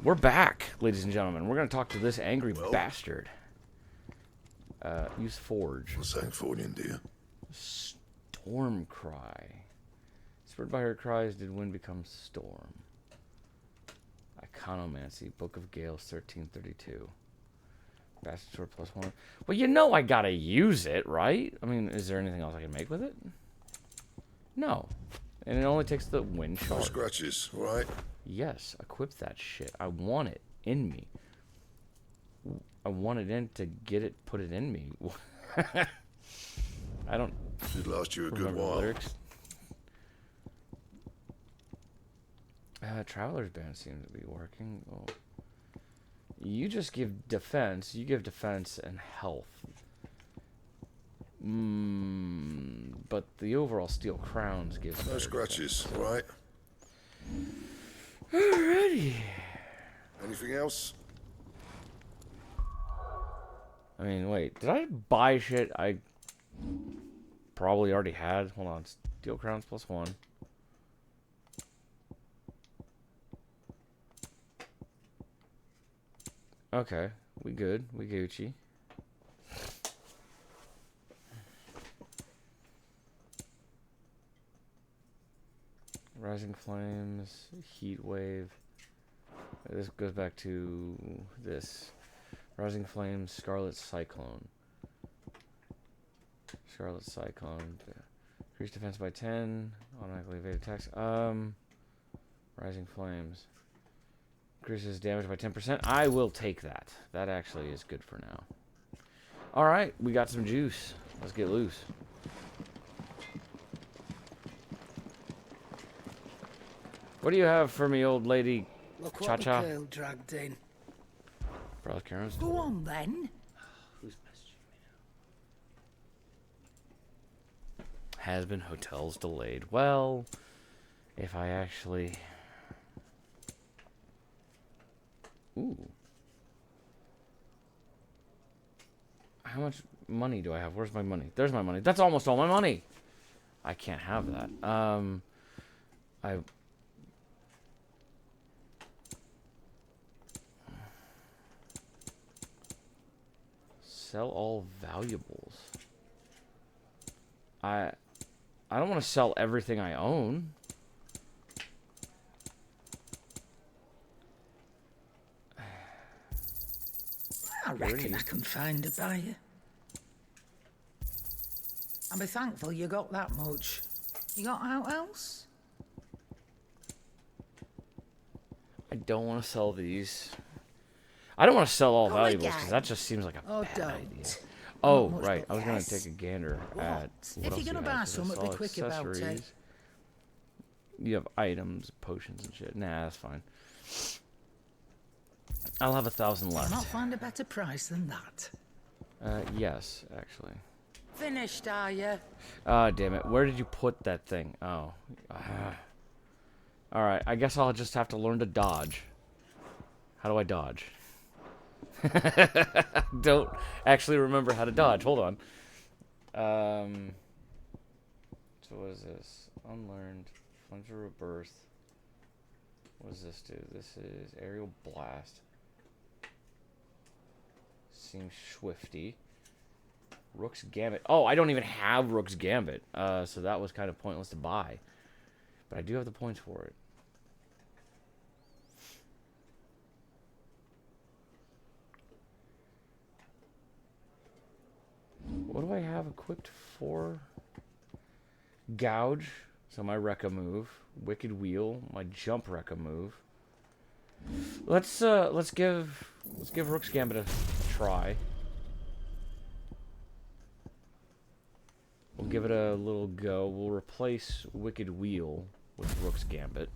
We're back, ladies and gentlemen. We're going to talk to this angry bastard. Use Forge. Sancthornian, dear. Storm Cry. Spurred by her cries, did wind become storm. Iconomancy, Book of Gales, 1332. Bastard Sword +1. Well, you know I gotta use it, right? I mean, is there anything else I can make with it? No. And it only takes the wind shard. No scratches, right? Yes, equip that shit. I want it in me. I want it in to get it, put it in me. I don't Should last you a good remember the while. lyrics. Traveler's Band seems to be working. Oh. You just give defense. You give defense and health. But the overall Steel Crowns gives No scratches, defense. right? Alrighty. Anything else? I mean, wait. Did I buy shit I probably already had? Hold on. Steel Crowns +1. Okay. We good. We Gucci. Rising Flames, Heat Wave. This goes back to this. Rising Flames, Scarlet Cyclone. Scarlet Cyclone. Increase defense by 10. Automatically evade attacks. Rising Flames. Increases damage by 10%. I will take that. That actually is good for now. Alright, we got some juice. Let's get loose. What do you have for me, old lady? Look what Cha-cha. the girl dragged in. Brother Karen's Go on then. Who's messaging me now? Has been hotels delayed. Well, if I actually... Ooh. How much money do I have? Where's my money? There's my money. That's almost all my money. I can't have that. I... Sell all valuables. I don't want to sell everything I own. I reckon I can find a buyer. I'll be thankful you got that much. You got out else? I don't want to sell these. I don't want to sell all Go valuables because again. that just seems like a Oh, bad don't. idea. Oh, Not much, right. but I was going yes. to take a gander at If what you're else gonna you buy have, 'cause I something, saw be quick about it. accessories. You have items, potions, and shit. Nah, that's fine. I'll have 1,000 I'll left. not find a better price than that. Yes, actually. Finished, are you? Ah, damn it. Where did you put that thing? Oh. Alright, I guess I'll just have to learn to dodge. How do I dodge? Don't actually remember how to dodge. Hold on. So what is this? Unlearned. Plunger Rebirth. What does this do? This is Aerial Blast. Seems swifty. Rook's Gambit. Oh, I don't even have Rook's Gambit. So that was kind of pointless to buy. But I do have the points for it. What do I have equipped for? Gouge. So my Rekka move. Wicked Wheel. My jump Rekka move. Let's give Rook's Gambit a try. We'll give it a little go. We'll replace Wicked Wheel with Rook's Gambit.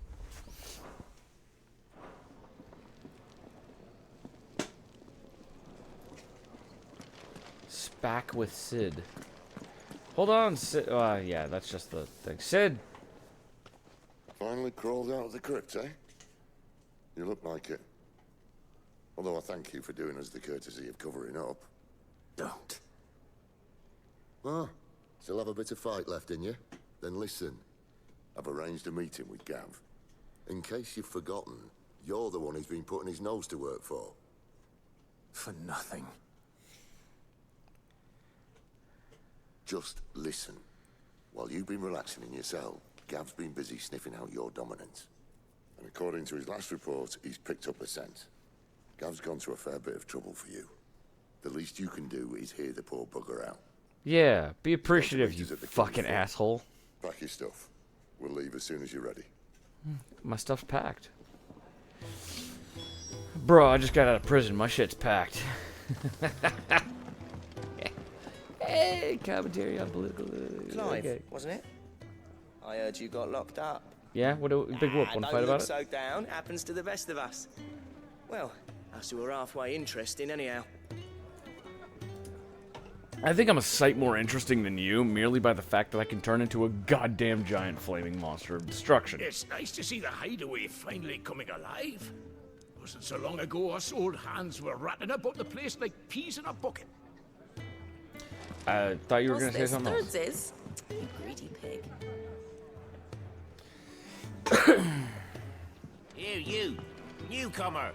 Spack with Sid. Hold on, Sid. Yeah, that's just the thing. Sid! Finally crawled out of the crypt, eh? You look like it. Although I thank you for doing us the courtesy of covering up. Don't. Ah, still have a bit of fight left in you? Then listen. I've arranged a meeting with Gav. In case you've forgotten, You're the one he's been putting his nose to work for. For nothing. Just listen. While you've been relaxing in your cell, Gav's been busy sniffing out your dominance. And according to his last report, he's picked up a scent. Gav's gone to a fair bit of trouble for you. The least you can do is hear the poor bugger out. Yeah, be appreciative, you fucking asshole. Pack your stuff. We'll leave as soon as you're ready. My stuff's packed. Bro, I just got out of prison. My shit's packed. Hey, commentary on political... Clive, okay. wasn't it? I heard you got locked up. Yeah? What a big whoop. Want to fight about it? So down. Happens to the best of us. Well, us who are halfway interesting anyhow. I think I'm a sight more interesting than you, merely by the fact that I can turn into a goddamn giant flaming monster of destruction. It's nice to see the hideaway finally coming alive. Wasn't so long ago us old hands were ratting about the place like peas in a bucket. I thought you were going to say something else. Is? You greedy pig. Here, you, newcomer.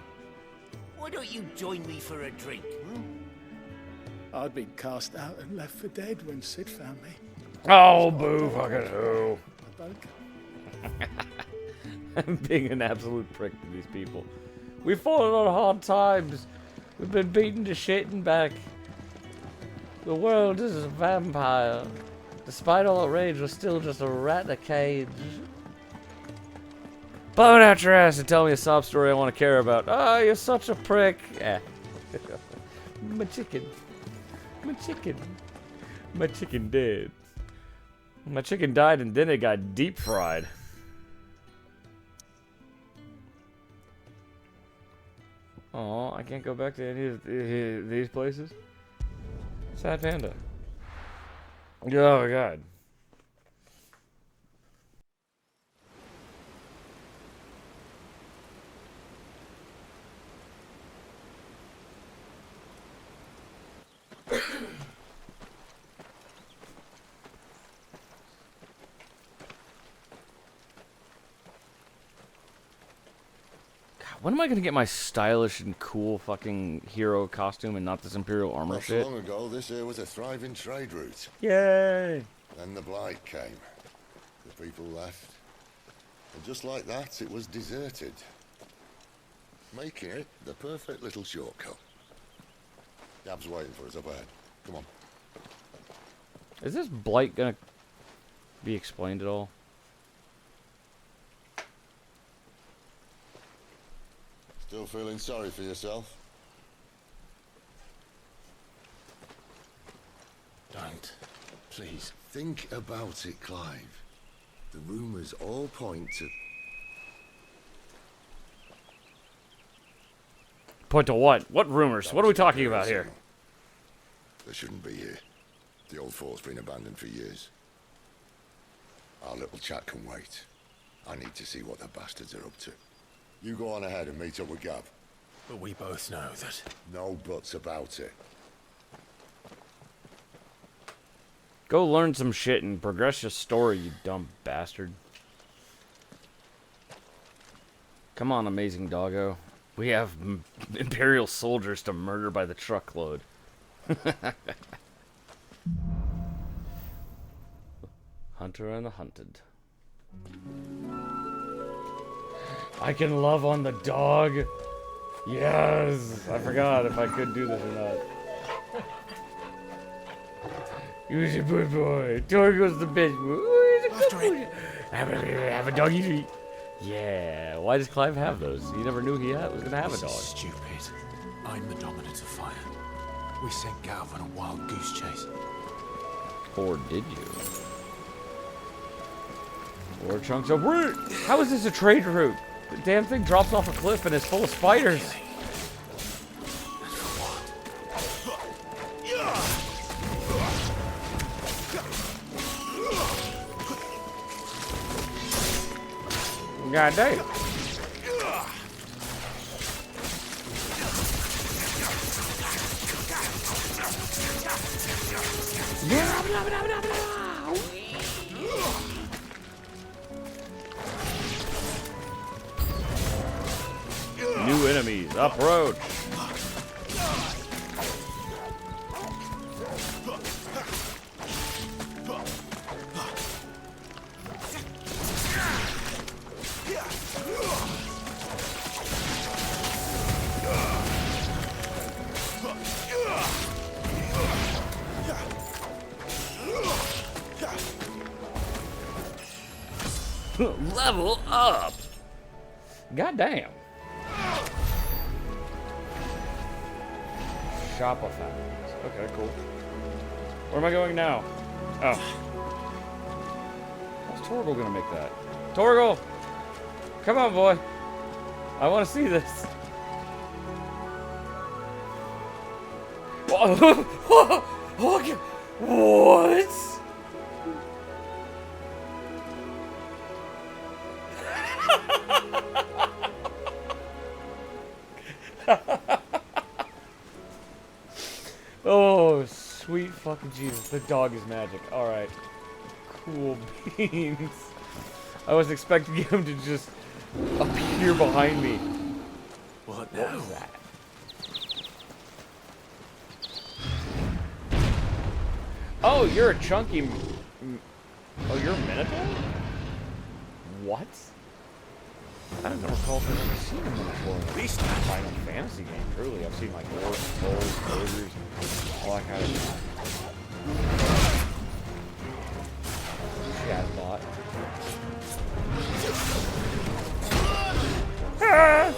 Why don't you join me for a drink? I'd been cast out and left for dead when Sid found me. Oh, boo, fucking who. I don't care. I'm being an absolute prick to these people. We've fallen on hard times. We've been beaten to shit and back. The world is a vampire. Despite all our rage, we're still just a rat in a cage. Blow it out your ass and tell me a sob story I want to care about. Oh, you're such a prick. Yeah. My chicken. My chicken. My chicken dead. My chicken died and then it got deep fried. Oh, I can't go back to any of these places. Sad panda. Oh my god. When am I gonna get my stylish and cool fucking hero costume and not this Imperial armor Not so shit? long ago, this here was a thriving trade route. Yay! Then the blight came. The people left. And just like that, it was deserted. Making it the perfect little shortcut. Gab's waiting for us up ahead. Come on. Is this blight gonna be explained at all? Still feeling sorry for yourself? Don't. Please. Think about it, Clive. The rumors all point to... Point to what? What rumors? What are we talking about here? They shouldn't be here. The old fort's been abandoned for years. Our little chat can wait. I need to see what the bastards are up to. You go on ahead and meet up with Gab. But we both know that... No buts about it. Go learn some shit and progress your story, you dumb bastard. Come on, amazing doggo. We have Imperial soldiers to murder by the truckload. Hunter and the hunted. I can love on the dog. Yes! I forgot if I could do this or not. He's a good boy. Torgo's the best boy. Ooh, he's a good boy. Have a doggy treat. Yeah. Why does Clive have those? He never knew he was gonna have a dog. Stupid. I'm the dominant of fire. We sent Gav on a wild goose chase. Or did you? Or chunks of root. How is this a trade route? The damn thing drops off a cliff and is full of spiders. God damn. enemies. Approach. Level up. God damn. Shopify. Okay, cool. Where am I going now? Oh. How's Torgal gonna make that? Torgal! Come on, boy. I want to see this. What? Oh, sweet fucking Jesus. The dog is magic. Alright. Cool beans. I was expecting him to just appear behind me. What now? What was that? Oh, you're a chunky... Oh, you're a Minotaur? What? I don't recall if I've ever seen a Minotaur in a Final Fantasy game, truly. I've seen like orcs, trolls, ogres, all that kind of stuff. Chatbot. Ah!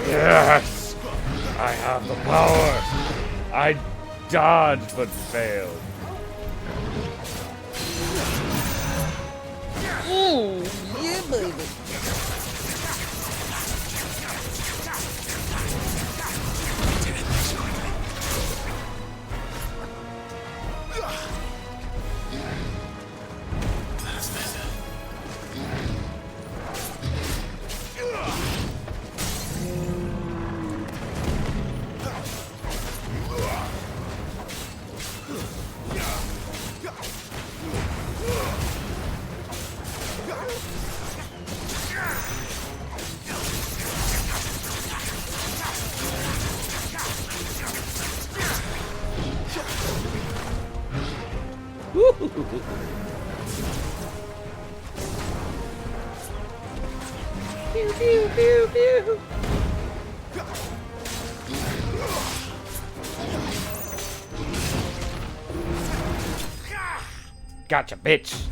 Yes! I have the power! I dodged but failed. Ooh, yeah, baby. Pew, pew, pew, pew. Gotcha, bitch!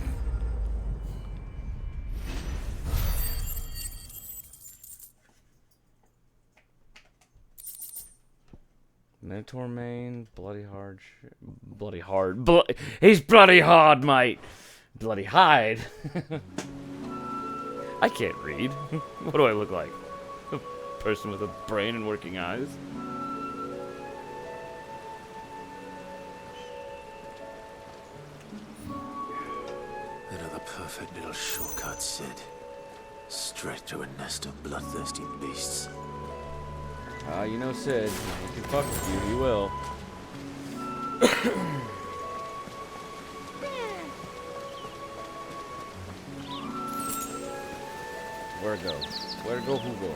Minotaur main, bloody hard, he's bloody hard, mate. Bloody hide. I can't read. What do I look like? A person with a brain and working eyes. Another perfect little shortcut, Sid. Straight to a nest of bloodthirsty beasts. You know Sid. If he can fuck with you, he will. Where to go? Where to go? Who go?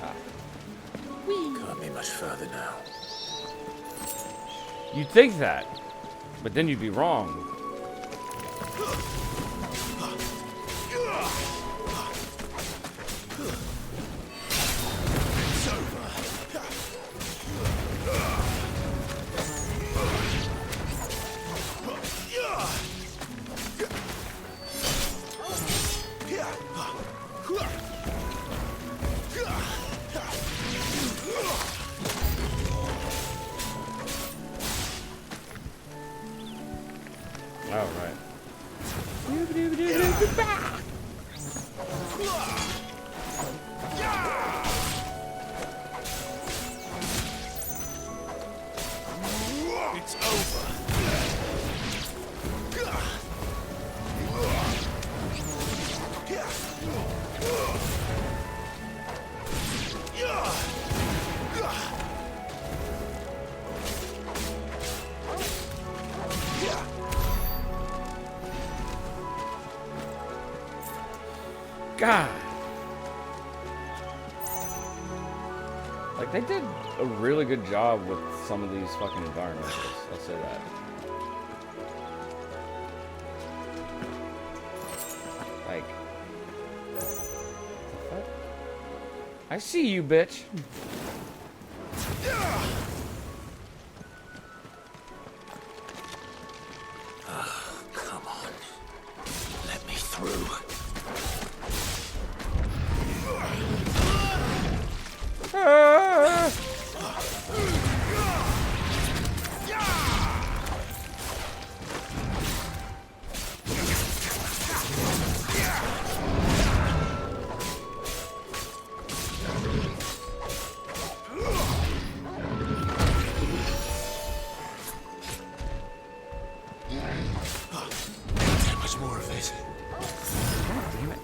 Ah. Can't be much further now. You'd think that, but then you'd be wrong. Oh, right. It's over. God. Like, they did a really good job with some of these fucking environments. I'll say that. Like, what? I see you, bitch. Come on. Let me through. That much more of it. Damn it.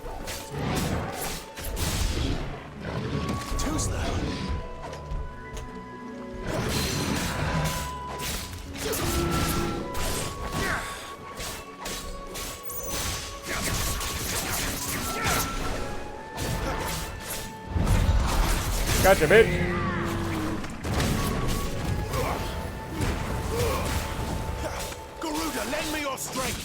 Too slow. Gotcha, bitch. Garuda, lend me your strength.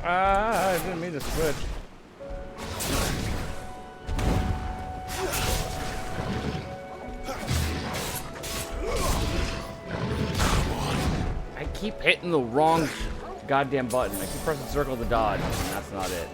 I didn't mean to switch. I keep hitting the wrong goddamn button. I keep pressing circle to dodge, and that's not it.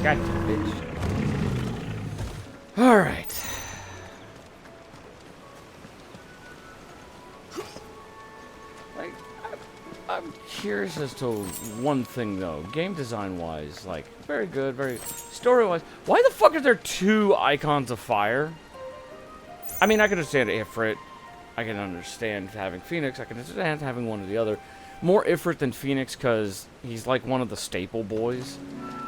Gotcha, bitch. Alright. Like, I'm curious as to one thing, though. Game design-wise, like, very good, very... Story-wise, why the fuck are there two icons of fire? I mean, I can understand Ifrit. I can understand having Phoenix. I can understand having one or the other. More Ifrit than Phoenix, because he's like one of the staple boys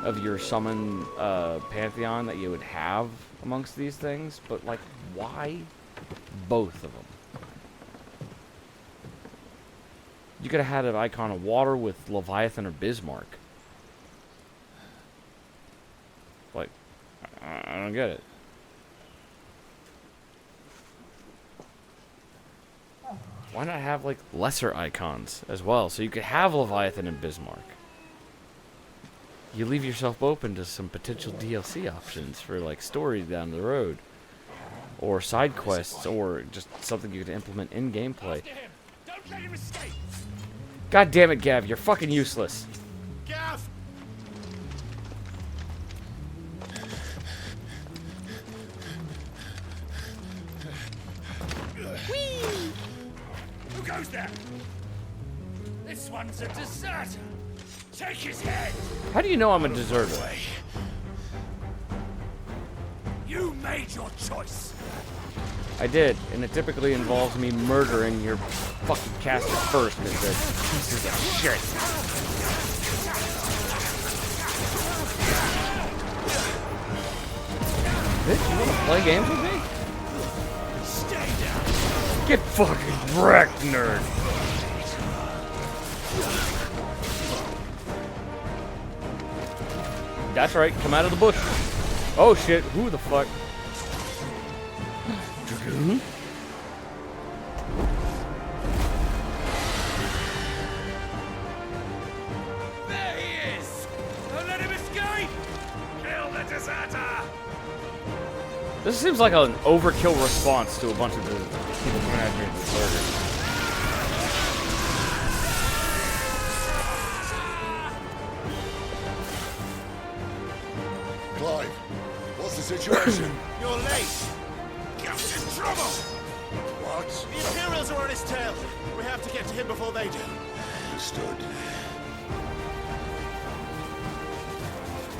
of your summon pantheon that you would have amongst these things, but like, why both of them? You could have had an icon of water with Leviathan or Bismarck. Like, I don't get it. Why not have like lesser icons as well, so you could have Leviathan and Bismarck? You leave yourself open to some potential DLC options for like stories down the road, or side quests, or just something you could implement in gameplay. Don't let him escape. God damn it, Gav, you're fucking useless. Gav! Who goes there? This one's a deserter. Take his head! How do you know I'm a deserter? You made your choice! I did, and it typically involves me murdering your fucking caster first, because they're pieces of shit. Bitch, you wanna play games with me? Stay down! Get fucking wrecked, nerd! That's right, come out of the bush. Oh shit, who the fuck? Dragoon? There he is! Don't let him escape! Kill the deserter! This seems like an overkill response to a bunch of the people coming after me with deserters. Clive, what's the situation? You're late. Gav's in trouble! What? The Imperials are on his tail. We have to get to him before they do. Understood.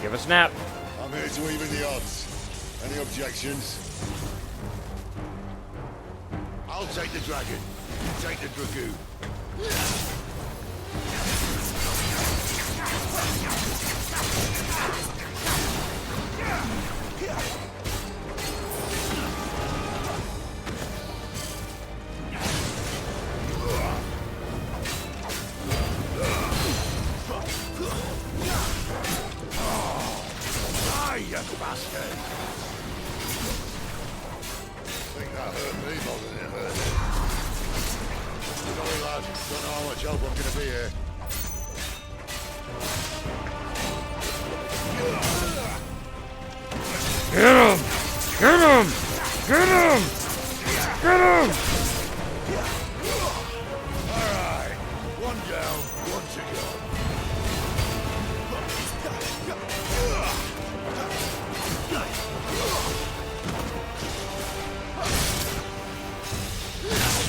Give a snap. I'm here to even the odds. Any objections? I'll take the dragon. You take the dragoon. You bastard! I think that hurt me more than it hurt him. Sorry, lad. Don't know how much help I'm gonna be here. Get him! Get him! Get him! Get him! Alright. One down, one to go.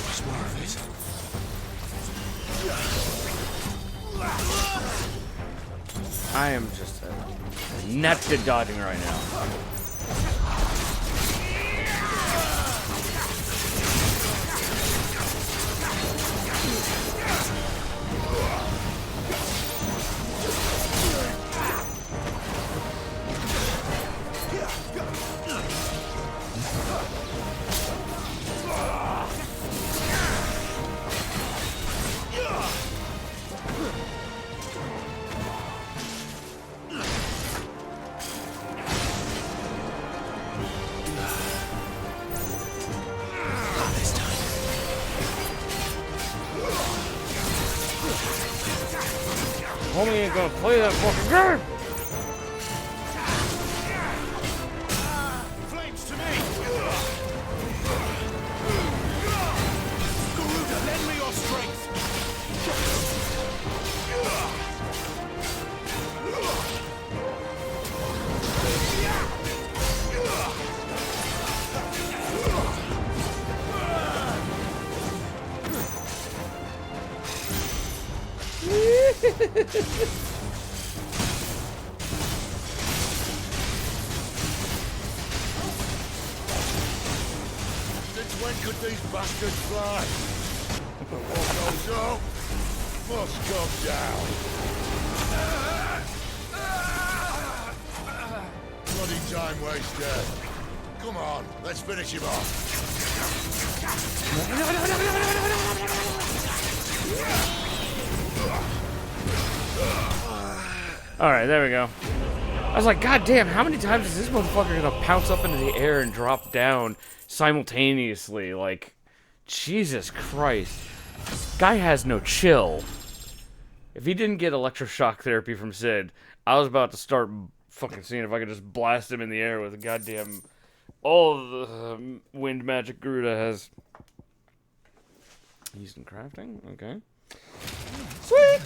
Much more of it. I am just inept at dodging right now. Homie ain't gonna play that fucking game! Flames to me! Garuda, lend me your strength! Since when could these bastards fly? But what goes up must come down. Bloody time waster. Come on, let's finish him off. Alright, there we go. I was like, God damn, how many times is this motherfucker gonna pounce up into the air and drop down simultaneously? Like, Jesus Christ. Guy has no chill. If he didn't get electroshock therapy from Sid, I was about to start fucking seeing if I could just blast him in the air with a goddamn... all of the wind magic Garuda has. Used in crafting? Okay. Sweet!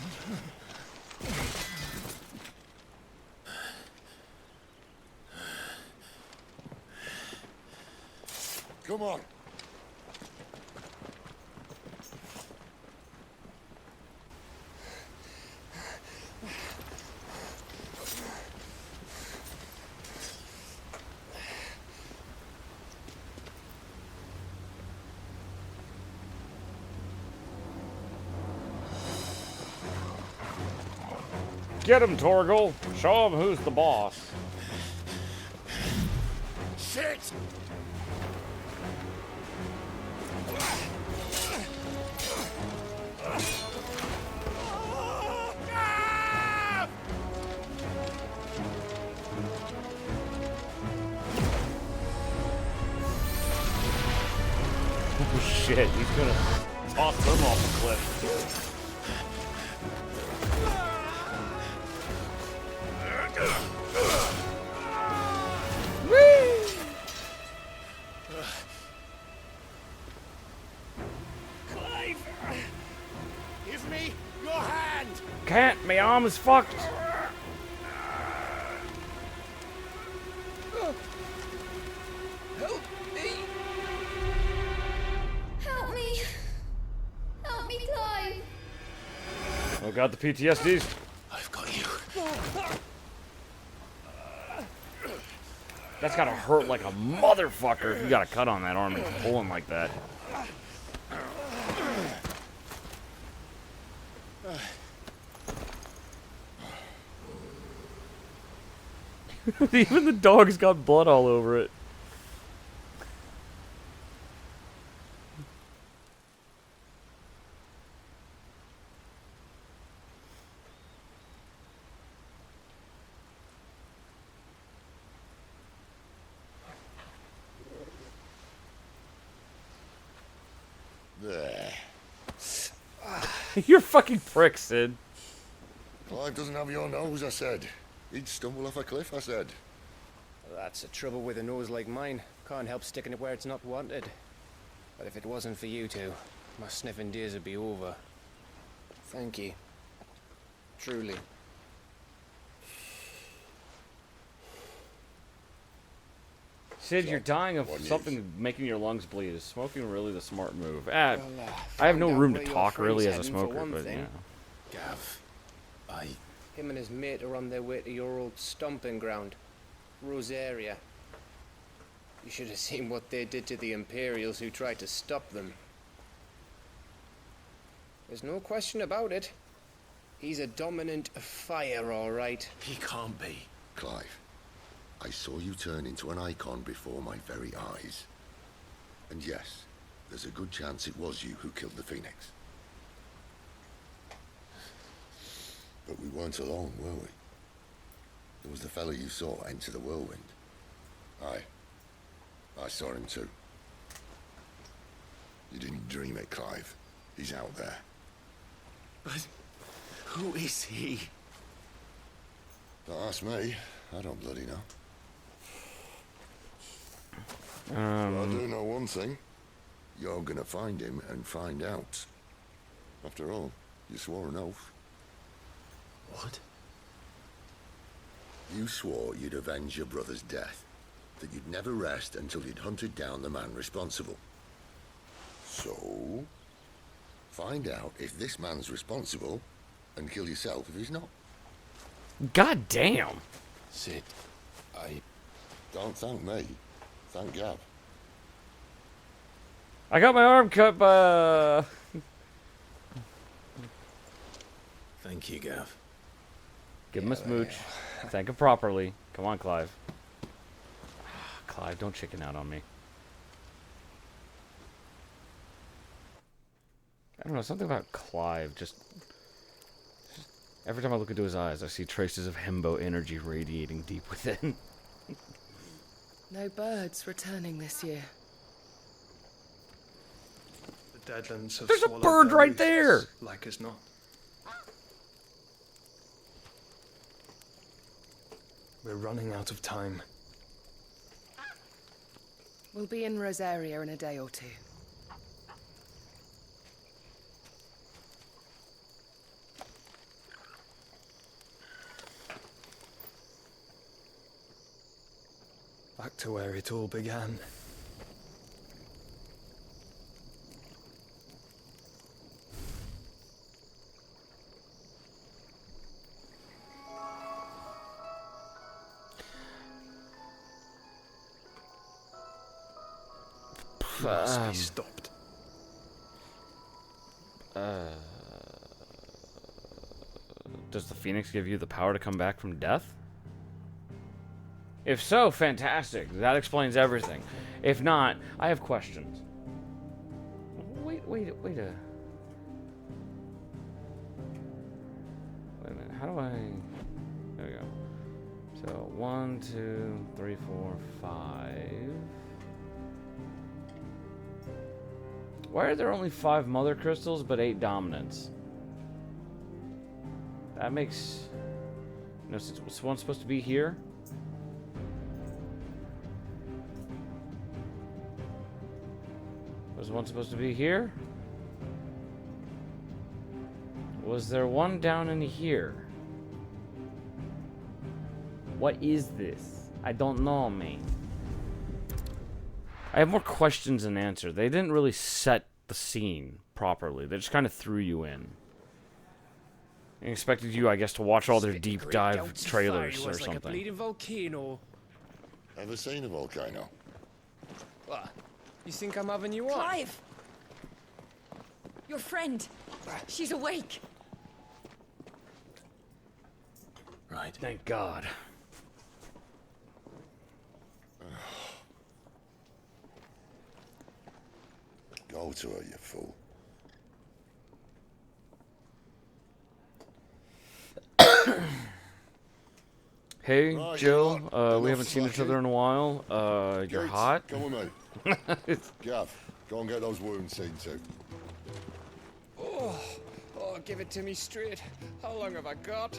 Come on. Get him, Torgal. Show him who's the boss. Shit! Oh shit, he's gonna toss them off the cliff. Clive! Give me your hand! Can't, my arm is fucked. Help me! Help me! Help me, Clive! Oh god, the PTSDs. I've got you. That's gotta hurt like a motherfucker if you got a cut on that arm and pulling like that. Even the dog's got blood all over it. There. You're a fucking prick, Sid. Clive doesn't have your nose, I said. He'd stumble off a cliff, I said. That's the trouble with a nose like mine. Can't help sticking it where it's not wanted. But if it wasn't for you two, my sniffing days would be over. Thank you. Truly. Sid, you're dying of What news? something making your lungs bleed. Is smoking really the smart move? I have no room to talk really as a smoker, but yeah. Gav, Him and his mate are on their way to your old stomping ground, Rosaria. You should have seen what they did to the Imperials who tried to stop them. There's no question about it. He's a dominant fire, all right. he can't be. Clive, I saw you turn into an icon before my very eyes. And yes, there's a good chance it was you who killed the Phoenix. But we weren't alone, were we? There was the fellow you saw enter the whirlwind. I saw him too. You didn't dream it, Clive. He's out there. But who is he? Don't ask me. I don't bloody know. But I do know one thing. You're gonna find him and find out. After all, you swore an oath. What? You swore you'd avenge your brother's death, that you'd never rest until you'd hunted down the man responsible. So, find out if this man's responsible, and kill yourself if he's not. God damn. Sid, Don't thank me. Thank Gab. I got my arm cut by... thank you, Gav. Give him a smooch. Thank him properly. Come on, Clive. Clive, don't chicken out on me. I don't know, something about Clive just every time I look into his eyes, I see traces of hembo energy radiating deep within. No birds returning this year. The Deadlands have There's a swallowed bird their right there! roosts, like as not. We're running out of time. We'll be in Rosaria in a day or two. Back to where it all began. Must be stopped. Does the Phoenix give you the power to come back from death? If so, fantastic. That explains everything. If not, I have questions. Wait a minute. How do I... There we go. So, 1, 2, 3, 4, 5... Why are there only 5 mother crystals but 8 dominants? That makes no sense. Was one supposed to be here? Was one supposed to be here? Was there one down in here? What is this? I don't know, man. I have more questions than answers. They didn't really set the scene properly. They just kind of threw you in. And expected you, I guess, to watch all their deep dive trailers or something. Like a bleeding volcano. Ever seen a volcano? What? You think I'm having you on? Clive! Your friend. She's awake. Right. Thank God. Go to her, you fool. Hey, Right, Jill. you're We haven't seen each other in a while. You're Gates, hot. Come with me. Gav, go and get those wounds seen to. Oh, give it to me straight. How long have I got?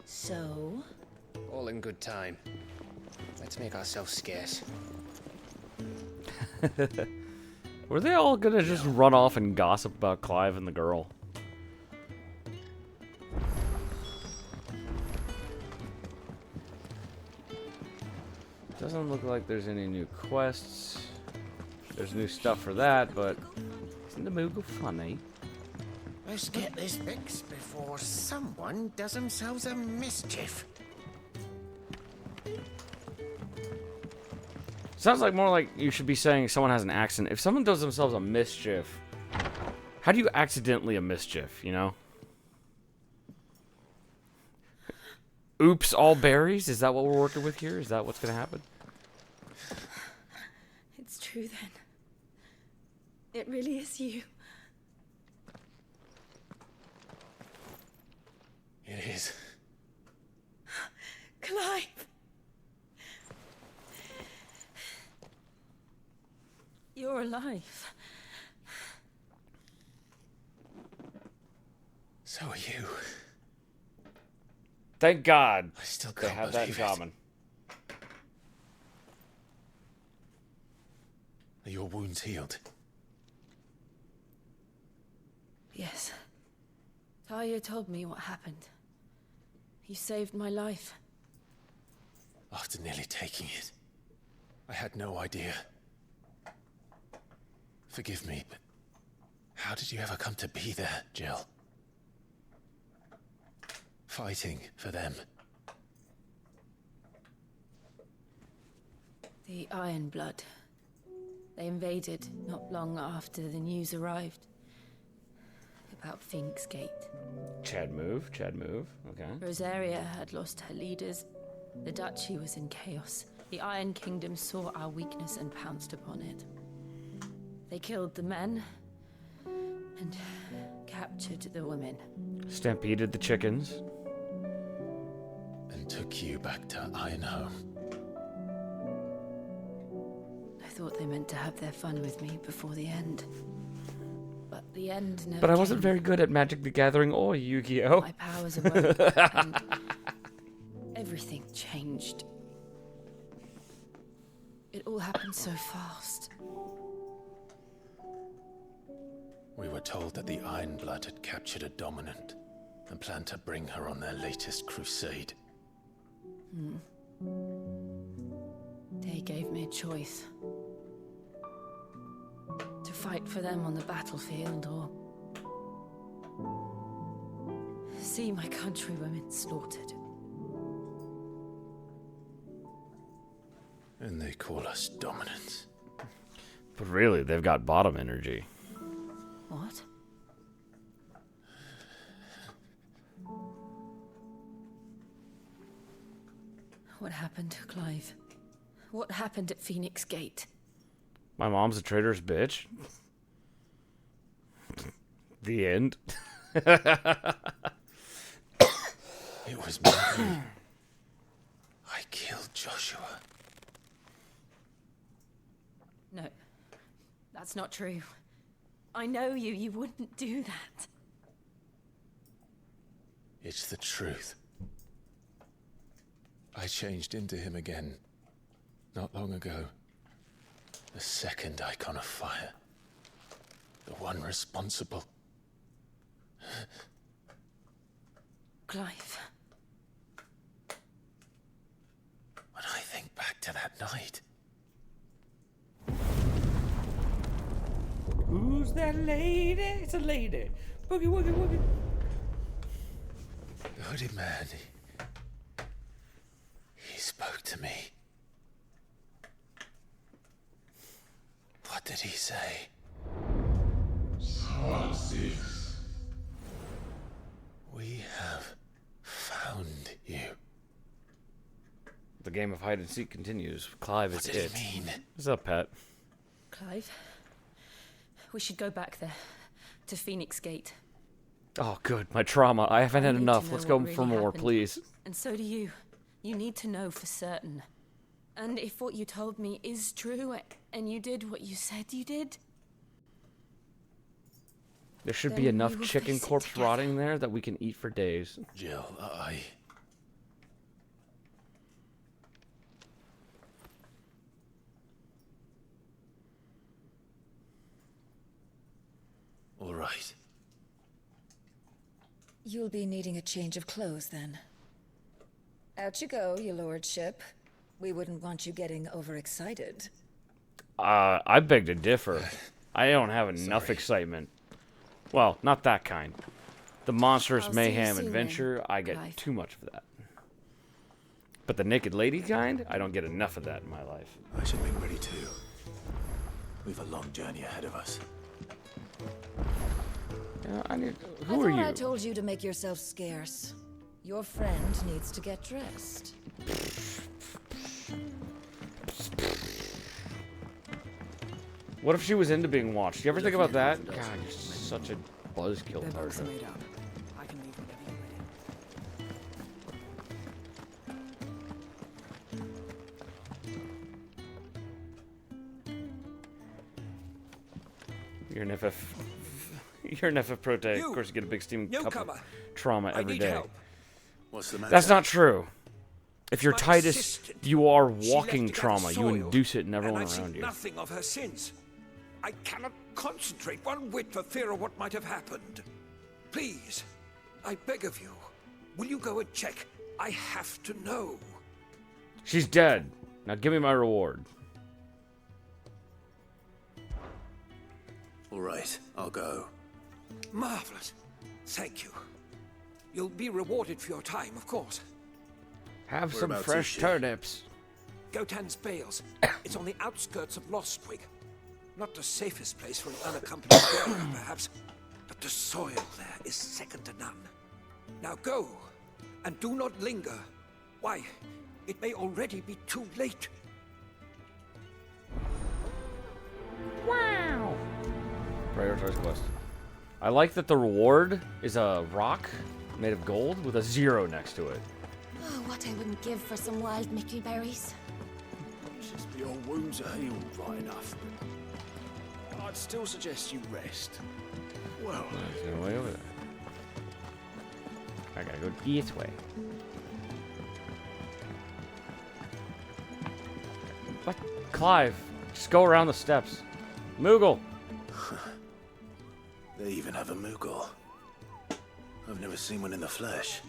So? All in good time. Let's make ourselves scarce. Were they all gonna just run off and gossip about Clive and the girl? Doesn't look like there's any new quests. There's new stuff for that, but isn't the Moogle funny? Let's get this fixed before someone does themselves a mischief. Sounds like more like you should be saying someone has an accident. If someone does themselves a mischief, how do you accidentally a mischief, you know? Oops, all berries? Is that what we're working with here? Is that what's gonna happen? It's true then. It really is you. It is. Clive! You're alive. So are you. Thank God I still they can't have that in believe it. common. Are your wounds healed? Yes. Talia told me what happened. You saved my life. After nearly taking it, I had no idea. Forgive me, but how did you ever come to be there, Jill? Fighting for them. The Iron Blood. They invaded not long after the news arrived. About Phoenix Gate. Chad move. Okay. Rosaria had lost her leaders. The Duchy was in chaos. The Iron Kingdom saw our weakness and pounced upon it. They killed the men and captured the women. Stampeded the chickens. And took you back to Ironhome. I thought they meant to have their fun with me before the end. But the end never But I wasn't came. very good at Magic the Gathering or Yu-Gi-Oh! My powers awoke and everything changed. It all happened so fast. We were told that the Iron Blood had captured a dominant and planned to bring her on their latest crusade. They gave me a choice. To fight for them on the battlefield or see my countrywomen slaughtered. And they call us dominants. But really, they've got bottom energy. What? What happened, Clive? What happened at Phoenix Gate? My mom's a traitorous bitch. The end. It was me. I killed Joshua. No, that's not true. I know you. You wouldn't do that. It's the truth. I changed into him again, not long ago. The second icon of fire. The one responsible. Clive. When I think back to that night... Who's that lady? It's a lady. Boogie, woogie, woogie. The hooded man, he spoke to me. What did he say? We have found you. The game of hide and seek continues. Clive is What did he mean? What's up, Pat? Clive, we should go back there, to Phoenix Gate. Oh, good. My trauma. I haven't had need to enough. know Let's go what really for more, happened. please. And so do you. You need to know for certain. And if what you told me is true, and you did what you said you did, There should then be we enough will chicken face it corpse together. rotting there that we can eat for days. Jill, All right. You'll be needing a change of clothes then. Out you go, your lordship. We wouldn't want you getting overexcited. I beg to differ. I don't have enough excitement. Well, not that kind. The monstrous I'll see you mayhem soon, adventure, then, I get Clive. too much of that. But the naked lady kind, I don't get enough of that in my life. I should make ready too. We've a long journey ahead of us. Yeah, I who are thought you? I told you to make yourself scarce. Your friend needs to get dressed. What if she was into being watched? You ever think about that? God, you're such a buzzkill, Their boats are Tarsha. made up. I can leave whenever you're ready. You're an FF. You're an FF Pro Tech. Of course, you get a big steaming cup of Newcomer, trauma I every need day. help. What's the matter? That's not true. If you're My Titus, assistant. you are She walking left to gather trauma. You soil, induce it in and everyone I've around seen you. nothing of her since. I cannot concentrate one whit for fear of what might have happened. Please, I beg of you, will you go and check? I have to know. She's dead. Now give me my reward. All right, I'll go. Marvelous. Thank you. You'll be rewarded for your time, of course. Have We're some about to fresh ship. turnips. Gotan's Bales. It's on the outskirts of Lostwig. Not the safest place for an unaccompanied girl, perhaps, but the soil there is second to none. Now go, and do not linger. Why, it may already be too late. Wow. Prioritize quest. I like that the reward is a rock made of gold with a 0 next to it. Oh, what I wouldn't give for some wild mickleberries. Just your wounds are healed right enough. But I'd still suggest you rest. Well, There's no way over there. I gotta go this way. What? Clive, just go around the steps. Moogle! They even have a Moogle. I've never seen one in the flesh.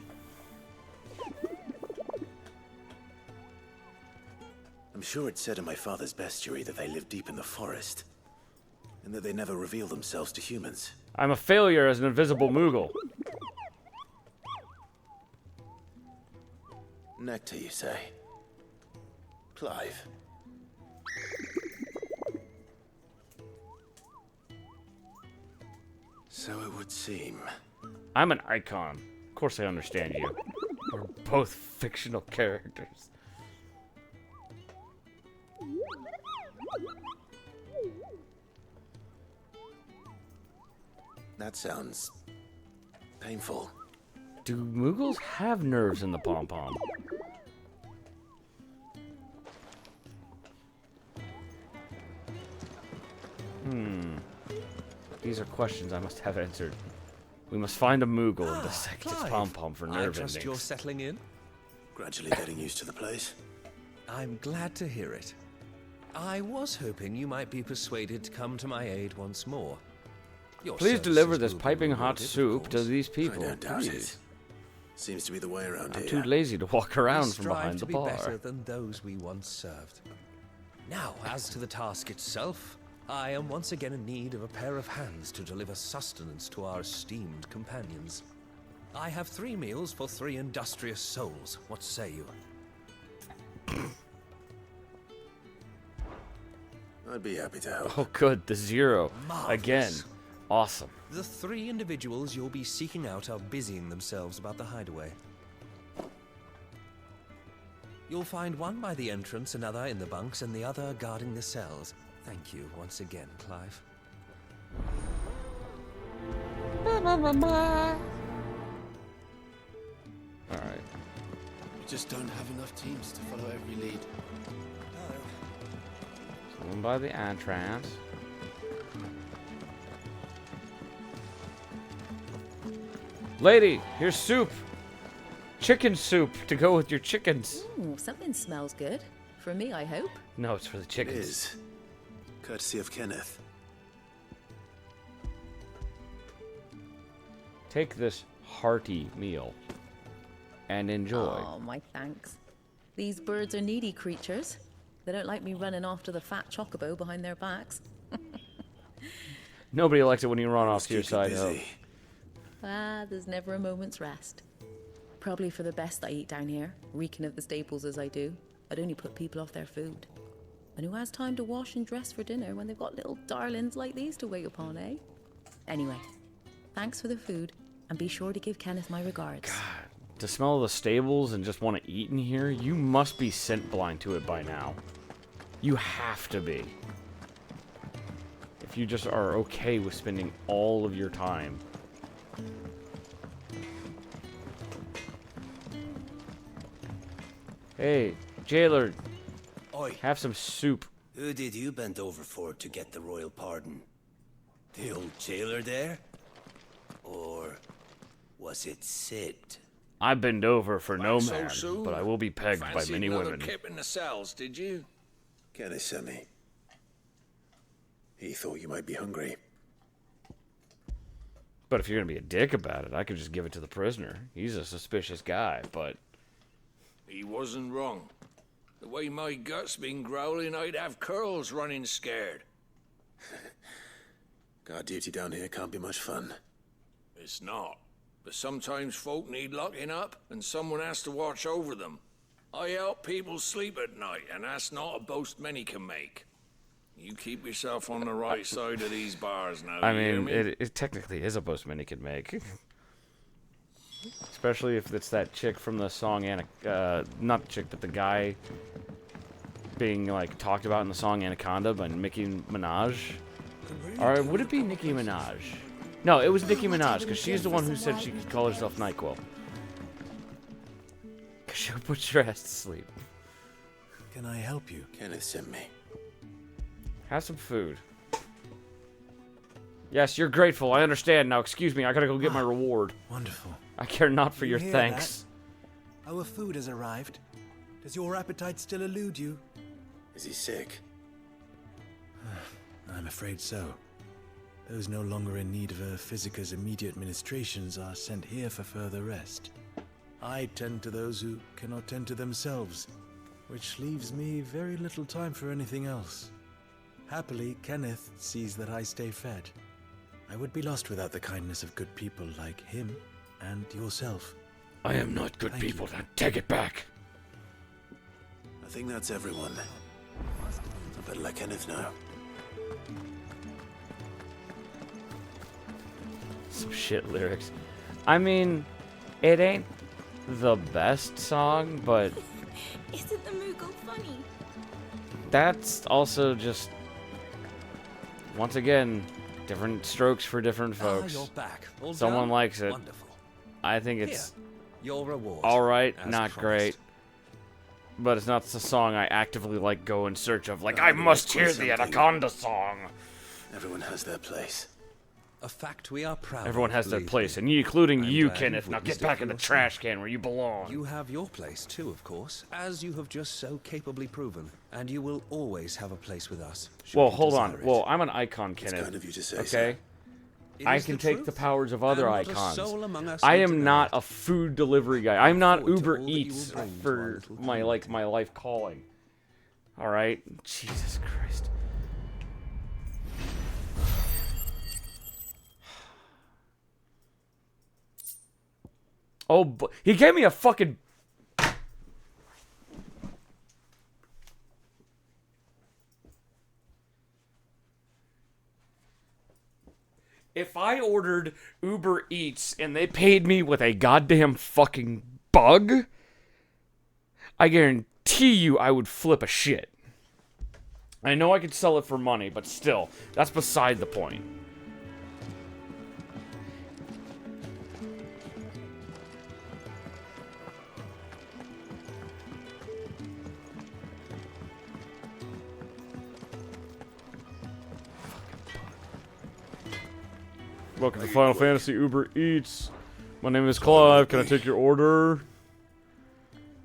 I'm sure it said in my father's bestiary that they live deep in the forest, and that they never reveal themselves to humans. I'm a failure as an invisible Moogle. Nectar, you say? Clive. So it would seem. I'm an icon. Of course I understand you. We're both fictional characters. That sounds painful. Do Mughals have nerves in the pom-pom? These are questions I must have answered. We must find a Mughal and dissect its pom-pom for nerve I trust endings. you're settling in. Gradually getting used to the place. I'm glad to hear it. I was hoping you might be persuaded to come to my aid once more. Your Please services deliver this will be piping hot rewarded, of soup to course. these people. I don't doubt Please. it. Seems to be the way around I'm here. too lazy to walk around We from strive behind to the be better bar. than those we once served. Now, as to the task itself, I am once again in need of a pair of hands to deliver sustenance to our esteemed companions. I have 3 meals for 3 industrious souls. What say you? I'd be happy to help. Oh, good. The 0. Marvelous. Again. Awesome. The 3 individuals you'll be seeking out are busying themselves about the hideaway. You'll find one by the entrance, another in the bunks, and the other guarding the cells. Thank you once again, Clive. Alright. We just don't have enough teams to follow every lead. Someone by the entrance. Lady, here's soup. Chicken soup to go with your chickens. Ooh, something smells good. For me, I hope. No, it's for the It chickens. is. Courtesy of Kenneth. Take this hearty meal and enjoy. Oh, my thanks. These birds are needy creatures. They don't like me running after the fat chocobo behind their backs. Nobody likes it when you run off to your side hub. Ah, there's never a moment's rest. Probably for the best I eat down here, reeking of the staples as I do. I'd only put people off their food. And who has time to wash and dress for dinner when they've got little darlings like these to wait upon, eh? Anyway, thanks for the food, and be sure to give Kenneth my regards. God, to smell the stables and just want to eat in here, you must be scent blind to it by now. You have to be. If you just are okay with spending all of your time. Hey, jailer, Oi. have some soup. Who did you bend over for to get the royal pardon? The old jailer there? Or was it Sid? I bend over for no So man, soon? but I will be pegged by Fancied many another women. kip in the cells, did you? Kenneth sent me. He thought you might be hungry. But if you're gonna be a dick about it, I could just give it to the prisoner. He's a suspicious guy, but He wasn't wrong. The way my gut's been growling, I'd have curls running scared. Guard duty down here can't be much fun. It's not. But sometimes folk need locking up, and someone has to watch over them. I help people sleep at night, and that's not a boast many can make. You keep yourself on the right side of these bars now, I you hear mean, me? it technically is a boast many could make. Especially if it's that chick from the song, not the chick, but the guy being, like, talked about in the song Anaconda by Nicki Minaj. Or would it be Nicki Minaj? No, it was Nicki Minaj, because she's the one who said she could call herself NyQuil. Because she would put your ass to sleep. Can I help you? Kenneth sent me. Have some food. Yes, you're grateful. I understand. Now, excuse me. I gotta go get my reward. Wonderful. I care not for You your hear thanks. that? Our food has arrived. Does your appetite still elude you? Is he sick? I'm afraid so. Those no longer in need of a Physica's immediate ministrations are sent here for further rest. I tend to those who cannot tend to themselves, which leaves me very little time for anything else. Happily, Kenneth sees that I stay fed. I would be lost without the kindness of good people like him and yourself. I am not good people. Then take it back. I think that's everyone. I better let Kenneth know. Some shit lyrics. I mean, it ain't the best song, but Isn't the Moogle funny? that's also just, once again, different strokes for different folks. You're back. All Someone done? likes it. Wonderful. I think it's Here, your reward. alright, as not promised. great. But it's not the song I actively like go in search of. Like, I must hear the Anaconda song. Everyone has their place. A fact we are proud Everyone of, has their believe place, me. and including I'm you, glad Kenneth. you've Now get witnessed it back for in the yourself. trash can where you belong. You have your place too, of course, as you have just so capably proven, and you will always have a place with us. should Well, you hold on. desire it. Well, I'm an icon, It's Kenneth. kind of you to say, okay? sir. It I is can the take truth, the powers of other and not a icons. soul among us I will am deny not it. a food delivery guy. I'm not forward to Uber all that you Eats will bring to our for little my community. my life calling. All right, Jesus Christ. Oh, he gave me a fucking. If I ordered Uber Eats and they paid me with a goddamn fucking bug, I guarantee you I would flip a shit. I know I could sell it for money, but still, that's beside the point. Welcome to Final Fantasy Uber Eats. My name is Clive. Can I take your order?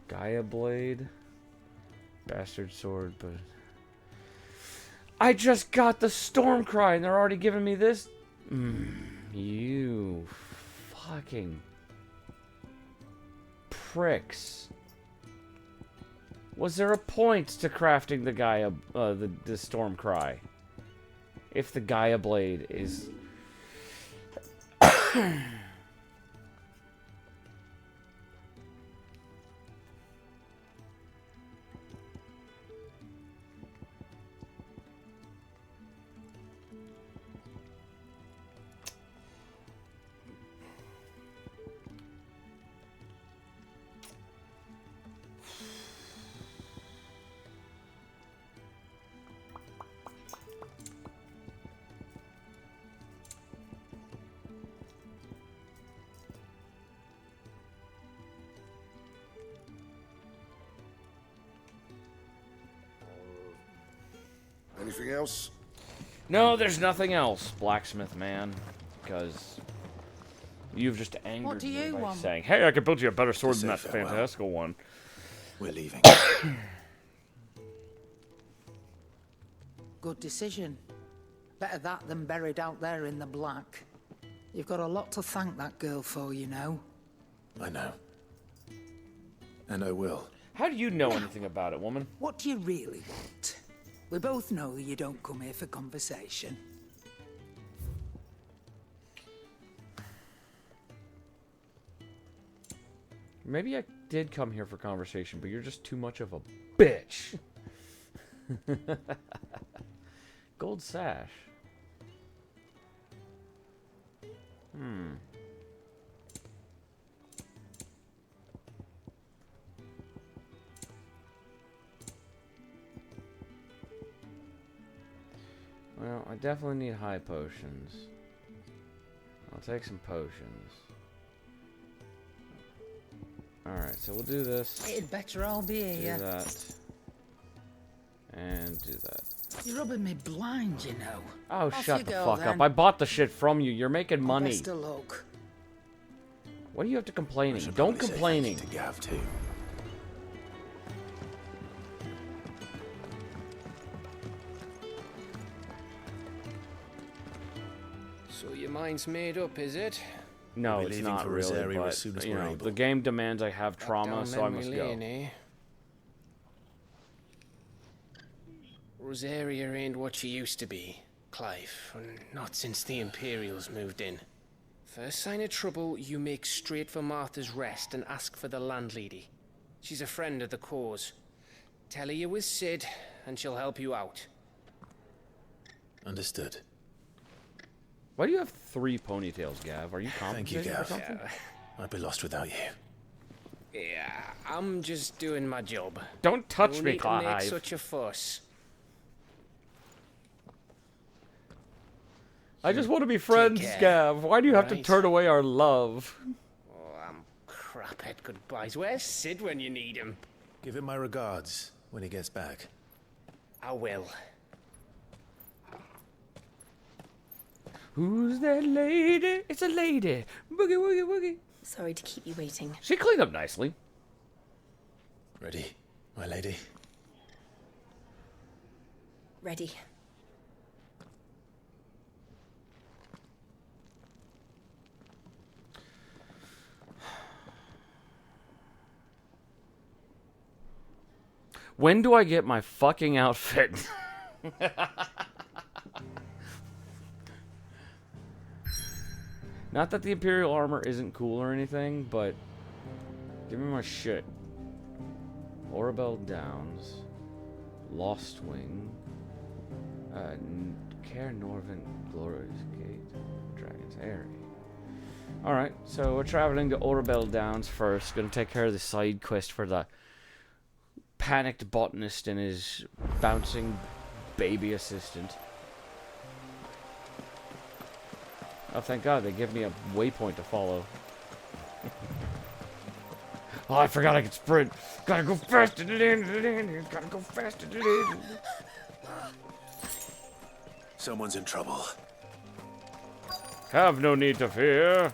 Gaia Blade. Bastard sword, but... I just got the Stormcry and they're already giving me this? You fucking pricks. Was there a point to crafting the Gaia, the Stormcry? If the Gaia Blade is... Anything else? No, there's nothing else, blacksmith man, because you've just angered What do me you by want? saying, "Hey, I could build you a better sword To than that say farewell. fantastical one." We're leaving. Good decision. Better that than buried out there in the black. You've got a lot to thank that girl for, you know. I know. And I will. How do you know anything about it, woman? What do you really want? We both know you don't come here for conversation. Maybe I did come here for conversation, but you're just too much of a bitch. Gold sash. Well, I definitely need high potions. I'll take some potions. Alright, so we'll do this. It'd better all be Do here. that. And do that. You're rubbing me blind, you know. Oh, Off shut you the go, fuck then. up. I bought the shit from you. You're making money. Best of luck. What do you have to complaining? Should Don't probably say complaining. thank you to Gav too. So your mind's made up, is it? No, We'll be it's leaving not for really, Rosario but, as soon as you we're know, able. the game demands I have Back trauma, down so I memory must go. lane, eh? Rosaria ain't what she used to be, Clive, and not since the Imperials moved in. First sign of trouble, you make straight for Martha's Rest and ask for the landlady. She's a friend of the cause. Tell her you're with Sid, and she'll help you out. Understood. Why do you have 3 ponytails, Gav? Are you Thank you, compensating for Gav. something? I'd be lost without you. Yeah, I'm just doing my job. Don't touch No me, need to make Clive. such a fuss. I just want to be friends, care. Gav. Why do you have to Right. turn away our love? Oh, I'm crap at goodbyes. Where's Sid when you need him? Give him my regards when he gets back. I will. Who's that lady? It's a lady. Boogie, woogie, woogie. Sorry to keep you waiting. She cleaned up nicely. Ready, my lady? Ready. When do I get my fucking outfit? Not that the Imperial armor isn't cool or anything, but give me my shit. Orabelle Downs, Lost Wing, Care Norvin, Glorious Gate, Dragon's Airy. Alright, so we're traveling to Orabelle Downs first. Gonna take care of the side quest for the panicked botanist and his bouncing baby assistant. Oh, thank God, they give me a waypoint to follow. Oh, I forgot I could sprint. Gotta go faster to the end. Gotta go faster to the end. Someone's in trouble. Have no need to fear.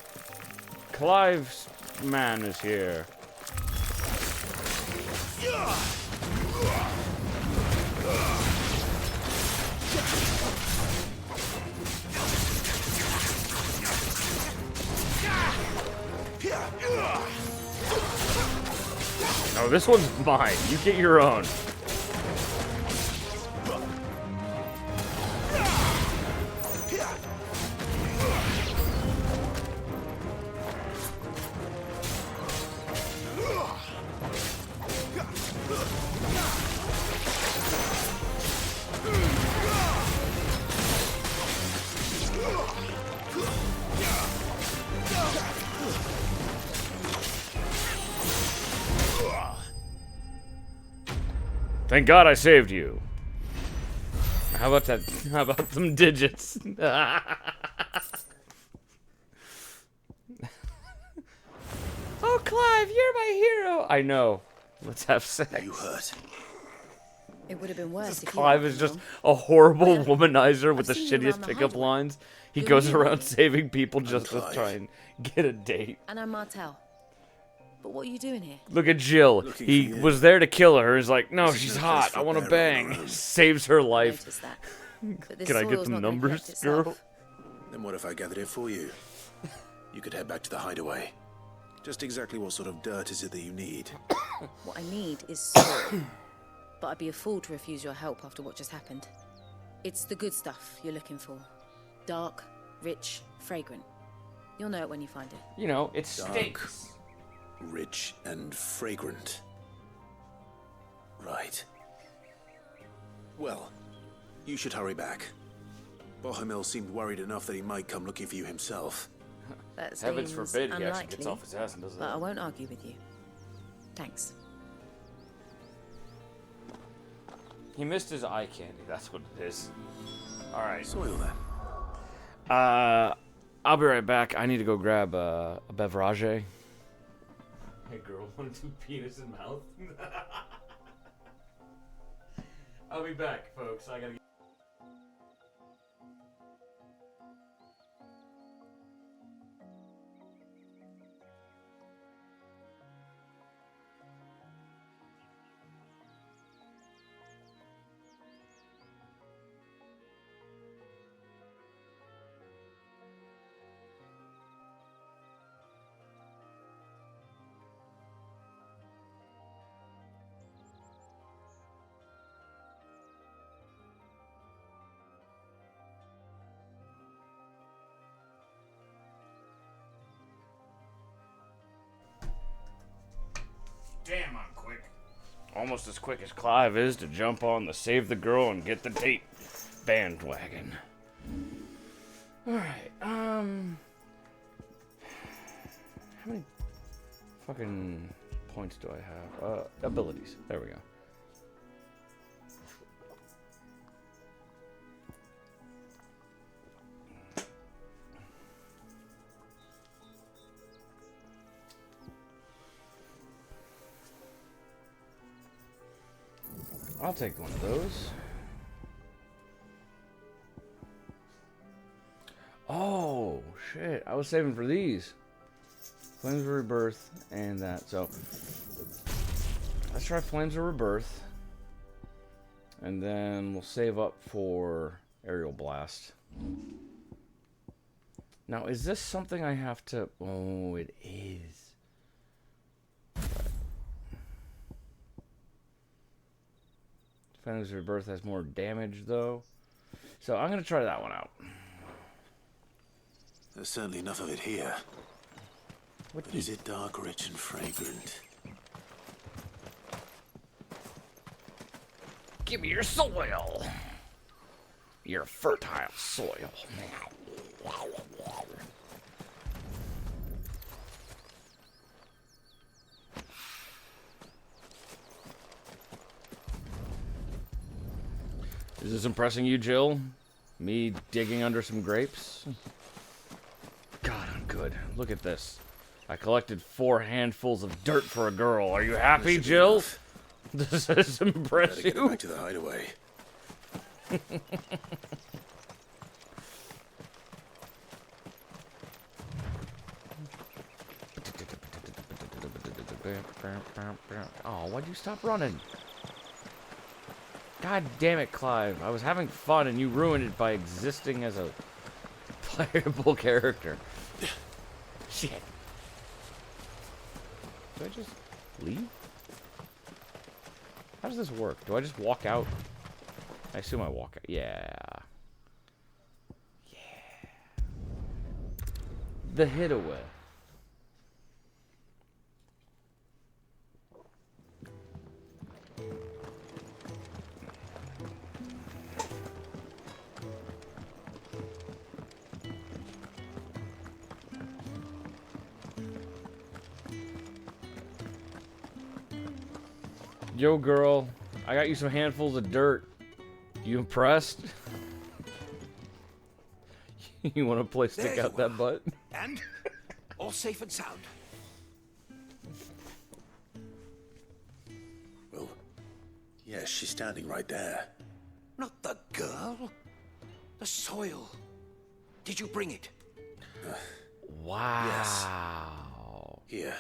Clive's man is here. No, this one's mine. You get your own. Thank God I saved you. How about that? How about some digits? Oh, Clive, you're my hero. I know. Let's have sex. You hurt. It would have been worse if Clive you is just a horrible womanizer with the shittiest pickup lines. He You're goes new, around aren't you? saving people just to Clive. try and get a date. And I'm Martel. But what are you doing here? Look at Jill. Looking He for you. was there to kill her. He's like, no, This is she's no hot. place for I want to a bear on bang. her own. Saves her life. Notice that. But this Can I get soil's the not gonna numbers, correct itself. girl? Then what if I gathered it for you? You could head back to the hideaway. Just exactly what sort of dirt is it that you need? What I need is soil. But I'd be a fool to refuse your help after what just happened. It's the good stuff you're looking for. Dark, rich, fragrant. You'll know it when you find it. You know, it's Dark. stinks. Rich and fragrant. Right. Well, you should hurry back. Bohemil seemed worried enough that he might come looking for you himself. That Heavens seems forbid he actually unlikely, gets off his ass and does but I that. won't argue with you. Thanks. He missed his eye candy. That's what it is. All right. Soil then. I'll be right back. I need to go grab a beverage. Hey, girl, want to do penis in mouth? I'll be back, folks. I gotta. Damn, I'm quick. Almost as quick as Clive is to jump on the save the girl and get the date bandwagon. Alright, how many fucking points do I have? Abilities. There we go. I'll take one of those. Oh, shit. I was saving for these. Flames of Rebirth and that. So, let's try Flames of Rebirth. And then we'll save up for Aerial Blast. Now, is this something I have to... Oh, it is. Flames of Rebirth has more damage, though. So, I'm going to try that one out. There's certainly enough of it here. What but is it dark, rich, and fragrant? Give me your soil. Your fertile soil. Is this impressing you, Jill? Me digging under some grapes? God, I'm good. Look at this. I collected 4 handfuls of dirt for a girl. Are you happy, Jill? Does this impress you? Get back to the hideaway. Oh, why'd you stop running? God damn it, Clive. I was having fun and you ruined it by existing as a playable character. Shit. Do I just leave? How does this work? Do I just walk out? I assume I walk out. Yeah. Yeah. The hideaway. Yo, girl, I got you some handfuls of dirt. You impressed? You want to play stick out that butt? And all safe and sound. Well, yes, she's standing right there. Not the girl. The soil. Did you bring it? Wow. Yes. Here.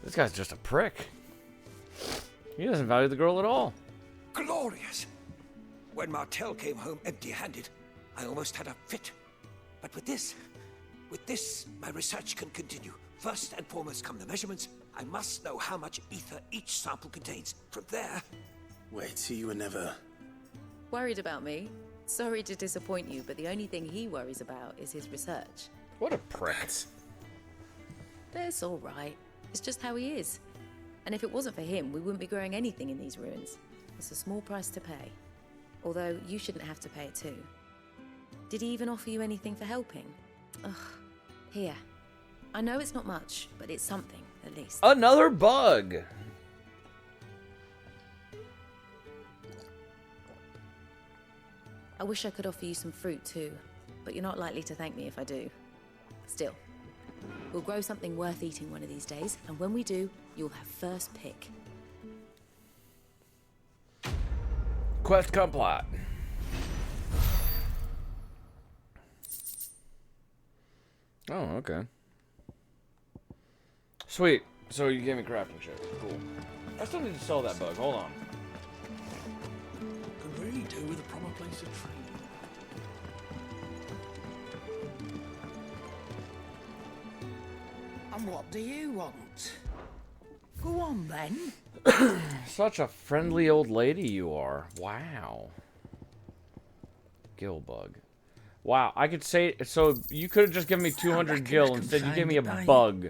This guy's just a prick. He doesn't value the girl at all. Glorious! When Martel came home empty-handed, I almost had a fit. But with this, my research can continue. First and foremost come the measurements. I must know how much ether each sample contains. From there... Wait, so you were never... Worried about me? Sorry to disappoint you, but the only thing he worries about is his research. What a prick. That's all right. It's just how he is. And if it wasn't for him, we wouldn't be growing anything in these ruins. It's a small price to pay. Although, you shouldn't have to pay it too. Did he even offer you anything for helping? Ugh. Here. I know it's not much, but it's something, at least. Another bug! I wish I could offer you some fruit too, but you're not likely to thank me if I do. Still. We'll grow something worth eating one of these days, and when we do, you'll have first pick. Quest complete. Oh, okay. Sweet. So you gave me crafting shit. Cool. I still need to sell that bug. Hold on. Could really do with a proper place to train. And what do you want? Go on, then. Such a friendly old lady you are. Wow. Gillbug. Wow, I could say... So, you could have just given me 200 gil. Instead, you gave me a bug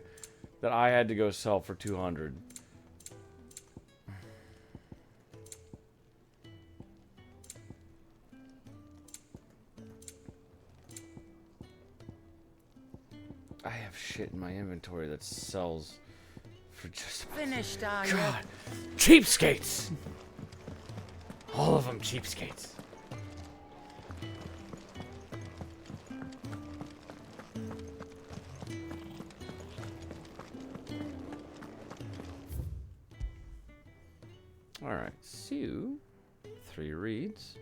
that I had to go sell for 200. I have shit in my inventory that sells for just... Finished, are you? God. Cheapskates! All of them cheapskates. Alright, so 3 reads.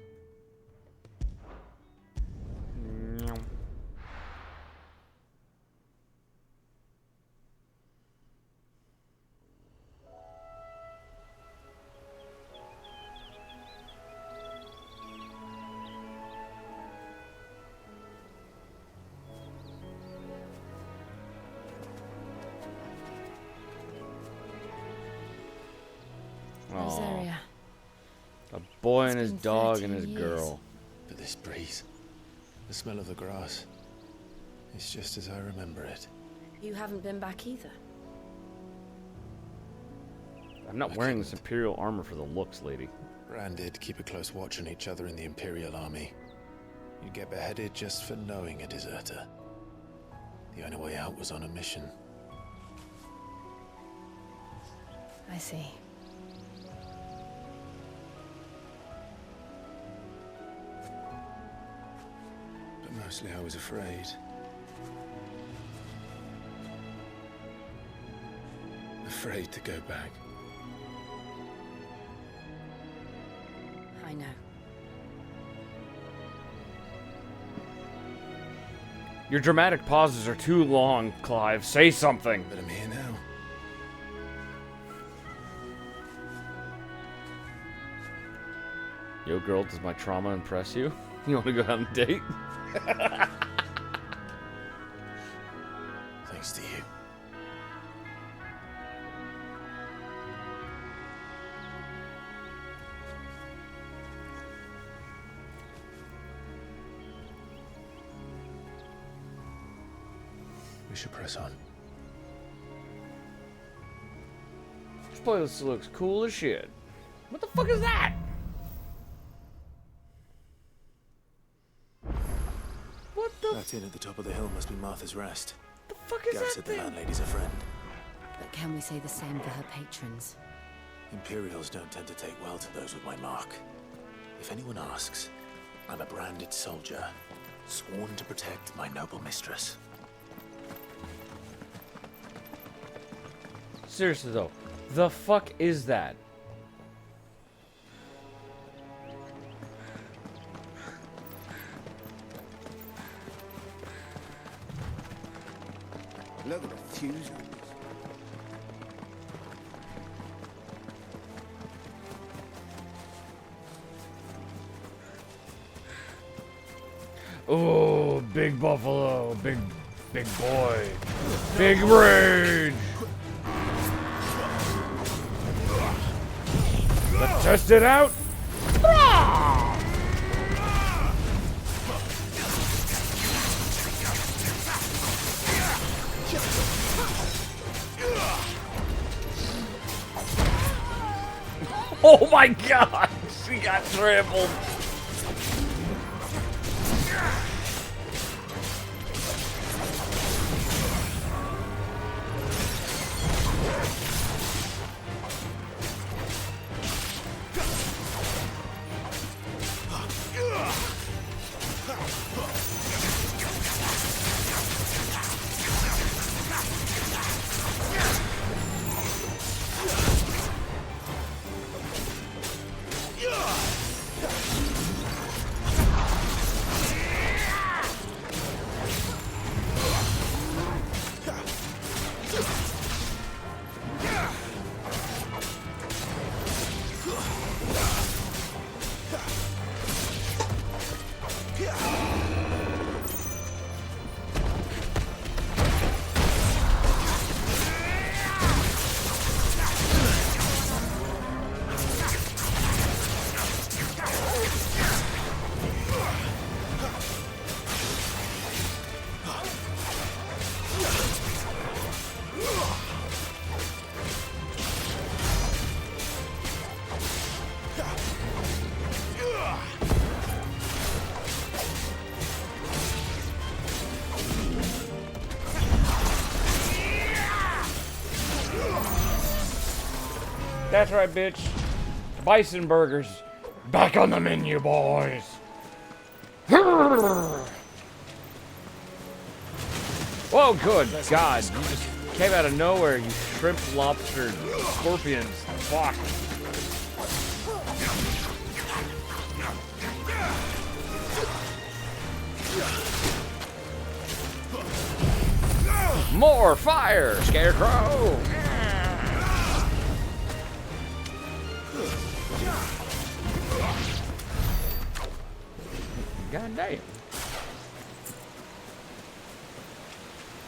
Rosaria. A boy and It's his been dog 13 and his years. girl. But this breeze, the smell of the grass, it's just as I remember it. You haven't been back either. I'm not wearing this Imperial armor for the looks, lady. Rand did keep a close watch on each other in the Imperial army. You'd get beheaded just for knowing a deserter. The only way out was on a mission. I see. But mostly I was afraid. Afraid to go back. I know. Your dramatic pauses are too long, Clive. Say something. But I'm here now. Yo, girl, does my trauma impress you? You want to go on a date? Thanks to you. We should press on. This place looks cool as shit. What the fuck is that? What the? That inn at the top of the hill must be Martha's Rest. The fuck is Gav that said the thing? landlady's a friend. But can we say the same for her patrons? Imperials don't tend to take well to those with my mark. If anyone asks, I'm a branded soldier, sworn to protect my noble mistress. Seriously though, the fuck is that? Look at the fuses. Oh, big buffalo, big boy, big rage. Let's test it out. Oh my god, she got trampled. That's right, bitch. Bison burgers. Back on the menu, boys. Whoa, good God. You just came out of nowhere, you shrimp, lobster, scorpions. Fuck. More fire, Scarecrow! God damn.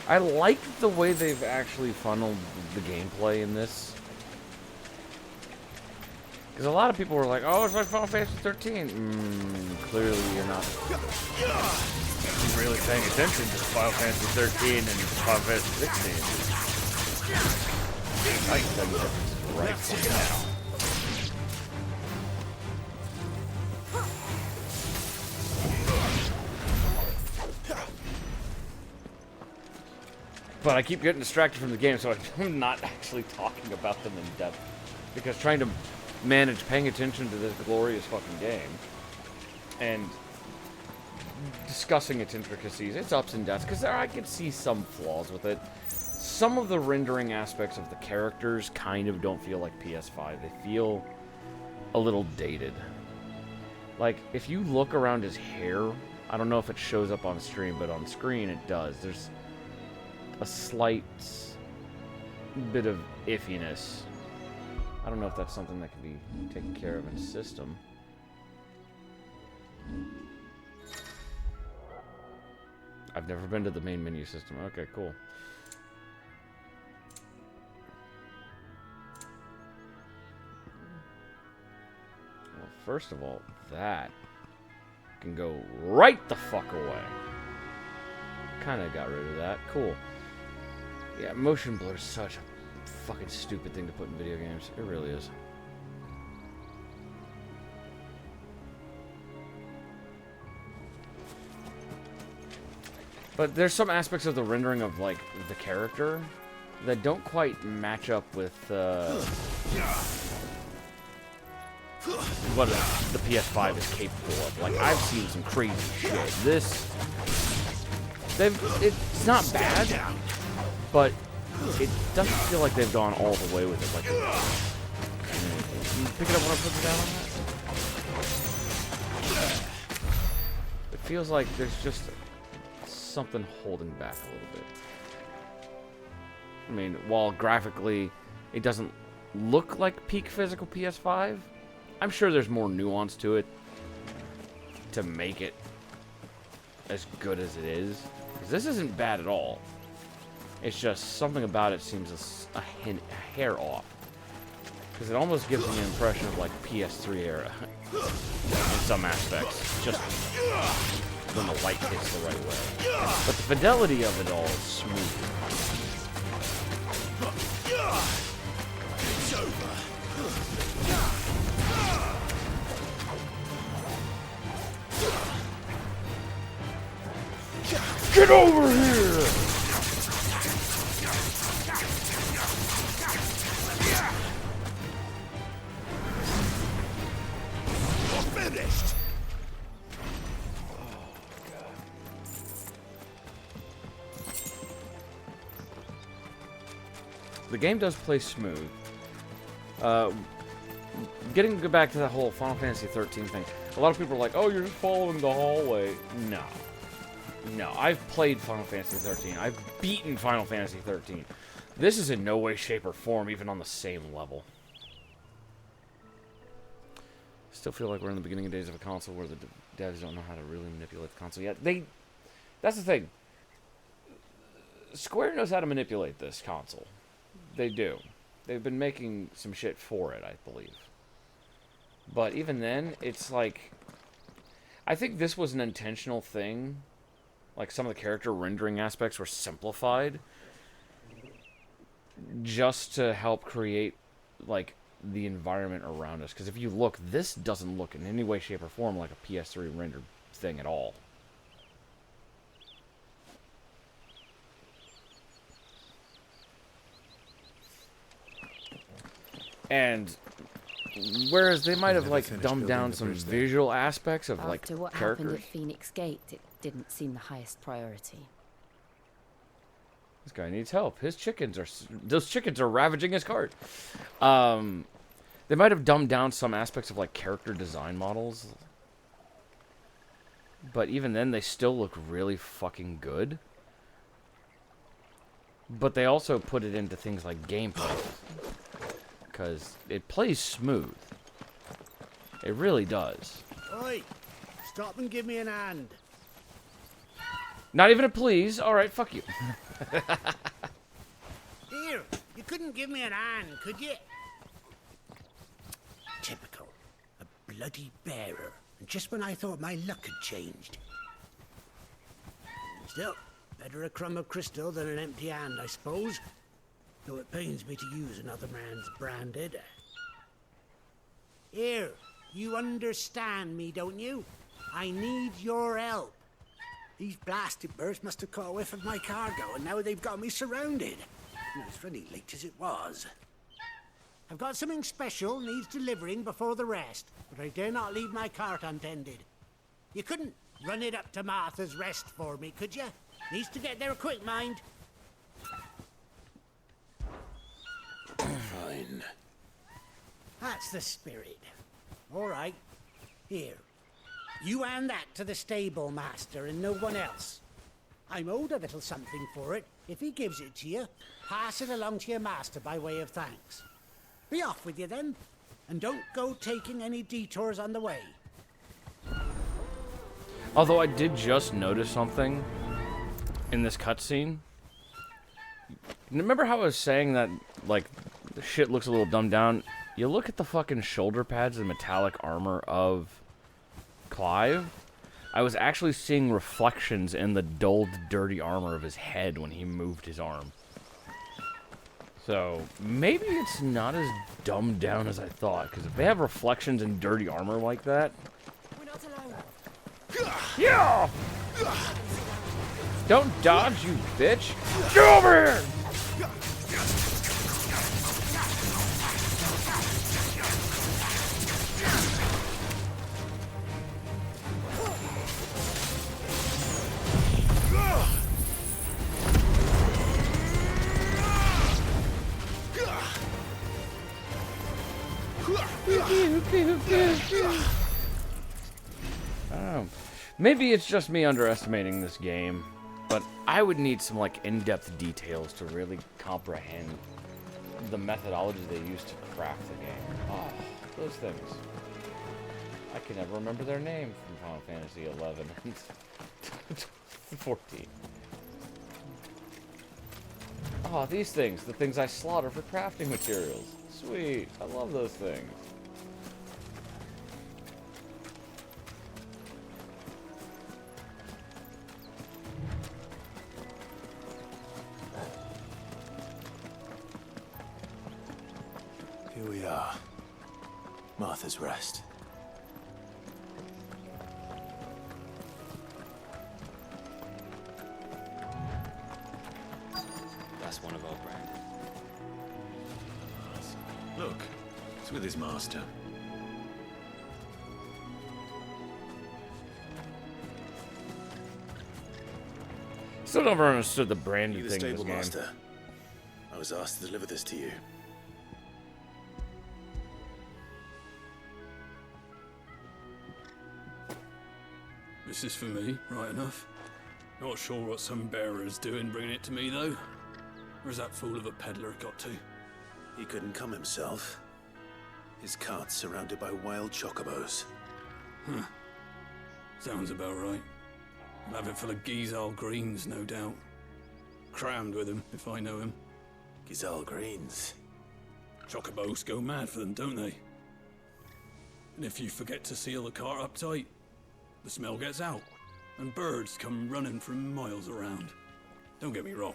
I like the way they've actually funneled the gameplay in this. Because a lot of people were like, oh, it's like Final Fantasy 13. Clearly you're not really paying attention to Final Fantasy 13 and Final Fantasy 16. I can tell you the difference right now. But I keep getting distracted from the game, so I'm not actually talking about them in depth. Because trying to manage paying attention to this glorious fucking game and discussing its intricacies, its ups and downs, because I can see some flaws with it. Some of the rendering aspects of the characters kind of don't feel like PS5. They feel a little dated. Like, if you look around his hair, I don't know if it shows up on stream, but on screen it does. There's a slight bit of iffiness. I don't know if that's something that can be taken care of in the system. I've never been to the main menu system. Okay, cool. Well, first of all, that can go right the fuck away. Kind of got rid of that. Cool. Yeah, motion blur is such a fucking stupid thing to put in video games. It really is. But there's some aspects of the rendering of, like, the character that don't quite match up with, what the PS5 is capable of. Like, I've seen some crazy shit. This... It's not bad, but it doesn't feel like they've gone all the way with it. Like, can you pick it up when I put it down on that? It feels like there's just something holding back a little bit. I mean, while graphically it doesn't look like peak physical PS5, I'm sure there's more nuance to it to make it as good as it is. Because this isn't bad at all. It's just something about it seems a hair off. Because it almost gives me an impression of like PS3 era in some aspects. Just when the light hits the right way. But the fidelity of it all is smooth. It's over. Get over here! Finished. The game does play smooth. Getting back to that whole Final Fantasy 13 thing, a lot of people are like, oh, you're just following the hallway. No. No, I've played Final Fantasy 13. I've beaten Final Fantasy 13. This is in no way, shape, or form even on the same level. Still feel like we're in the beginning days of a console where the devs don't know how to really manipulate the console yet. That's the thing. Square knows how to manipulate this console. They do. They've been making some shit for it, I believe. But even then, it's like... I think this was an intentional thing. Like, some of the character rendering aspects were simplified. Just to help create, like, the environment around us. Because if you look, this doesn't look in any way, shape, or form like a PS3 rendered thing at all. And whereas they might have like dumbed down some visual aspects of like After what characters. happened at Phoenix Gate, it didn't seem the highest priority. This guy needs help. Those chickens are ravaging his cart. They might have dumbed down some aspects of like character design models. but even then they still look really fucking good. But they also put it into things like gameplay, because it plays smooth. It really does. Oi! Stop and give me an hand. Not even a please. All right, fuck you. Here, you couldn't give me an hand, could you? Typical. A bloody bearer. And just when I thought my luck had changed. Still, better a crumb of crystal than an empty hand, I suppose. Though it pains me to use another man's branded. Here, you understand me, don't you? I need your help. These blasted birds must have caught a whiff of my cargo, and now they've got me surrounded. And it's really late as it was. I've got something special needs delivering before the rest, but I dare not leave my cart untended. You couldn't run it up to Martha's Rest for me, could you? Needs to get there quick, mind. Fine. That's the spirit. All right. Here. You hand that to the stable master and no one else. I'm owed a little something for it. If he gives it to you, pass it along to your master by way of thanks. Be off with you then, and don't go taking any detours on the way. Although I did just notice something in this cutscene. Remember how I was saying that, like, the shit looks a little dumbed down? You look at the fucking shoulder pads and metallic armor of Clive. I was actually seeing reflections in the dulled, dirty armor of his head when he moved his arm. So, maybe it's not as dumbed down as I thought, because if they have reflections in dirty armor like that... We're not alone. Yeah! Don't dodge, you bitch! Get over here! Maybe it's just me underestimating this game, but I would need some like in-depth details to really comprehend the methodology they use to craft the game. Oh, those things. I can never remember their name from Final Fantasy 11 and 14. Oh, these things, the things I slaughter for crafting materials. Sweet, I love those things. Here we are. Martha's Rest. That's one of our brand. Look, it's with his master. Still never understood the branding You the thing in this stable game. master. I was asked to deliver this to you. This is for me, right enough. Not sure what some bearer's doing bringing it to me, though. Where's that fool of a peddler got to? He couldn't come himself. His cart's surrounded by wild chocobos. Huh. Sounds about right. I'll have it full of Gizal greens, no doubt. Crammed with him, if I know him. Gizal greens? Chocobos go mad for them, don't they? And if you forget to seal the cart up tight, the smell gets out, and birds come running from miles around. Don't get me wrong.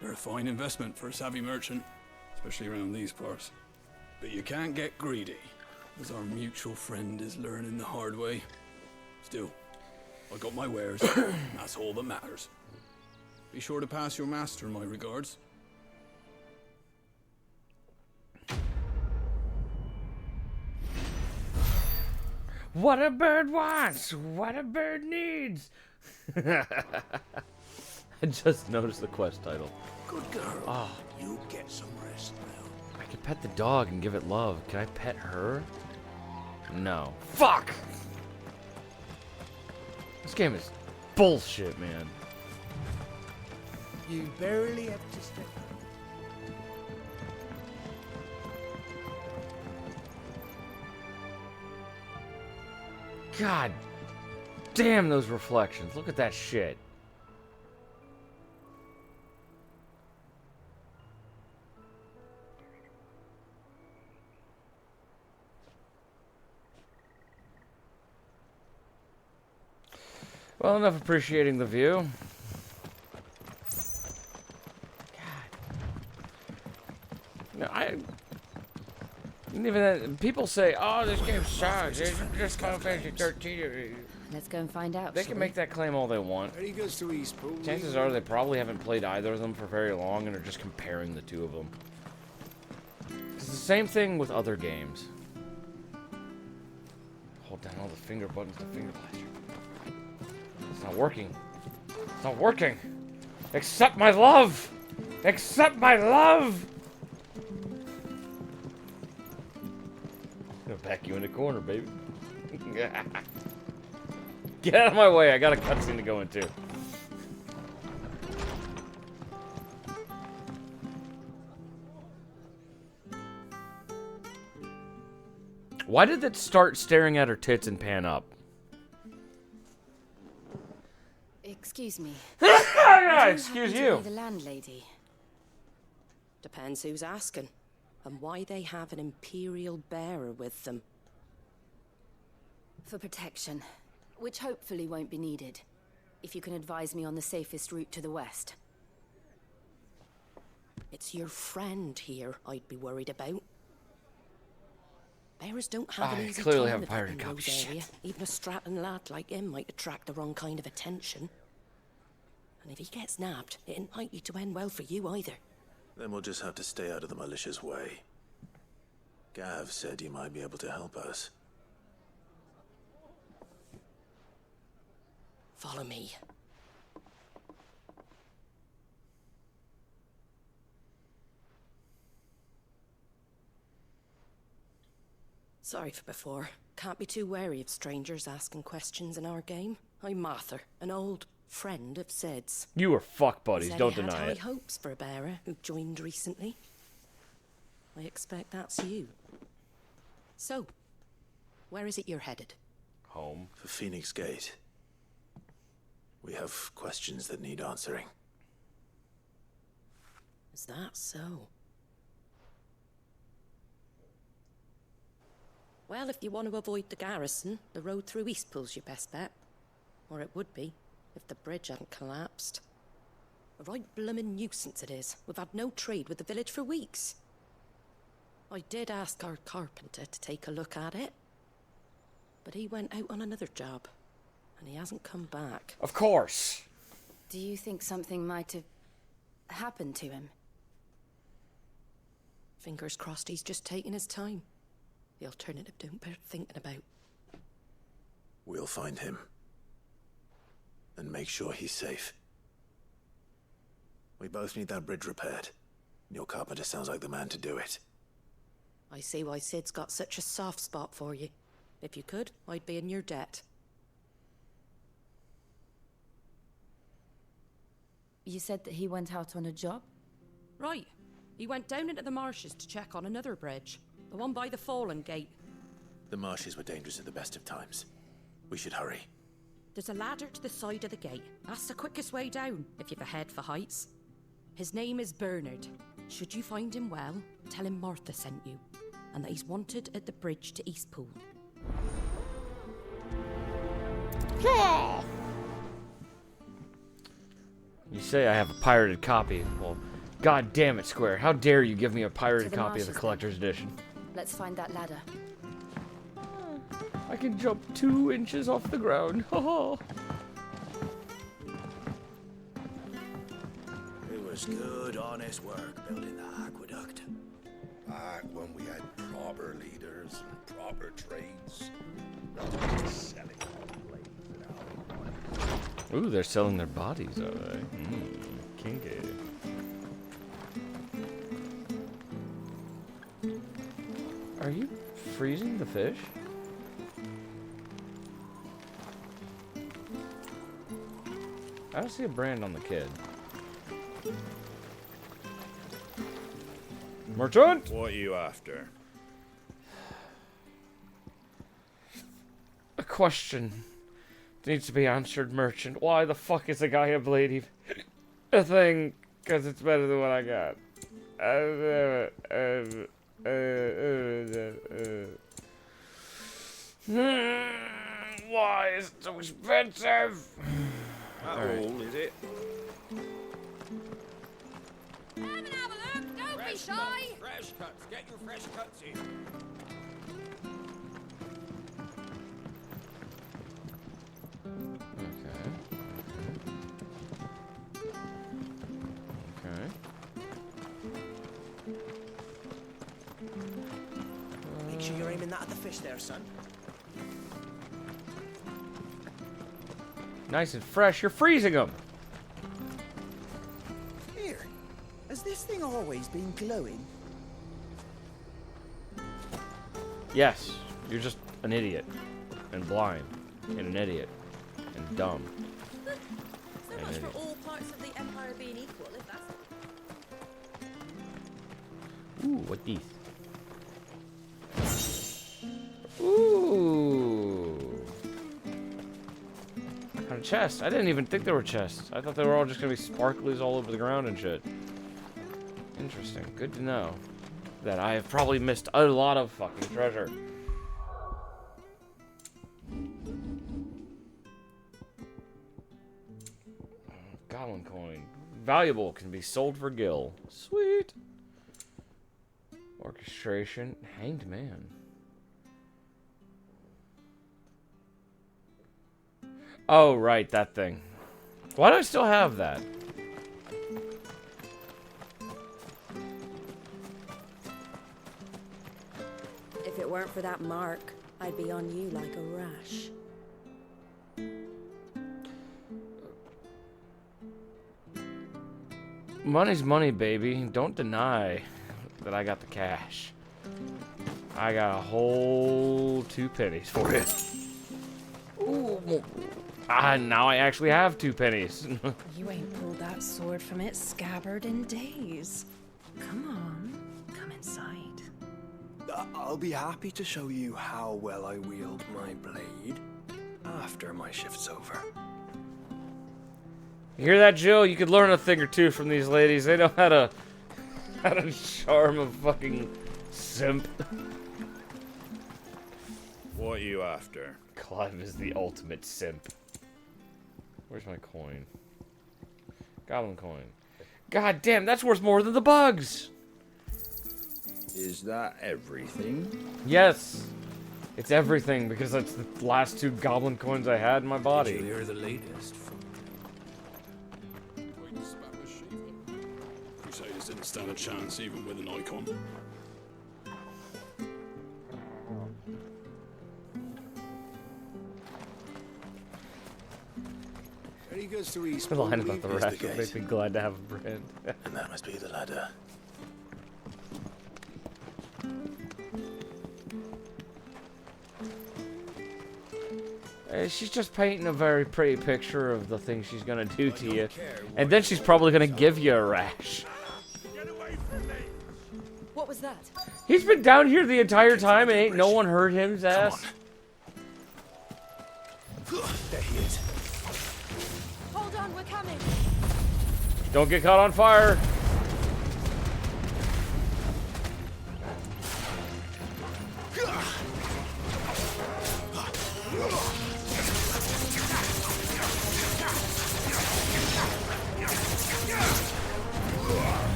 They're a fine investment for a savvy merchant, especially around these parts. But you can't get greedy, as our mutual friend is learning the hard way. Still, I got my wares, and that's all that matters. Be sure to pass your master my regards. What a bird wants, what a bird needs. I just noticed the quest title. Good girl. Oh. You get some rest now. I could pet the dog and give it love. Can I pet her? No. Fuck! This game is bullshit, man. You barely have to step. God damn those reflections. Look at that shit. Well, enough appreciating the view. No, even people say, "Oh, this game sucks. It's just Final Fantasy 13." Let's go and find out. They can make that claim all they want. He goes to East Pool. Chances are they probably haven't played either of them for very long and are just comparing the two of them. It's the same thing with other games. Hold down all the finger buttons to finger blaster. It's not working. It's not working. Accept my love. Accept my love. I'm gonna back you in the corner, baby. Get out of my way. I got a cutscene to go into. Why did it start staring at her tits and pan up? Excuse me. Excuse you. The landlady. Depends who's asking, and why they have an Imperial bearer with them. For protection, which hopefully won't be needed. If you can advise me on the safest route to the west. It's your friend here I'd be worried about. Bearers don't have an easy clearly time have a pirated in copy. Rose area. Even a Stratton lad like him might attract the wrong kind of attention. And if he gets nabbed, it ain't likely to end well for you either. Then we'll just have to stay out of the malicious way. Gav said he might be able to help us. Follow me. Sorry for before. Can't be too wary of strangers asking questions in our game. I'm Martha, an old friend of Sid's. You were fuck buddies, Said don't he had deny high it. hopes for a bearer who joined recently. I expect that's you. So, where is it you're headed? Home. For Phoenix Gate. We have questions that need answering. Is that so? Well, if you want to avoid the garrison, the road through Eastpool's your best bet. Or it would be, if the bridge hadn't collapsed. A right bloomin' nuisance it is. We've had no trade with the village for weeks. I did ask our carpenter to take a look at it. But he went out on another job. And he hasn't come back. Of course. Do you think something might have happened to him? Fingers crossed he's just taking his time. The alternative don't bear thinking about. We'll find him. And make sure he's safe. We both need that bridge repaired. Your carpenter sounds like the man to do it. I see why Sid's got such a soft spot for you. If you could, I'd be in your debt. You said that he went out on a job? Right. He went down into the marshes to check on another bridge. The one by the Fallen Gate. The marshes were dangerous at the best of times. We should hurry. There's a ladder to the side of the gate. That's the quickest way down, if you've a head for heights. His name is Bernard. Should you find him well, tell him Martha sent you. And that he's wanted at the bridge to Eastpool. Yeah. You say I have a pirated copy. Well, god damn it, Square. How dare you give me a pirated copy of the collector's edition? Let's find that ladder. I can jump 2 inches off the ground. It was good, honest work building the aqueduct. Back when we had proper leaders and proper trades. Selling Ooh, they're selling their bodies, are they? Kinky. Are you freezing the fish? I don't see a brand on the kid. Merchant? What are you after? A question needs to be answered, merchant. Why the fuck is a guy a blade a thing? Because it's better than what I got. Why is it so expensive? How old is it? Come and have a look, don't be shy. Fresh cuts. Get your fresh cuts in. Okay. Make sure you're aiming that at the fish there, son. Nice and fresh. You're freezing them. Here, has this thing always been glowing? Yes. You're just an idiot. And blind. And an idiot. And dumb. So much for all parts of the Empire being equal, if that's... Ooh, what these? Ooh. Got a chest. I didn't even think there were chests. I thought they were all just gonna be sparklies all over the ground and shit. Interesting. Good to know that I have probably missed a lot of fucking treasure. Goblin coin. Valuable. Can be sold for gil. Sweet. Orchestration. Hanged man. Oh, right. That thing. Why do I still have that? If it weren't for that mark, I'd be on you like a rash. Money's money, baby. Don't deny that I got the cash. I got a whole 2 pennies for you. Ooh. Now I actually have 2 pennies. You ain't pulled that sword from its scabbard in days. Come on, come inside. I'll be happy to show you how well I wield my blade after my shift's over. You hear that, Jill? You could learn a thing or two from these ladies. They know how to charm a fucking simp. What are you after? Clive is the ultimate simp. Where's my coin? Goblin coin. God damn, that's worth more than the bugs! Is that everything? Yes! It's everything, because that's the last 2 goblin coins I had in my body. Did you hear the latest from... Crusaders didn't stand a chance even with an icon. Very good to ease. The line about the rash would make me glad to have a brand. And that must be the ladder. She's just painting a very pretty picture of the things she's gonna do to you. And then she's probably gonna give you a rash. What was that? He's been down here the entire time and ain't no one heard him's ass. There he is. Hold on, we're coming. Don't get caught on fire.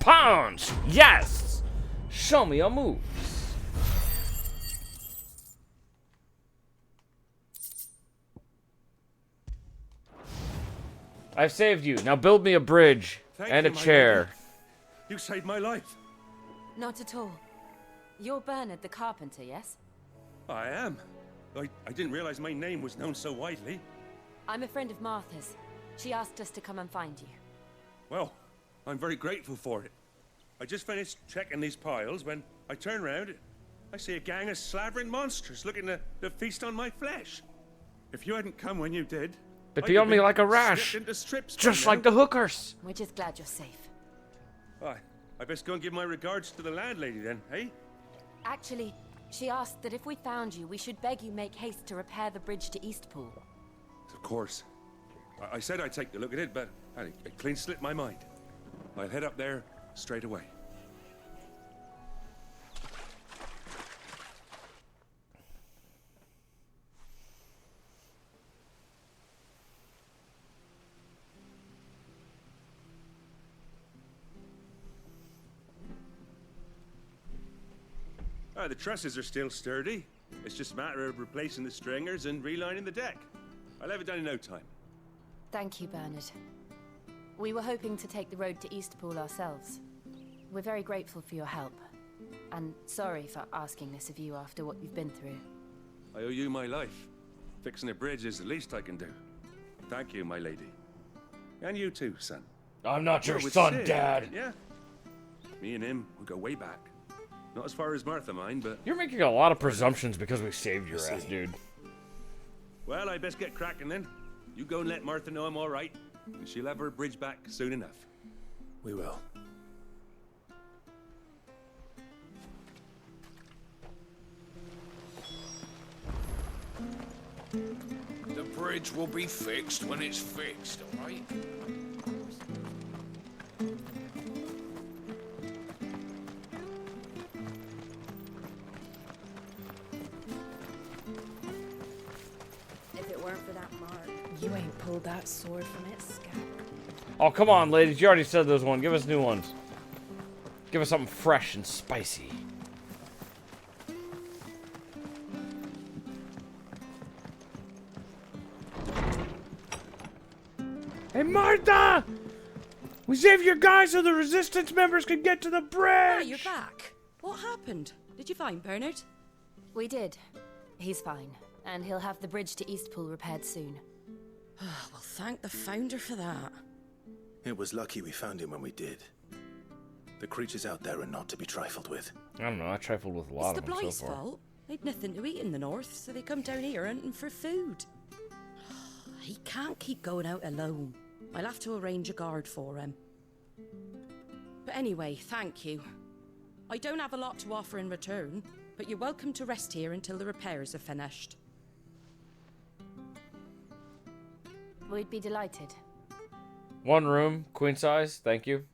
Punch! Yes! Show me your moves. I've saved you. Now build me a bridge and a chair. You saved my life. Not at all. You're Bernard the carpenter, yes? I am. I didn't realize my name was known so widely. I'm a friend of Martha's. She asked us to come and find you. Well, I'm very grateful for it. I just finished checking these piles when I turn round. I see a gang of slavering monsters looking to feast on my flesh. If you hadn't come when you did, But I'd be have on me been like a rash. stripped into strips by Just now. like the hookers. We're just glad you're safe. I best go and give my regards to the landlady then, eh? Actually, she asked that if we found you, we should beg you make haste to repair the bridge to Eastpool. Of course. I said I'd take a look at it, but it clean slipped my mind. I'll head up there straight away. The trusses are still sturdy. It's just a matter of replacing the stringers and relining the deck. I'll have it done in no time. Thank you, Bernard. We were hoping to take the road to Eastpool ourselves. We're very grateful for your help. And sorry for asking this of you after what you've been through. I owe you my life. Fixing a bridge is the least I can do. Thank you, my lady. And you too, son. I'm not your You're with son, Sid, Dad. Yeah. Me and him, we go way back. Not as far as Martha, mind, but... You're making a lot of presumptions because we saved your ass, dude. Well, I best get cracking then. You go and let Martha know I'm all right, and she'll have her bridge back soon enough. We will. The bridge will be fixed when it's fixed, all right? If it weren't for that mark, you ain't pulled that sword from its scabbard. Oh, come on, ladies. You already said those one. Give us new ones. Give us something fresh and spicy. Hey, Martha! We saved your guys so the resistance members could get to the bridge! Ah, you're back. What happened? Did you find Bernard? We did. He's fine, and he'll have the bridge to Eastpool repaired soon. Well, thank the Founder for that. It was lucky we found him when we did. The creatures out there are not to be trifled with. I don't know, I trifled with a lot It's of the them Blythe's so far. fault. They'd nothing to eat in the north, so they come down here hunting for food. He can't keep going out alone. I'll have to arrange a guard for him. But anyway, thank you. I don't have a lot to offer in return, but you're welcome to rest here until the repairs are finished. We'd be delighted. One room, queen size, thank you.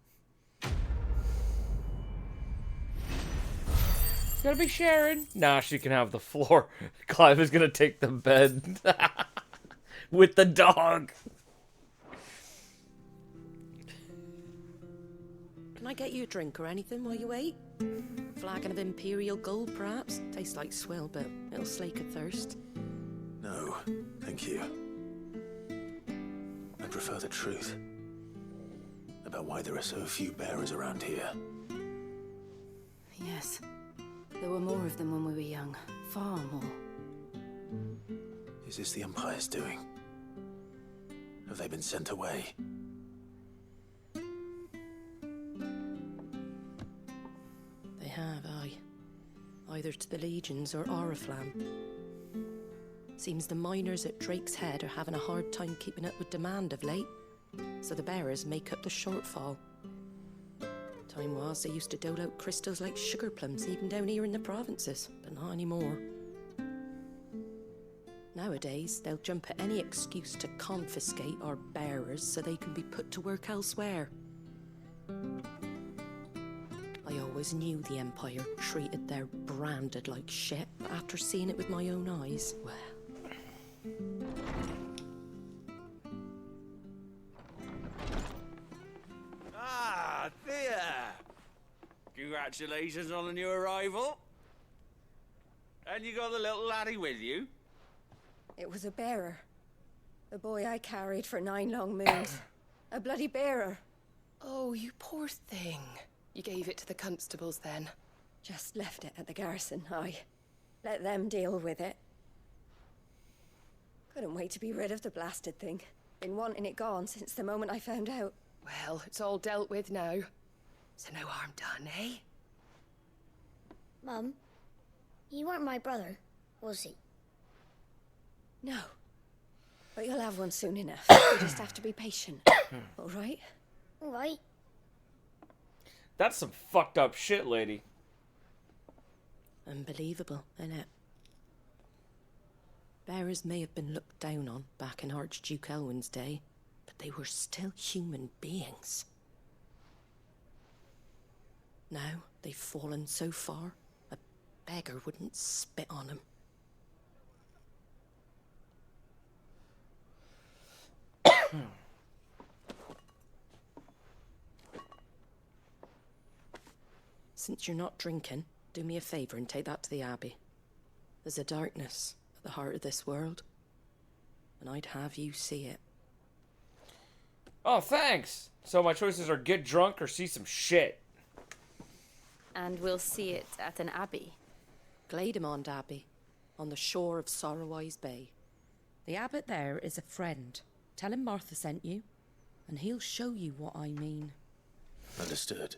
It's gonna be Sharon. Nah, she can have the floor. Clive is gonna take the bed. With the dog. Can I get you a drink or anything while you wait? Flagon of Imperial Gold, perhaps? Tastes like swill, but it'll slake a thirst. No, thank you. I prefer the truth about why there are so few bearers around here. Yes. There were more of them when we were young. Far more. Is this the Empire's doing? Have they been sent away? They have, aye. Either to the Legions or Oriflamme. Seems the miners at Drake's Head are having a hard time keeping up with demand of late, so the bearers make up the shortfall. Time was they used to dole out crystals like sugar plums even down here in the provinces, but not anymore. Nowadays, they'll jump at any excuse to confiscate our bearers so they can be put to work elsewhere. I always knew the Empire treated their branded like shit, but after seeing it with my own eyes, well... Ah, Thea! Congratulations on the new arrival. And you got the little laddie with you? It was a bearer. The boy I carried for 9 long moons. A bloody bearer. Oh, you poor thing. You gave it to the constables then? Just left it at the garrison, aye. Let them deal with it. Couldn't wait to be rid of the blasted thing. Been wanting it gone since the moment I found out. Well, it's all dealt with now. So no harm done, eh? Mum, you weren't my brother, was he? No. But you'll have one soon enough. You just have to be patient. All right? All right. That's some fucked up shit, lady. Unbelievable, innit? Bearers may have been looked down on back in Archduke Elwin's day, but they were still human beings. Now they've fallen so far, a beggar wouldn't spit on them. Since you're not drinking, do me a favour and take that to the Abbey. There's a darkness at the heart of this world, and I'd have you see it. Oh, thanks! So my choices are get drunk or see some shit. And we'll see it at an abbey. Glademond Abbey, on the shore of Sorrowwise Bay. The abbot there is a friend. Tell him Martha sent you, and he'll show you what I mean. Understood.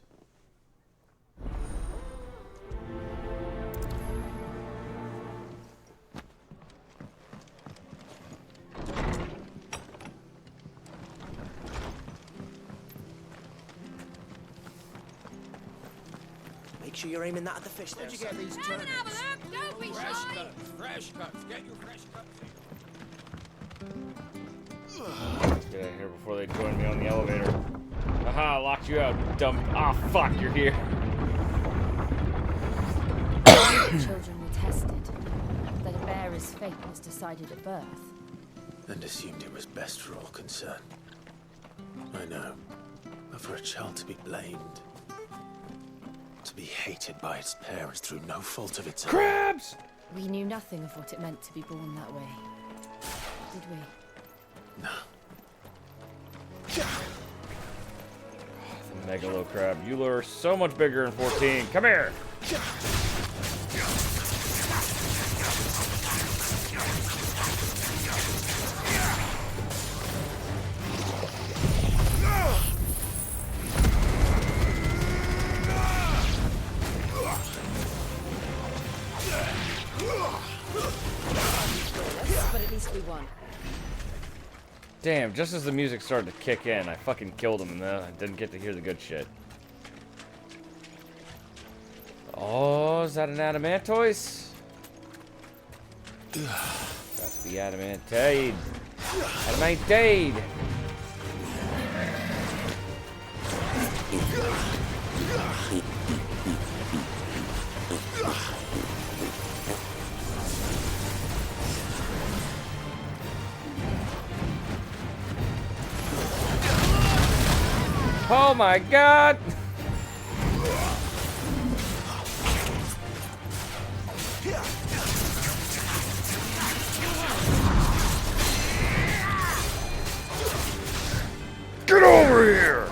Make sure you're aiming that at the fish there. Where'd you get these turnips? Don't be shy. Fresh cuts. Get your fresh cuts here. Let's get out of here before they join me on the elevator. Aha, locked you out, dumb. Ah, fuck, you're here. The children were tested. That a bearer's fate was decided at birth. And assumed it was best for all concerned. I know. But for a child to be blamed, to be hated by its parents through no fault of its own. Crabs! We knew nothing of what it meant to be born that way. Did we? No. Megalo crab. You lure so much bigger in 14. Come here! But at least we won. Damn, just as the music started to kick in, I fucking killed him and then I didn't get to hear the good shit. Oh, is that an adamantoise? Got to be adamantade. Adamantade! Oh my god! Get over here!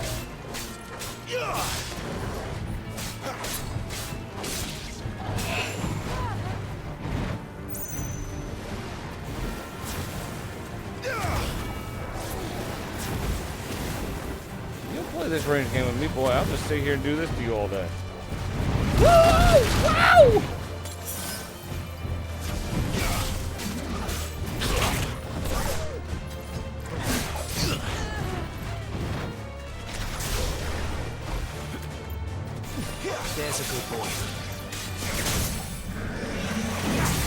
Play this range game with me, boy. I'll just sit here and do this to you all day. Woo! Wow! There's a good boy.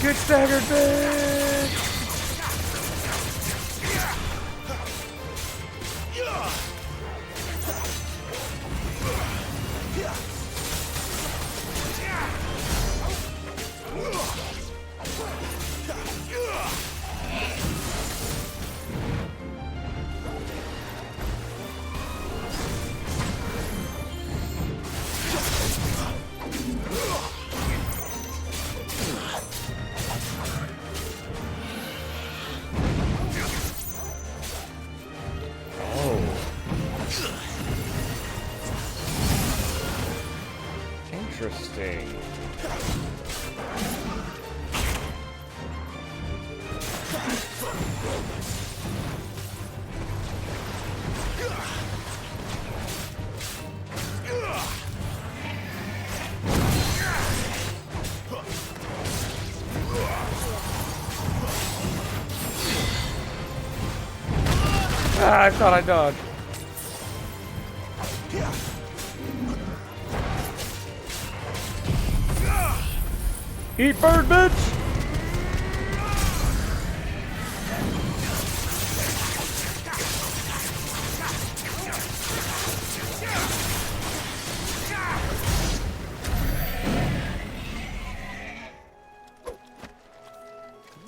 Get staggered, bitch! Interesting. Ah, I thought I dodged. Eat bird, bitch!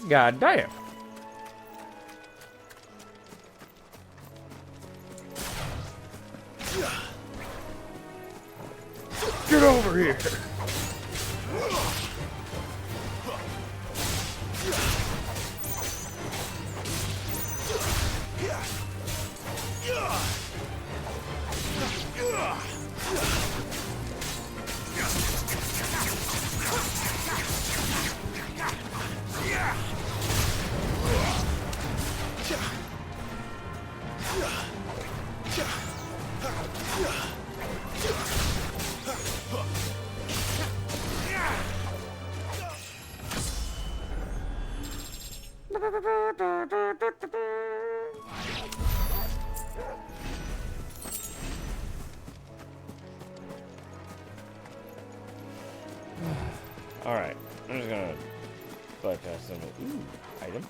God damn. Get over here. Alright, I'm just gonna bypass them. Ooh, item.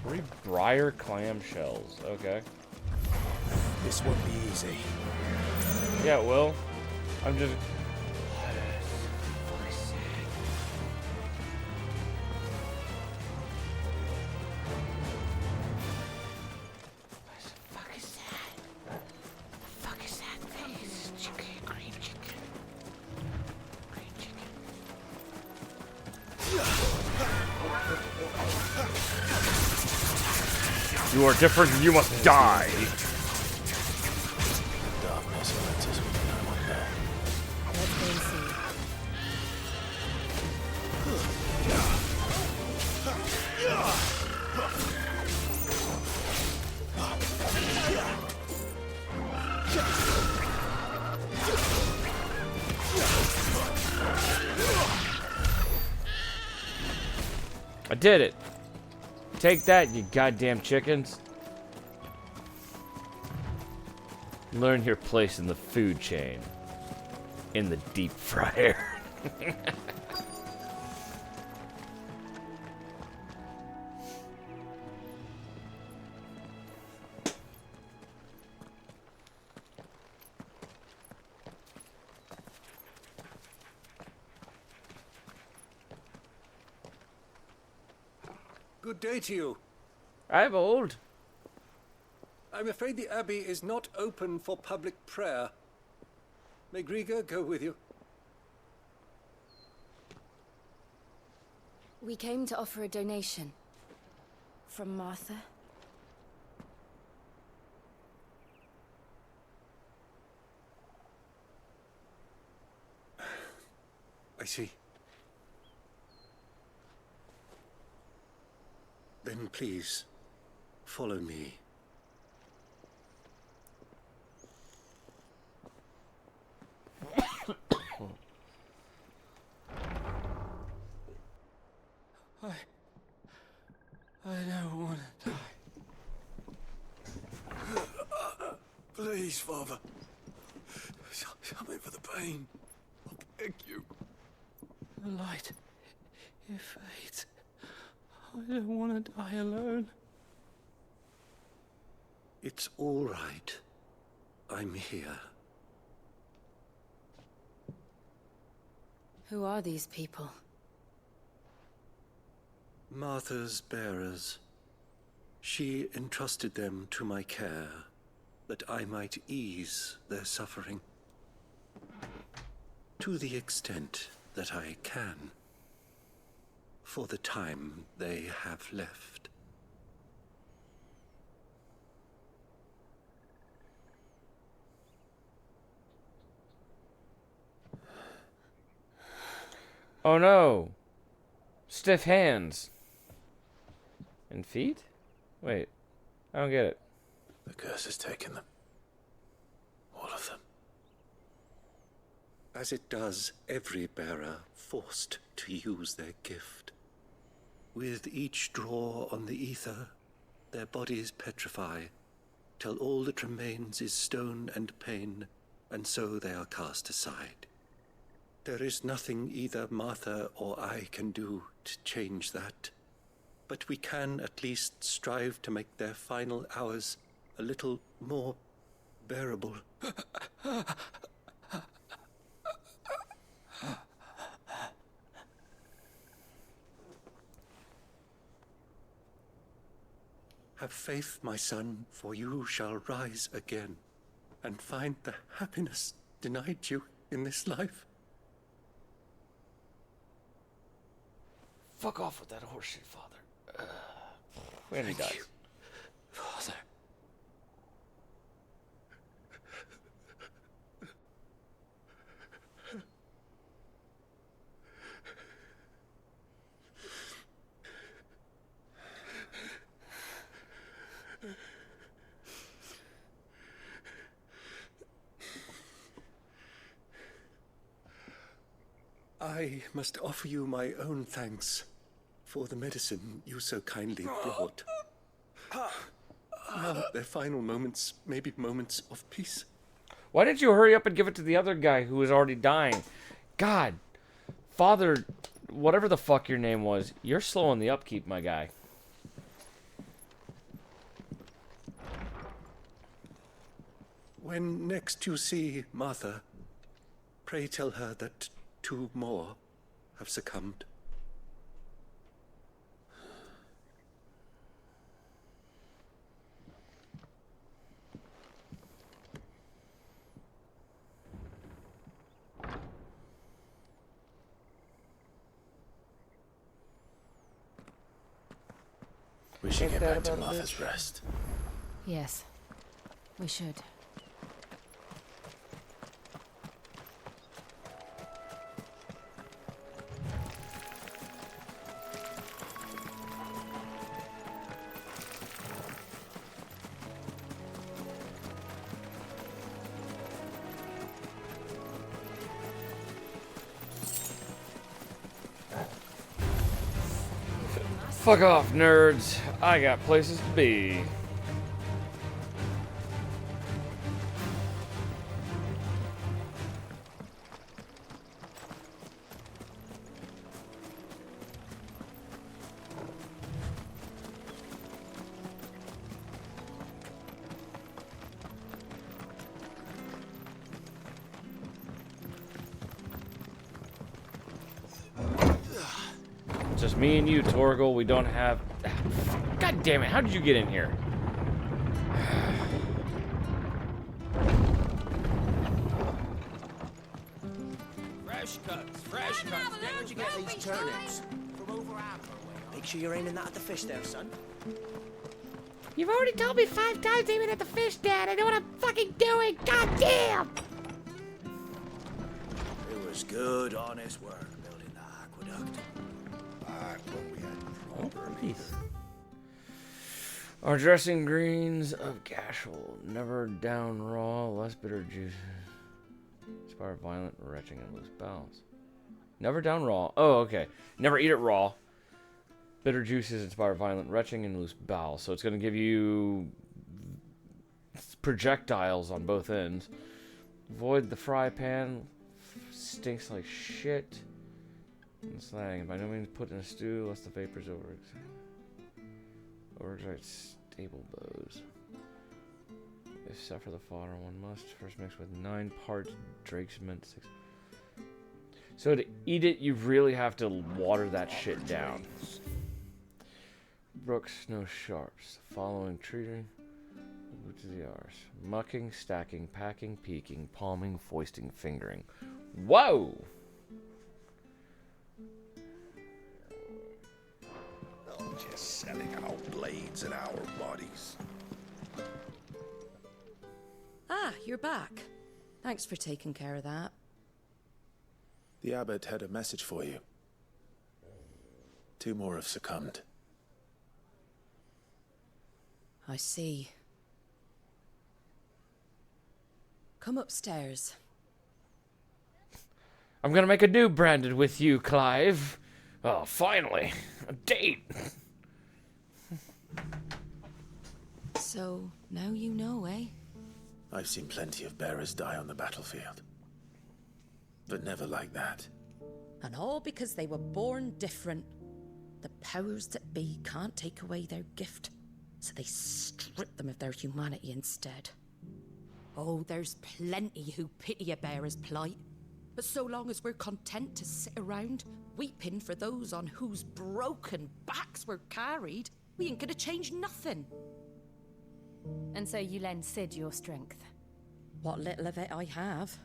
3 briar clam shells. Okay. This won't be easy. Yeah, it will. I'm just. You are different and you must die. Darkness awaits us with no one there. Let's go and see. I did it. Take that, you goddamn chickens. Learn your place in the food chain. In the deep fryer. Good day to you. I'm old. I'm afraid the Abbey is not open for public prayer. May Grieger go with you? We came to offer a donation. From Martha. I see. Then please, follow me. I don't want to die. Please, Father. Something for the pain. I beg you. The light, it fades. I don't want to die alone. It's all right. I'm here. Who are these people? Martha's bearers. She entrusted them to my care, that I might ease their suffering. To the extent that I can, for the time they have left. Oh no! Stiff hands. And feet? Wait, I don't get it. The curse has taken them. All of them. As it does every bearer forced to use their gift. With each draw on the ether, their bodies petrify, till all that remains is stone and pain, and so they are cast aside. There is nothing either Martha or I can do to change that, but we can at least strive to make their final hours a little more bearable. Have faith, my son, for you shall rise again and find the happiness denied you in this life. Fuck off with that horseshit, Father. And he dies. Father. I must offer you my own thanks for the medicine you so kindly brought. Now their final moments may be moments of peace. Why didn't you hurry up and give it to the other guy who was already dying? God. Father, whatever the fuck your name was, you're slow on the upkeep, my guy. When next you see Martha, pray tell her that 2 more have succumbed. We should get back to Martha's Rest. Yes, we should. Fuck off, nerds. I got places to be. Just me and you, Torgal. We don't have... God damn it, how did you get in here? Fresh cuts. Where'd you get these turnips? From over Amber way. Make sure you're aiming that at the fish there, son. You've already told me 5 times aiming at the fish, Dad. I know what I'm fucking doing. God damn! It was good, honest work building the aqueduct. Back when we had proper Peace. Our dressing greens of gashel, never down raw, less bitter juices. Inspire violent retching and loose bowels. Never down raw. Oh, okay. Never eat it raw. Bitter juices inspire violent retching and loose bowels. So it's going to give you projectiles on both ends. Avoid the fry pan. Stinks like shit. And slag. By no means put in a stew lest the vapors overexert stable bows. If set for the fodder, one must first mix with 9 parts Drake's mint 6. So to eat it, you really have to water that shit down. Brooks, no sharps. Following treating. Boot to the arse. Mucking, stacking, packing, peeking, palming, foisting, fingering. Whoa! Just selling our blades and our bodies. Ah, you're back. Thanks for taking care of that. The abbot had a message for you. 2 more have succumbed. I see. Come upstairs. I'm gonna make a new branded with you, Clive. Oh, finally. A date. So, now you know, eh? I've seen plenty of bearers die on the battlefield. But never like that. And all because they were born different. The powers that be can't take away their gift, so they strip them of their humanity instead. Oh, there's plenty who pity a bearer's plight. But so long as we're content to sit around, weeping for those on whose broken backs we're carried, we ain't gonna change nothing. And so you lend Sid your strength? What little of it I have.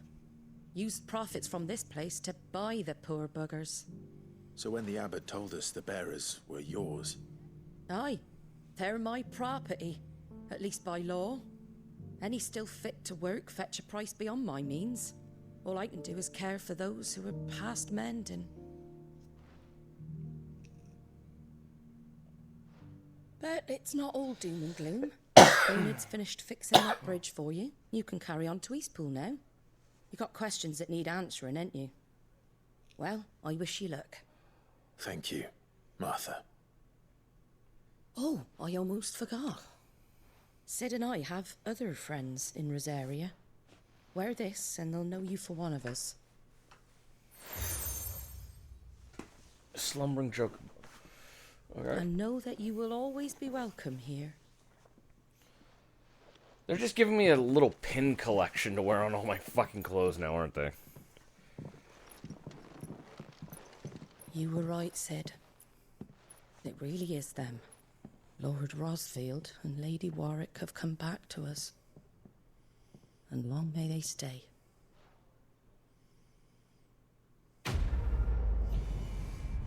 Used profits from this place to buy the poor buggers. So when the abbot told us the bearers were yours... Aye, they're my property, at least by law. Any still fit to work fetch a price beyond my means. All I can do is care for those who are past mending. But it's not all doom and gloom. Leonard's finished fixing that bridge for you. You can carry on to Eastpool now. You got questions that need answering, ain't you? Well, I wish you luck. Thank you, Martha. Oh, I almost forgot. Sid and I have other friends in Rosaria. Wear this, and they'll know you for one of us. Slumbering joke. Okay. And know that you will always be welcome here. They're just giving me a little pin collection to wear on all my fucking clothes now, aren't they? You were right, Sid. It really is them. Lord Rosfield and Lady Warwick have come back to us. And long may they stay.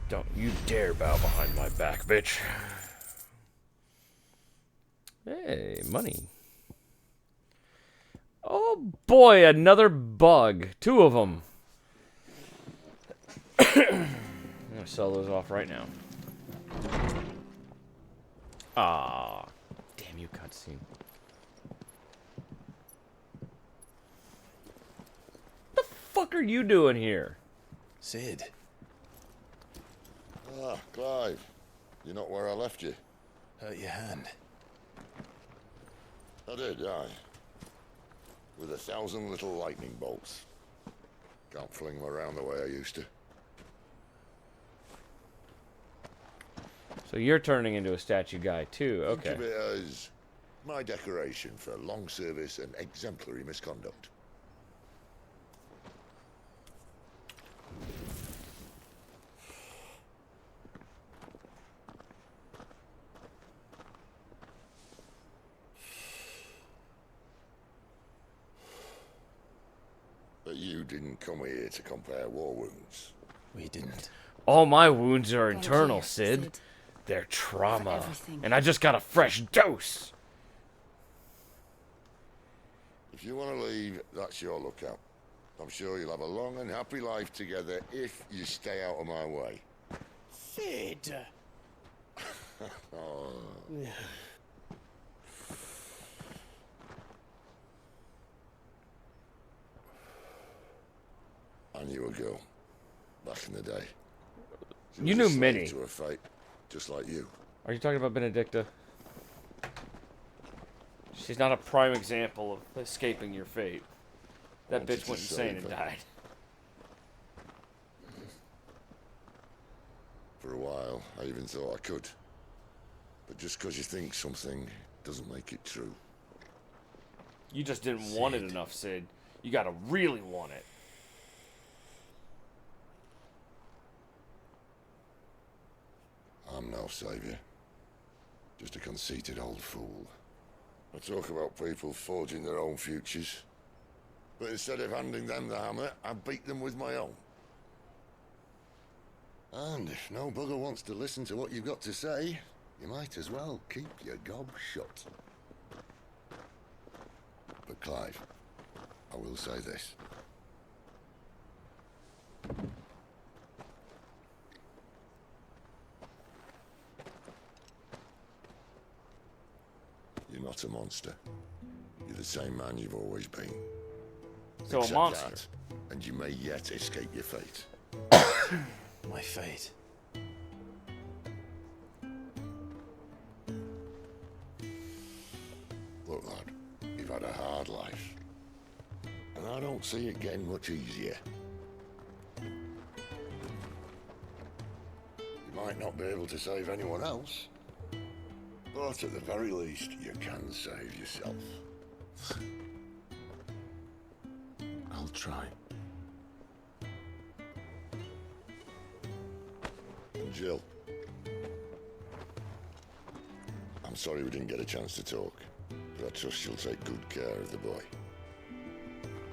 Don't you dare bow behind my back, bitch. Hey, money. Oh boy, another bug. 2 of them. I'm gonna sell those off right now. Ah, damn you, cutscene. What the fuck are you doing here? Sid. Ah, Clive. You're not where I left you. Hurt your hand. I did, aye. With 1,000 little lightning bolts. Can't fling them around the way I used to. So you're turning into a statue guy too, okay. Think of it as my decoration for long service and exemplary misconduct. But you didn't come here to compare war wounds. We didn't. All my wounds are Thank internal, you, Sid. They're trauma. everything. And I just got a fresh dose. If you want to leave, that's your lookout. I'm sure you'll have a long and happy life together if you stay out of my way. Sid! Oh. I knew a girl back in the day. She You was a knew slave Minnie. to her fate, just like you. Are you talking about Benedicta? She's not a prime example of escaping your fate. That Wanted bitch to went insane and save her. died. For a while, I even thought I could. But just because you think something doesn't make it true. You just didn't want it enough, Sid. You gotta really want it. I'm no savior. Just a conceited old fool. I talk about people forging their own futures. But instead of handing them the hammer, I beat them with my own. And if no bugger wants to listen to what you've got to say, you might as well keep your gob shut. But Clive, I will say this. You're not a monster. You're the same man you've always been. So a Accept monster. that, and you may yet escape your fate. My fate. Look, lad, you've had a hard life. And I don't see it getting much easier. You might not be able to save anyone else, but at the very least, you can save yourself. I'll try. And Jill, I'm sorry we didn't get a chance to talk, but I trust she'll take good care of the boy.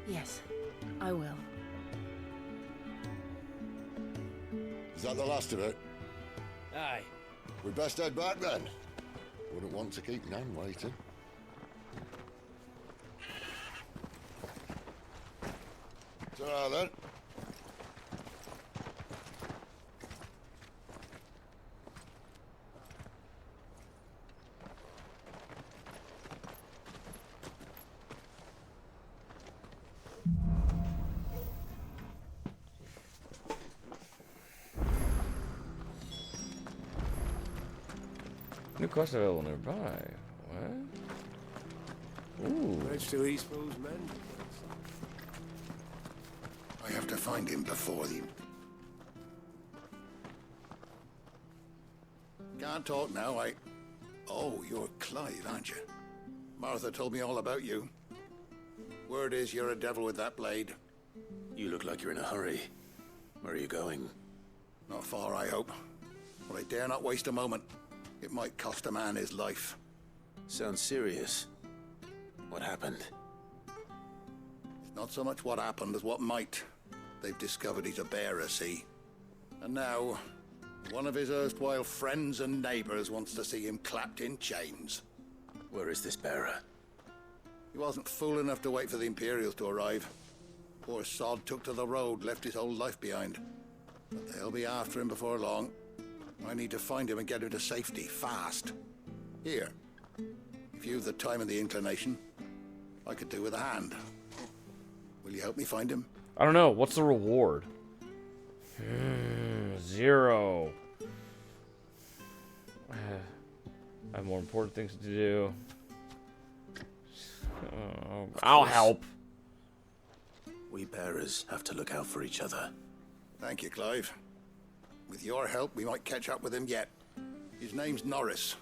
Yes, I will. Is that the last of it? Aye. We'd best head back then. Wouldn't want to keep Nan waiting. Ta-ra then. New quest available nearby. What? Ooh. Bridge to Eastpool's men. I have to find him before the... Can't talk now, Oh, you're Clive, aren't you? Martha told me all about you. Word is you're a devil with that blade. You look like you're in a hurry. Where are you going? Not far, I hope. But I dare not waste a moment. It might cost a man his life. Sounds serious. What happened? It's not so much what happened as what might. They've discovered he's a bearer, see? And now, one of his erstwhile friends and neighbors wants to see him clapped in chains. Where is this bearer? He wasn't fool enough to wait for the Imperials to arrive. Poor sod took to the road, left his whole life behind. But they'll be after him before long. I need to find him and get him to safety, fast. Here, if you've the time and the inclination, I could do with a hand. Will you help me find him? I don't know. What's the reward? 0. I have more important things to do. I'll help. We bearers have to look out for each other. Thank you, Clive. With your help, we might catch up with him yet. His name's Norris.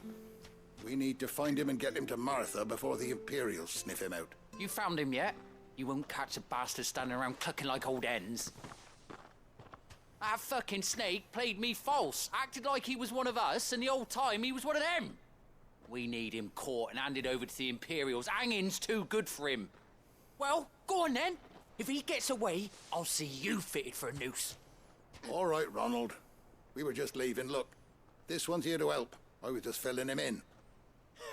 We need to find him and get him to Martha before the Imperials sniff him out. You found him yet? You won't catch a bastard standing around clucking like old hens. That fucking snake played me false, acted like he was one of us, and the whole time he was one of them. We need him caught and handed over to the Imperials. Hanging's too good for him. Well, go on then. If he gets away, I'll see you fitted for a noose. All right, Ronald. We were just leaving. Look, this one's here to help. I was just filling him in.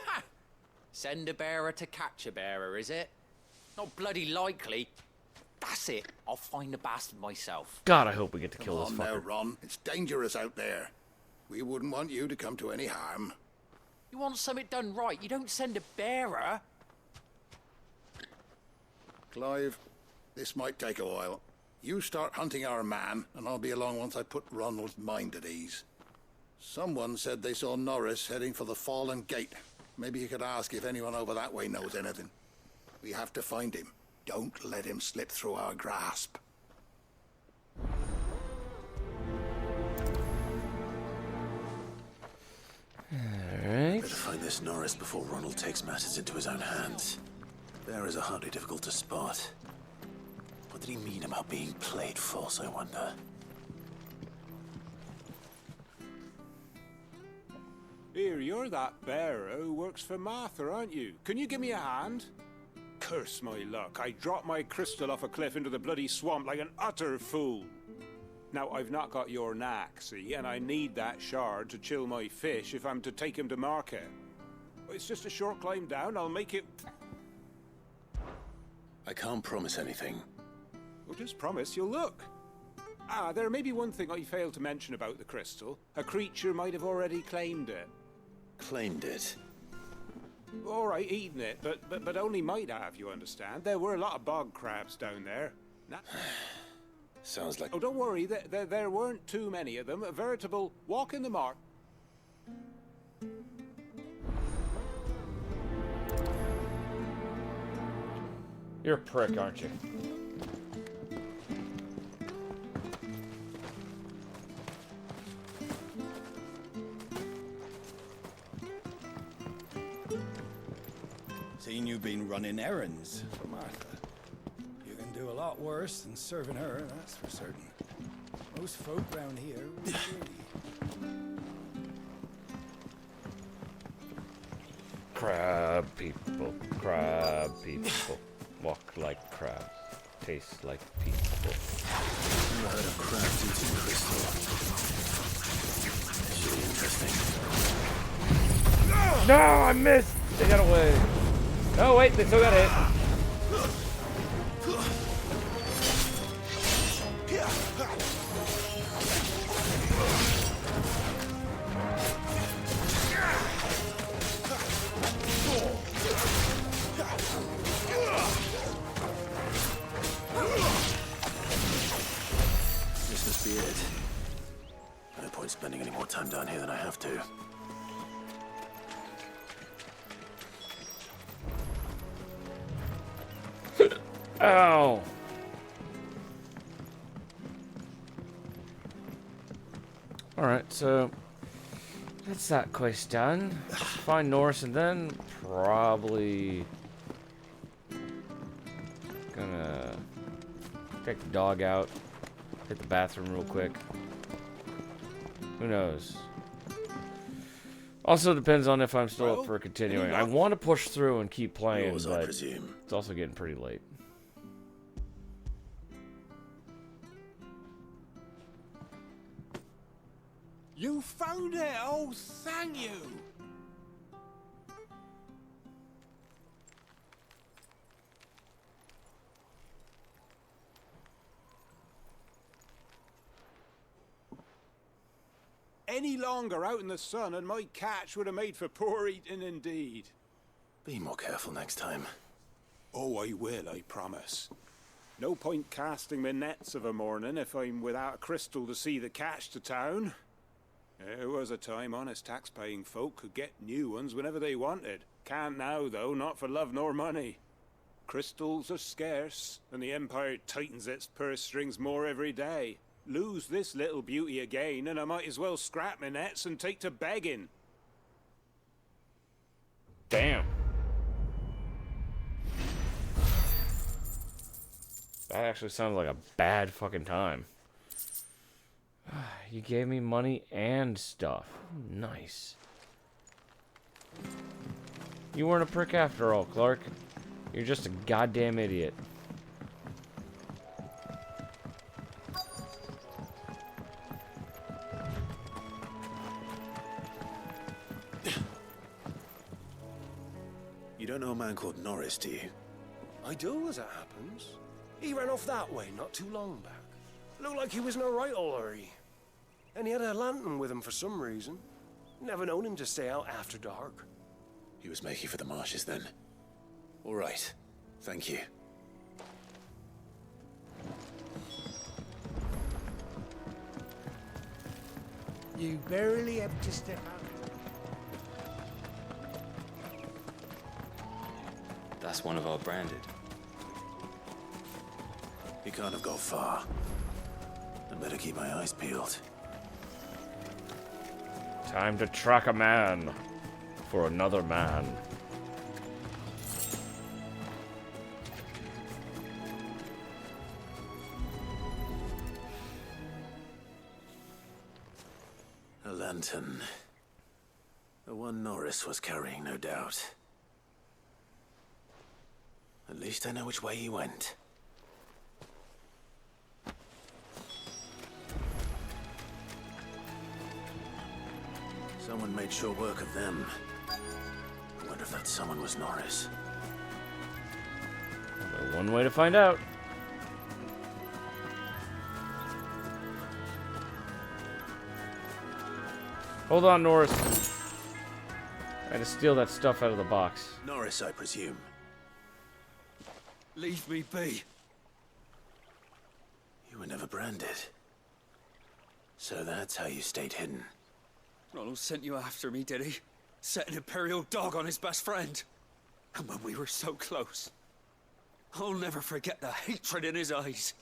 Ha! Send a bearer to catch a bearer, is it? Not bloody likely. That's it. I'll find the bastard myself. God, I hope we get to kill this Come on now, fucker. Ron. It's dangerous out there. We wouldn't want you to come to any harm. You want something done right, you don't send a bearer. Clive, this might take a while. You start hunting our man, and I'll be along once I put Ronald's mind at ease. Someone said they saw Norris heading for the Fallen Gate. Maybe you could ask if anyone over that way knows anything. We have to find him. Don't let him slip through our grasp. Alright. Better find this Norris before Ronald takes matters into his own hands. Bearers are hardly difficult to spot. What did he mean about being played false, I wonder? Here, you're that bearer who works for Martha, aren't you? Can you give me a hand? Curse my luck. I dropped my crystal off a cliff into the bloody swamp like an utter fool. Now, I've not got your knack, see, and I need that shard to chill my fish if I'm to take him to market. It's just a short climb down. I'll make it... I can't promise anything. Well, just promise you'll look. Ah, there may be one thing I failed to mention about the crystal. A creature might have already claimed it. Claimed it? All right, eaten it, but only might have, you understand. There were a lot of bog crabs down there. Sounds like... Oh, don't worry, there weren't too many of them. A veritable walk in the mark. You're a prick, aren't you? Seen you been running errands for Martha. You can do a lot worse than serving her, that's for certain. Most folk round here would agree. Crab people, walk like crabs, taste like people. Never heard of crabs eating crystal. Should be interesting. No, I missed! They got away. Oh wait, they still got hit. This must be it. No point spending any more time down here than I have to. Ow. Alright, so that's that quest done. Find Norris and then probably gonna take the dog out, hit the bathroom real quick. Who knows? Also depends on if I'm still up for continuing. I want to push through and keep playing, Yours, but I presume. it's also getting pretty late. You found it! Oh, thank you! Any longer out in the sun and my catch would have made for poor eating indeed. Be more careful next time. Oh, I will, I promise. No point casting my nets of a morning if I'm without a crystal to see the catch to town. There was a time honest tax-paying folk could get new ones whenever they wanted. Can't now, though, not for love nor money. Crystals are scarce, and the Empire tightens its purse strings more every day. Lose this little beauty again, and I might as well scrap my nets and take to begging. Damn. That actually sounds like a bad fucking time. You gave me money and stuff. Nice. You weren't a prick after all, Clark. You're just a goddamn idiot. You don't know a man called Norris, do you? I do, as it happens. He ran off that way not too long back. Looked like he was in a right old hurry. And he had a lantern with him for some reason. Never known him to stay out after dark. He was making for the marshes then. All right. Thank you. You barely have to step out. That's one of our branded. He can't have got far. I better keep my eyes peeled. Time to track a man for another man. A lantern. The one Norris was carrying, no doubt. At least I know which way he went. Someone made sure work of them. I wonder if that someone was Norris. Only one way to find out. Hold on, Norris. I had to steal that stuff out of the box. Norris, I presume. Leave me be. You were never branded. So that's how you stayed hidden. Ronald sent you after me, did he? Set an Imperial dog on his best friend. And when we were so close. I'll never forget the hatred in his eyes.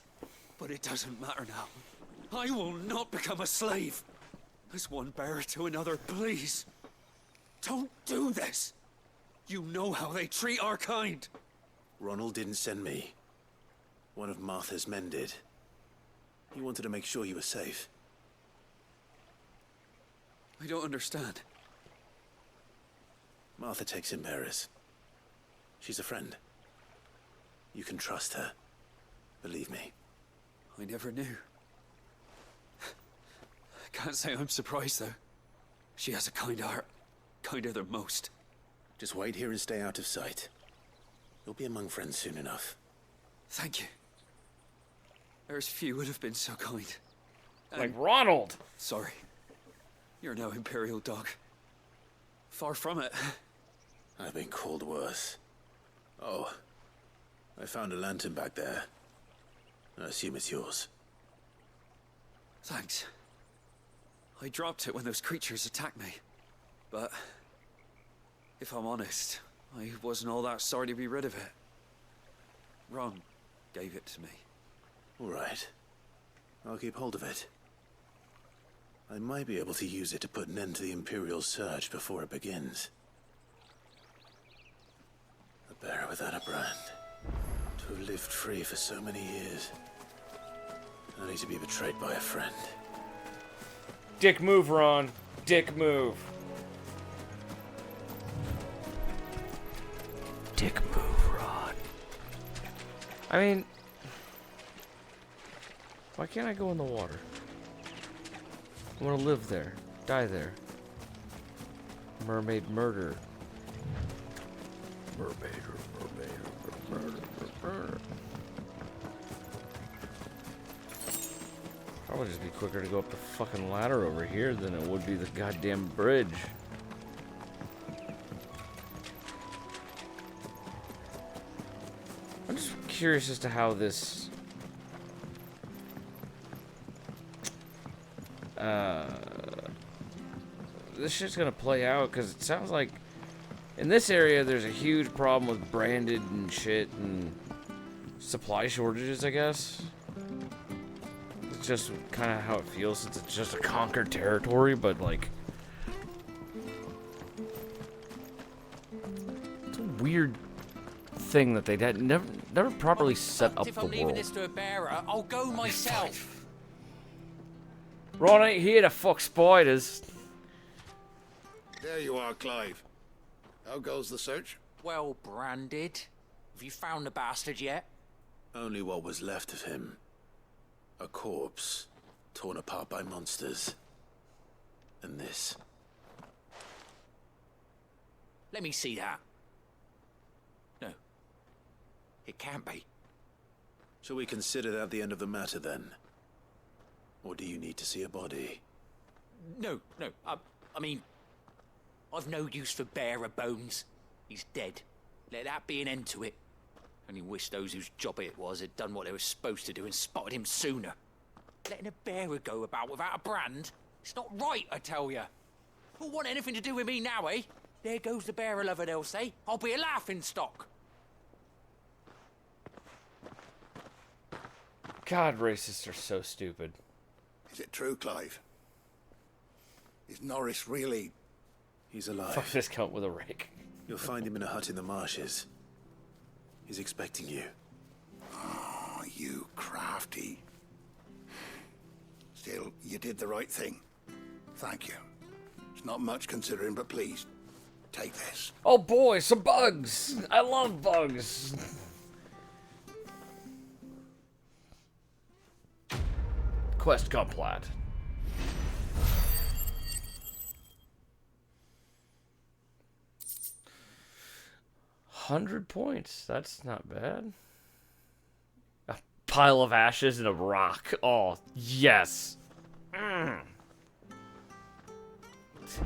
But it doesn't matter now. I will not become a slave. As one bearer to another, please. Don't do this. You know how they treat our kind. Ronald didn't send me. One of Martha's men did. He wanted to make sure you were safe. I don't understand. Martha takes in bearers. She's a friend. You can trust her. Believe me. I never knew. I can't say I'm surprised, though. She has a kind heart. Kinder than most. Just wait here and stay out of sight. You'll be among friends soon enough. Thank you. There's few would have been so kind. Like Ronald! Sorry. You're no Imperial dog. Far from it. I've been called worse. Oh. I found a lantern back there. I assume it's yours. Thanks. I dropped it when those creatures attacked me. But if I'm honest, I wasn't all that sorry to be rid of it. Ron gave it to me. All right. I'll keep hold of it. I might be able to use it to put an end to the Imperial surge before it begins. A bearer without a brand. To have lived free for so many years. Only to be betrayed by a friend. Dick move, Ron. Dick move. Dick move, Ron. I mean, why can't I go in the water? I want to live there. Die there. Mermaid murder. Murder. Probably just be quicker to go up the fucking ladder over here than it would be the goddamn bridge. I'm just curious as to how this this shit's gonna play out, because it sounds like in this area there's a huge problem with branded and shit and supply shortages, I guess. It's just kind of how it feels, since it's just a conquered territory, but like it's a weird thing that they had never properly set up If the I'm leaving world. this to a bearer, I'll go myself. Ron ain't here to fuck spiders. There you are, Clive. How goes the search? Well branded. Have you found the bastard yet? Only what was left of him. A corpse, torn apart by monsters. And this. Let me see that. No. It can't be. Shall we consider that the end of the matter, then? Or do you need to see a body? No. I mean, I've no use for bearer bones. He's dead. Let that be an end to it. Only wish those whose job it was had done what they were supposed to do and spotted him sooner. Letting a bearer go about without a brand? It's not right, I tell ya. Who'll want anything to do with me now, eh? There goes the bearer lover, they'll say. I'll be a laughingstock. God, racists are so stupid. Is it true, Clive? Is Norris really... He's alive. Fuck this cunt with a rake. You'll find him in a hut in the marshes. He's expecting you. Oh, you crafty. Still, you did the right thing. Thank you. It's not much considering, but please, take this. Oh boy, some bugs! I love bugs! Quest complete. £100. That's not bad. A pile of ashes and a rock. Oh, yes. It's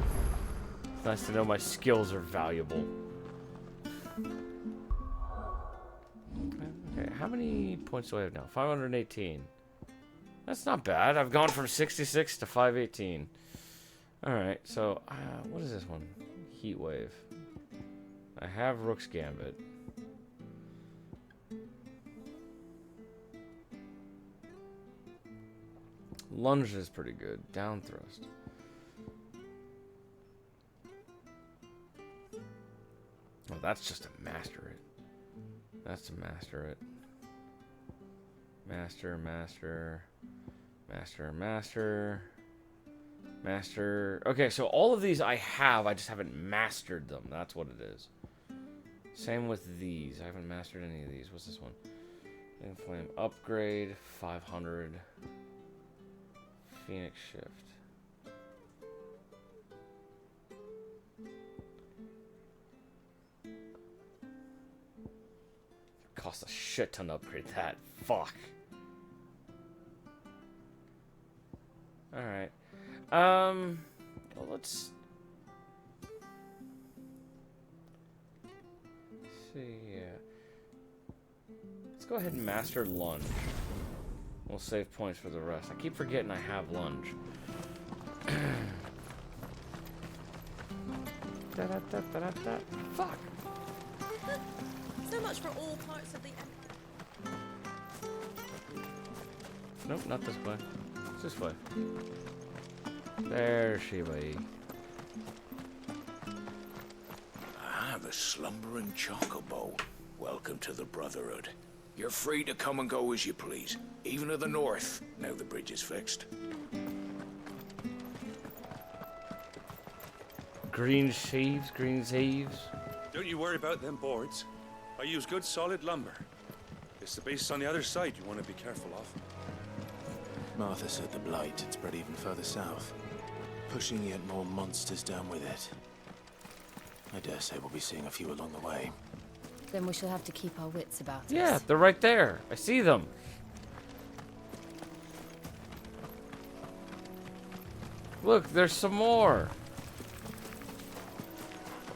nice to know my skills are valuable. Okay, how many points do I have now? 518. That's not bad. I've gone from 66 to 518. Alright, so, what is this one? Heat Wave. I have Rook's Gambit. Lunge is pretty good. Down thrust. Oh, that's just a master it. That's a master it. Master, master, master, master, master. Okay, so all of these I have, I just haven't mastered them. That's what it is. Same with these. I haven't mastered any of these. What's this one? Inflame upgrade, 500. Phoenix shift. Costs a shit ton to upgrade that. Fuck. Alright. Well, let's see. Let's go ahead and master lunge. We'll save points for the rest. I keep forgetting I have lunge. Fuck. So much for all parts of the Nope, not this way. It's this way. There she be. I have a slumbering chocobo. Welcome to the Brotherhood. You're free to come and go as you please, even to the north, now the bridge is fixed. Green sheaves, green sheaves. Don't you worry about them boards. I use good solid lumber. It's the base on the other side you want to be careful of. Martha said the blight had spread even further south, pushing yet more monsters down with it. I dare say we'll be seeing a few along the way. Then we shall have to keep our wits about us. Yeah, they're right there. I see them. Look, there's some more.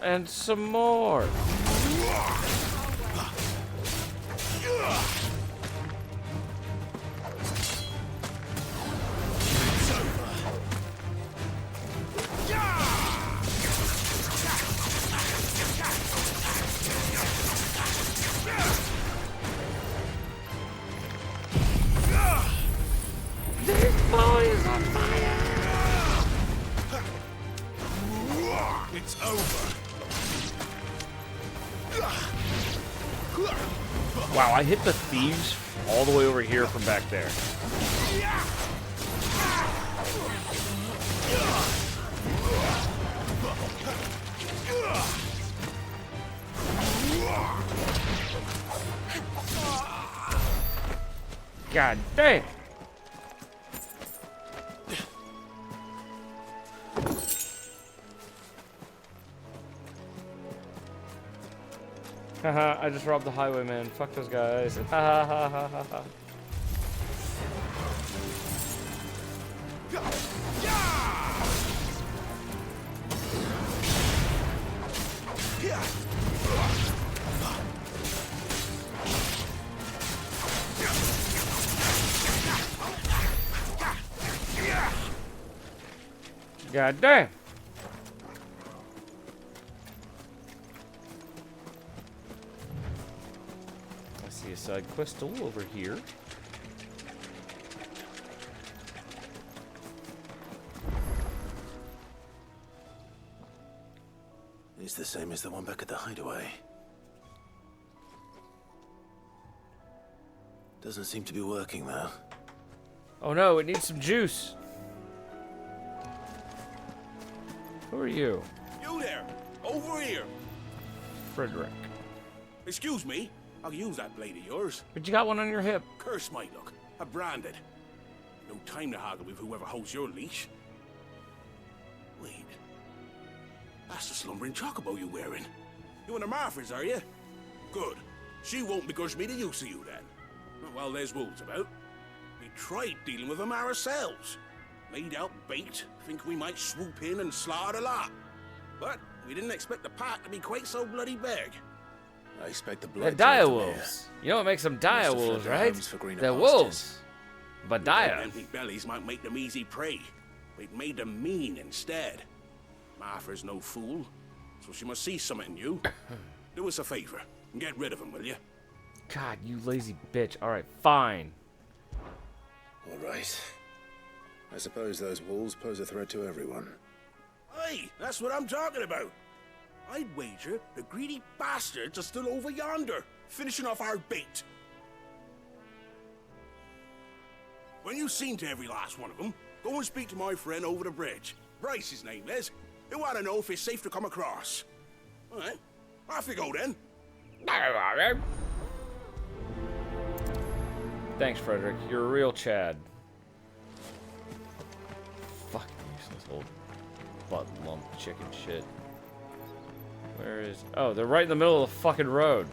And some more. It's over. Wow, I hit the thieves all the way over here from back there. God damn. Haha, I just robbed the highwayman. Fuck those guys. Ha ha ha ha ha ha. God damn. I see a side quest over here. It's the same as the one back at the hideaway. Doesn't seem to be working, though. Oh no, it needs some juice. Who are you? You there! Over here! Frederick. Excuse me, I'll use that blade of yours. But you got one on your hip. Curse my luck. I'm branded. No time to haggle with whoever holds your leash. Wait. That's the slumbering chocobo you're wearing. You and the Marfers, are you? Good. She won't begrudge me the use of you, then. Not while there's wolves about. We tried dealing with them ourselves. Laid out bait, think we might swoop in and slaughter the lot. But we didn't expect the pack to be quite so bloody big. I expect the They're blight. dire wolves. You know what makes them dire wolves, right? They're wolves. But dire. Empty bellies might make them easy prey. We'd made them mean instead. Martha's no fool, so she must see something in you. Do us a favor and get rid of them, will you? God, you lazy bitch. Alright, fine. All right. I suppose those wolves pose a threat to everyone. Hey, that's what I'm talking about. I'd wager the greedy bastards are still over yonder, finishing off our bait. When you've seen to every last one of them, go and speak to my friend over the bridge. Bryce, his name is. He'll want to know if it's safe to come across. All right, off you go then. Thanks, Frederick. You're a real Chad. Fucking useless old butt lump chicken shit. Where is... Oh, they're right in the middle of the fucking road.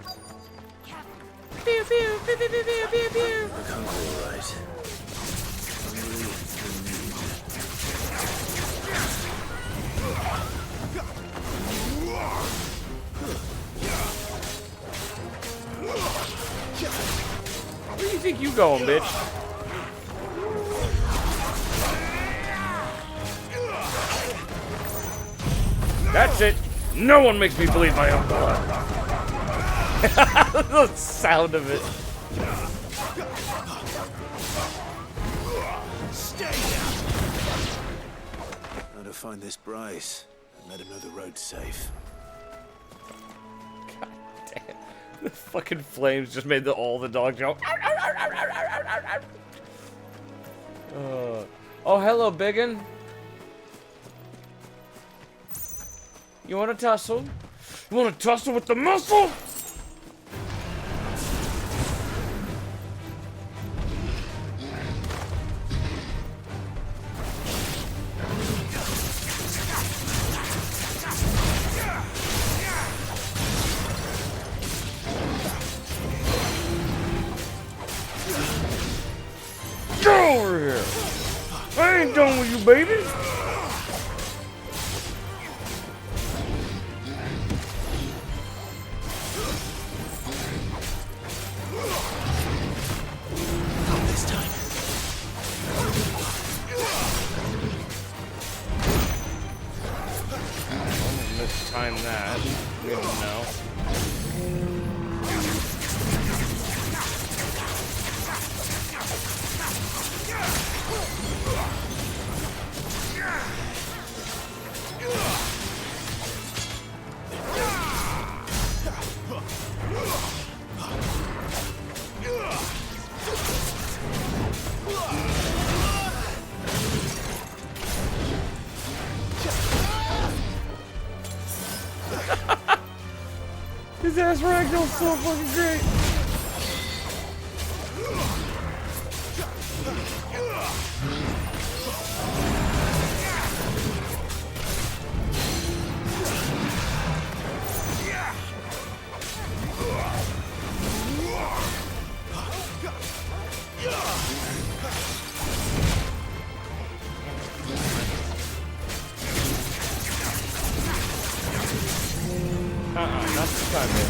Pew, pew, pew, pew, pew, pew, pew, pew. Look hungry, all right. Where do you think you going, bitch? That's it. No one makes me bleed my own blood. The sound of it. Stay down. How to find this Bryce and let him know the road's safe. God damn. The fucking flames just made all the dogs go. Oh, hello, biggin. You want to tussle? You want to tussle with the muscle? Get over here! I ain't done with you, baby! Time that. We don't know. His ass ragdoll's so fucking great. Not this time, man.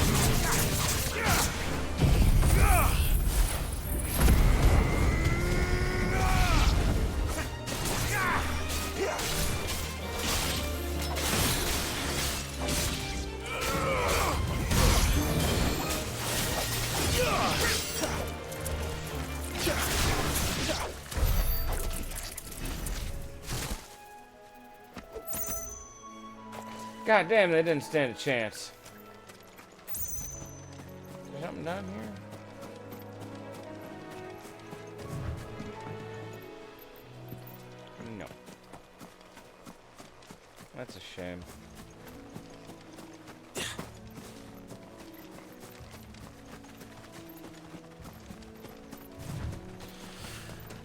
God damn, they didn't stand a chance. Is there something down here? No. That's a shame.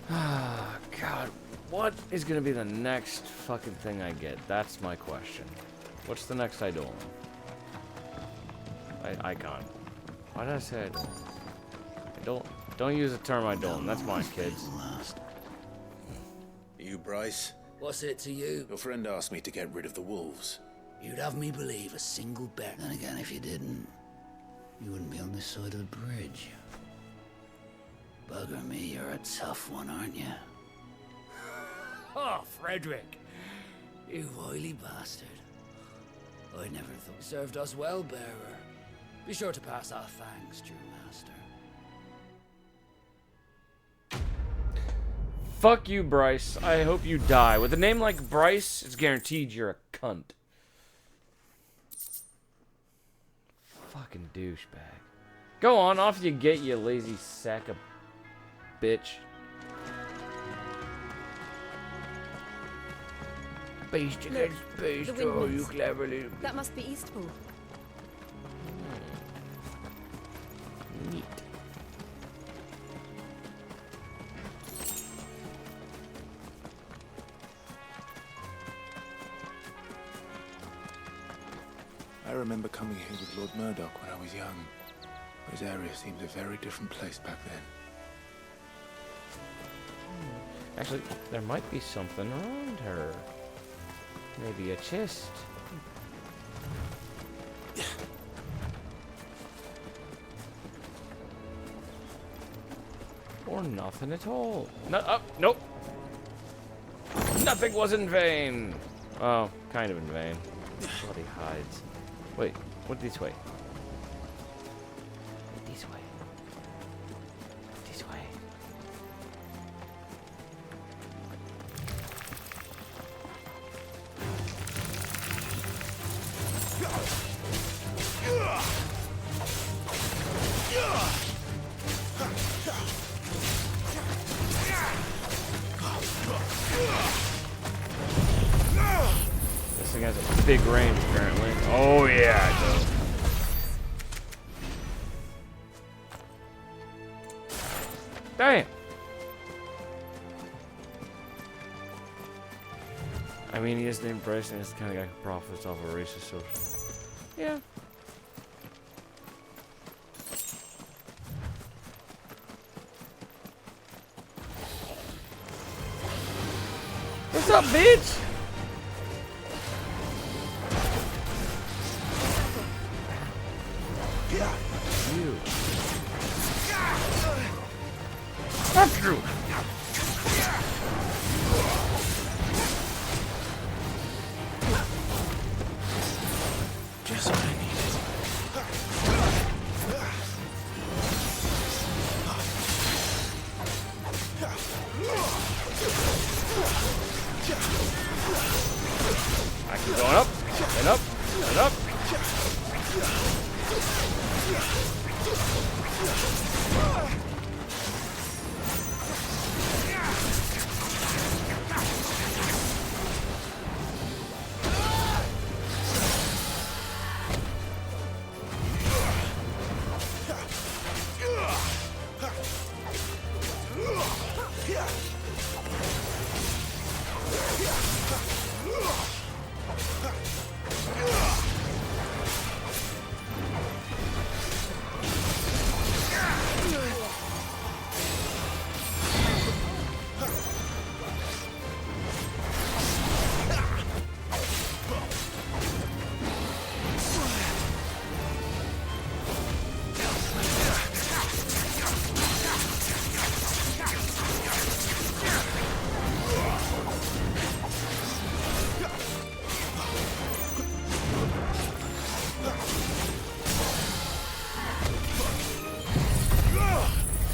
Ah, God. What is gonna be the next fucking thing I get? That's my question. What's the next Eidolon? Icon. Why did I say Eidolon? Don't use the term Eidolon. That's mine, kids. You, Bryce? What's it to you? Your friend asked me to get rid of the wolves. You'd have me believe a single bit. Then again, if you didn't, you wouldn't be on this side of the bridge. Bugger me, you're a tough one, aren't you? Oh, Frederick. You wily bastard. I never thought you served us well, bearer. Be sure to pass our thanks, true master. Fuck you, Bryce. I hope you die. With a name like Bryce, it's guaranteed you're a cunt. Fucking douchebag. Go on, off you get, you lazy sack of bitch. Beast against beast, oh, you clever little... That must be Eastpool. Neat. I remember coming here with Lord Murdoch when I was young. This area seemed a very different place back then. Actually, there might be something around her. Maybe a chest. Or nothing at all. No, nope. Nothing was in vain. Oh, kind of in vain. Bloody hides. Wait, what this way? This way. This way. This thing has a big range, apparently. Oh yeah, it does. Damn. I mean, he is named Bryce, and he's the kind of guy who profits off a racist social. Yeah. What's up, bitch? You. Fuck you. Just what I needed. I keep going up, and up, and up.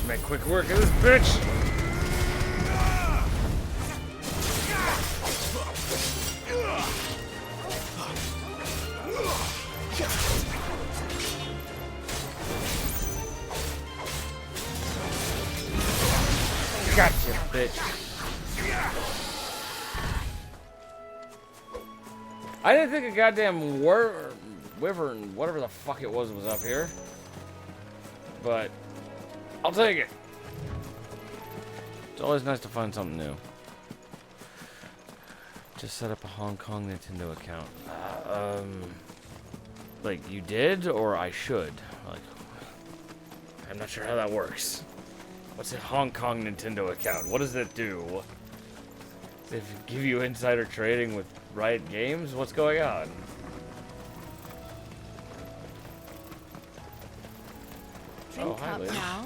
Make quick work of this bitch. Gotcha, bitch. I didn't think a goddamn wyvern, whatever the fuck it was up here. But I'll take it. It's always nice to find something new. Just set up a Hong Kong Nintendo account. Like you did, or I should? Like, I'm not sure how that works. What's a Hong Kong Nintendo account? What does it do? Does it give you insider trading with Riot Games? What's going on? Drink hi, up lady. now.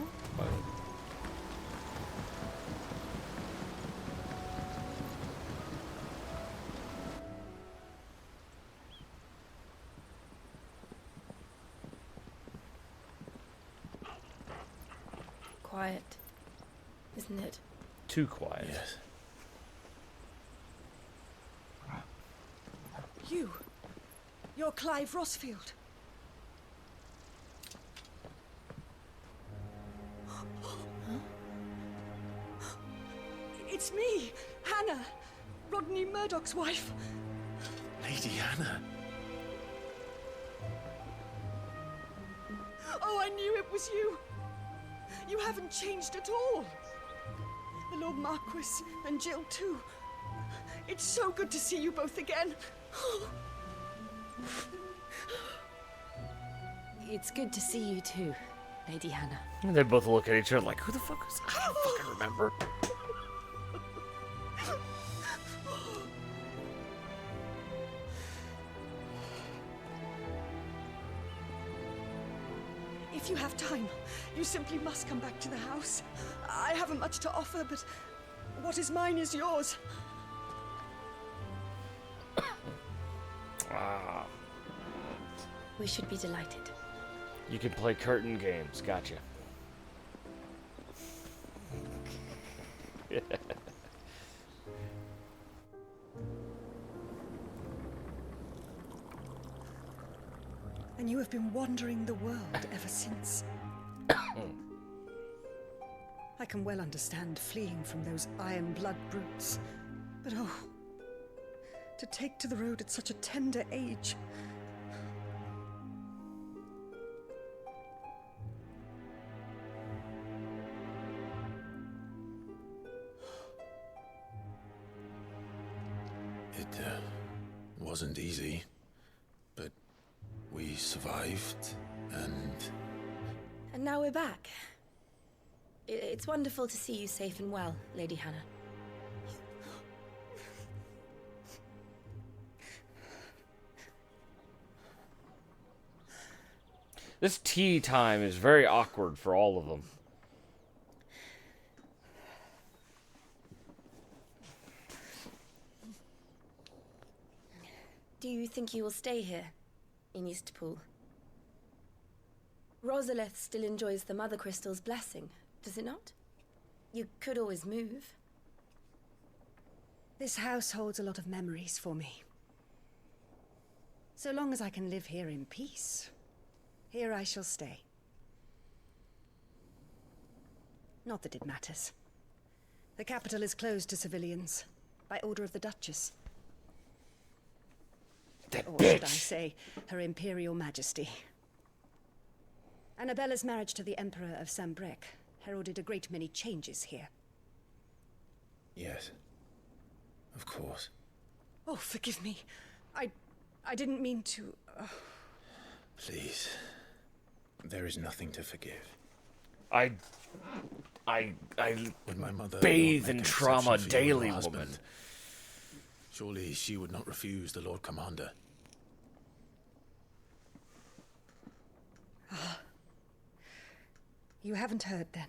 Quiet, isn't it? too quiet. Yes. You're Clive Rossfield. It's me, Hannah, Rodney Murdoch's wife. Lady Hannah. Oh, I knew it was you. You haven't changed at all. The Lord Marquis and Jill too. It's so good to see you both again. It's good to see you too, Lady Hannah. And they both look at each other like, who the fuck is that? I don't fucking remember. If you have time, you simply must come back to the house. I haven't much to offer, but what is mine is yours. Ah. We should be delighted. You can play curtain games. Gotcha. And you have been wandering the world ever since. I can well understand fleeing from those iron blood brutes. But oh, to take to the road at such a tender age. It wasn't easy, but we survived, and now we're back. It's wonderful to see you safe and well, Lady Hannah. This tea time is very awkward for all of them. Do you think you will stay here, in Eastpool? Rosalith still enjoys the Mother Crystal's blessing, does it not? You could always move. This house holds a lot of memories for me. So long as I can live here in peace, here I shall stay. Not that it matters. The capital is closed to civilians, by order of the Duchess. Or should I say, Her Imperial Majesty. Annabella's marriage to the Emperor of Sambrec heralded a great many changes here. yes, of course. Oh, forgive me. I didn't mean to... Please, there is nothing to forgive. I Would my mother bathe not in make an trauma exception for you and daily, your husband? woman. Surely she would not refuse the Lord Commander. You haven't heard, then.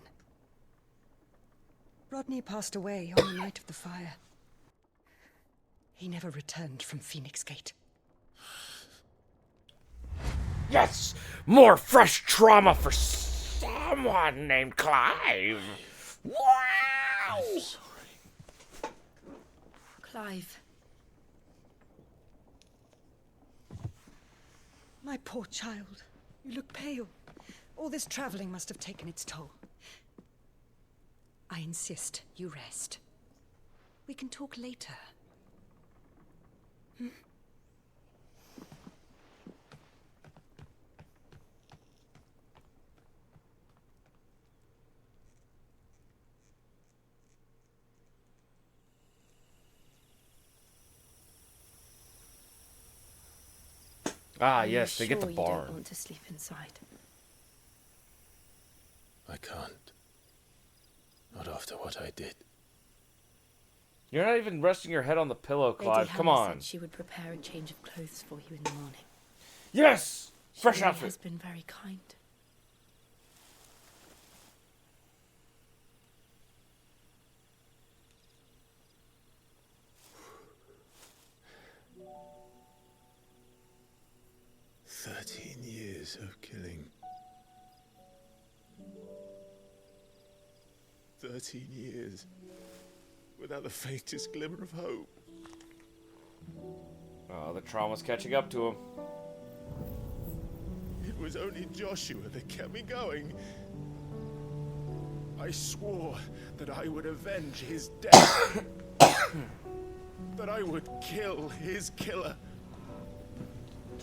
Rodney passed away on the night of the fire. He never returned from Phoenix Gate. Yes! More fresh trauma for someone named Clive! Wow! I'm sorry. Clive. My poor child. You look pale. All this traveling must have taken its toll. I insist you rest. We can talk later. Hmm? Ah, Are you yes, they get the sure you barn. don't want to sleep inside? I can't. Not after what I did. You're not even resting your head on the pillow, Clive. Lady Come Hannah on. said she would prepare a change of clothes for you in the morning. Yes! Fresh She outfit. has been very kind. Years of killing. 13 years. without the faintest glimmer of hope. Oh, the trauma's catching up to him. It was only Joshua that kept me going. I swore that I would avenge his death. That I would kill his killer.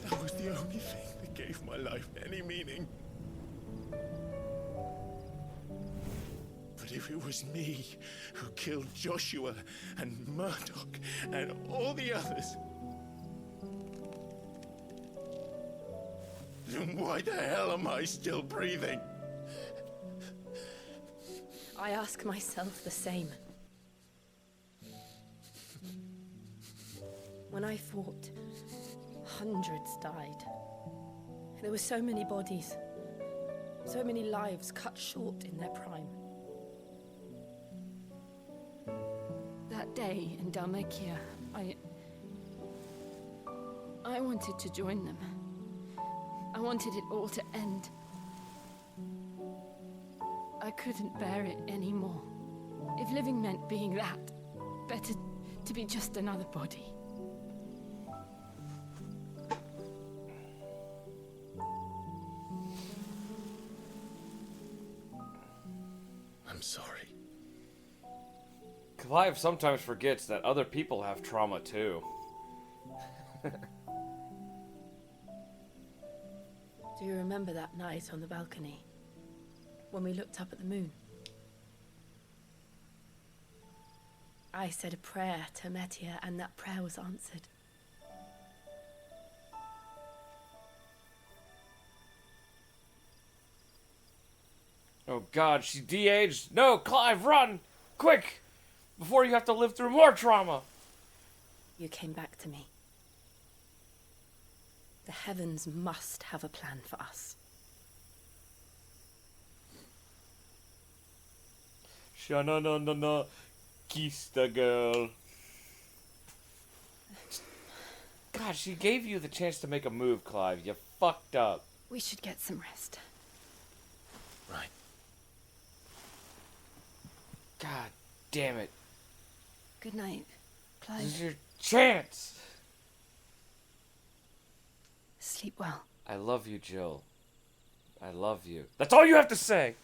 That was the only thing that gave my life any meaning. But if it was me who killed Joshua and Murdoch and all the others, then why the hell am I still breathing? I ask myself the same. When I fought, hundreds died. There were so many bodies, so many lives cut short in their prime. That day in Dalmekia, I wanted to join them. I wanted it all to end. I couldn't bear it anymore. If living meant being that, better to be just another body. I'm sorry. Clive sometimes forgets that other people have trauma too. Do you remember that night on the balcony? When we looked up at the moon? I said a prayer to Metia, and that prayer was answered. Oh God, she de-aged. No, Clive, run! Quick! Before you have to live through more trauma! You came back to me. The heavens must have a plan for us. Sha-na-na-na-na, kiss the girl. God, she gave you the chance to make a move, Clive. You fucked up. We should get some rest. Right. God damn it. Good night, Clive. This is your chance. Sleep well. I love you, Jill. I love you. That's all you have to say.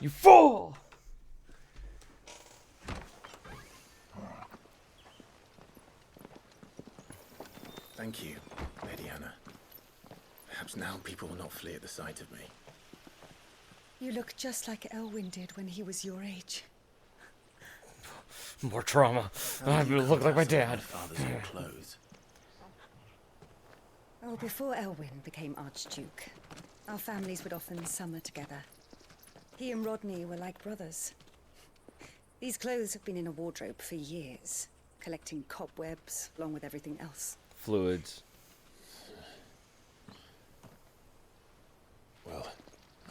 You fool! Thank you, Lady Anna. Perhaps now people will not flee at the sight of me. You look just like Elwyn did when he was your age. More trauma. I look like my dad. Father's old clothes. Oh, before Elwyn became Archduke, our families would often summer together. He and Rodney were like brothers. These clothes have been in a wardrobe for years, collecting cobwebs along with everything else. Fluids. Well,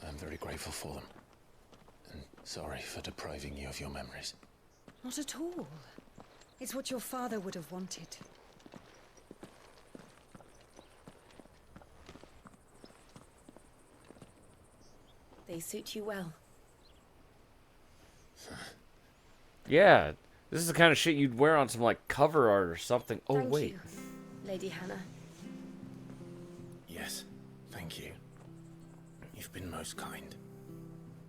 I'm very grateful for them. And sorry for depriving you of your memories. Not at all. It's what your father would have wanted. They suit you well. Yeah, this is the kind of shit you'd wear on some, like, cover art or something. Oh, Thank wait. you, Lady Hannah. Yes, thank you. You've been most kind.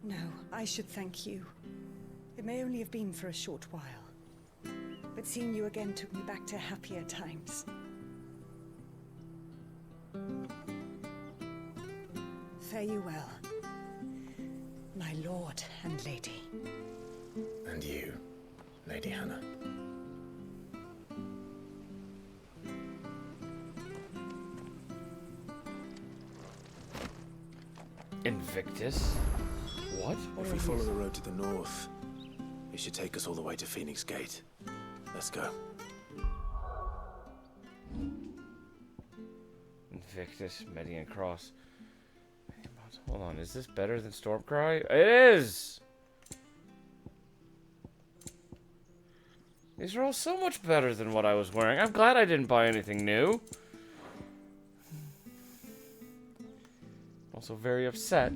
No, I should thank you. It may only have been for a short while, but seeing you again took me back to happier times. Fare you well, my lord and lady. And you, Lady Hannah. Invictus? What? If we follow the road to the north, it should take us all the way to Phoenix Gate. Let's go. Invictus, Median Cross. Hold on, is this better than Stormcry? It is! These are all so much better than what I was wearing. I'm glad I didn't buy anything new. Also very upset.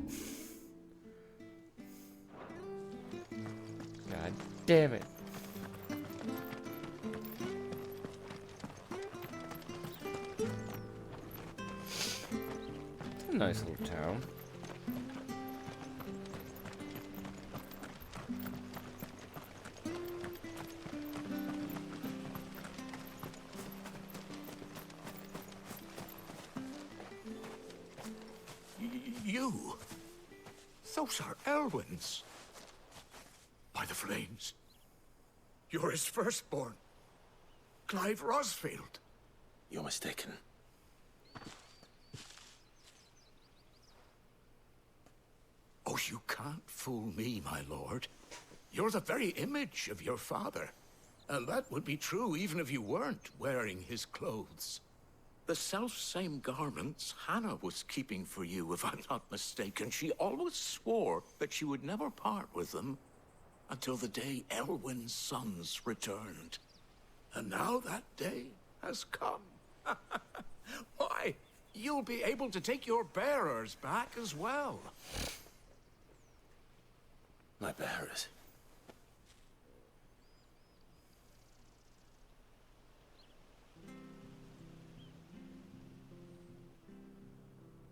God damn it. It's a nice little town. You? Those are Elwyn's. By the flames. You're his firstborn. Clive Rosfield. You're mistaken. Oh, you can't fool me, my lord. You're the very image of your father. And that would be true even if you weren't wearing his clothes. The self-same garments Hannah was keeping for you, if I'm not mistaken. She always swore that she would never part with them until the day Elwyn's sons returned. And now that day has come. Why, you'll be able to take your bearers back as well. My bearers?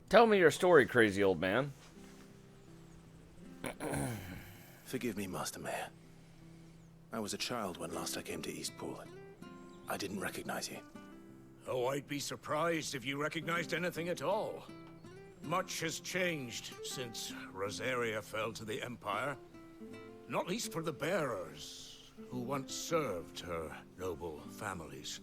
Tell me your story, crazy old man. Forgive me, Master Mayor. I was a child when last I came to Eastpool. I didn't recognize you. Oh, I'd be surprised if you recognized anything at all. Much has changed since Rosaria fell to the Empire. Not least for the bearers, who once served her noble families.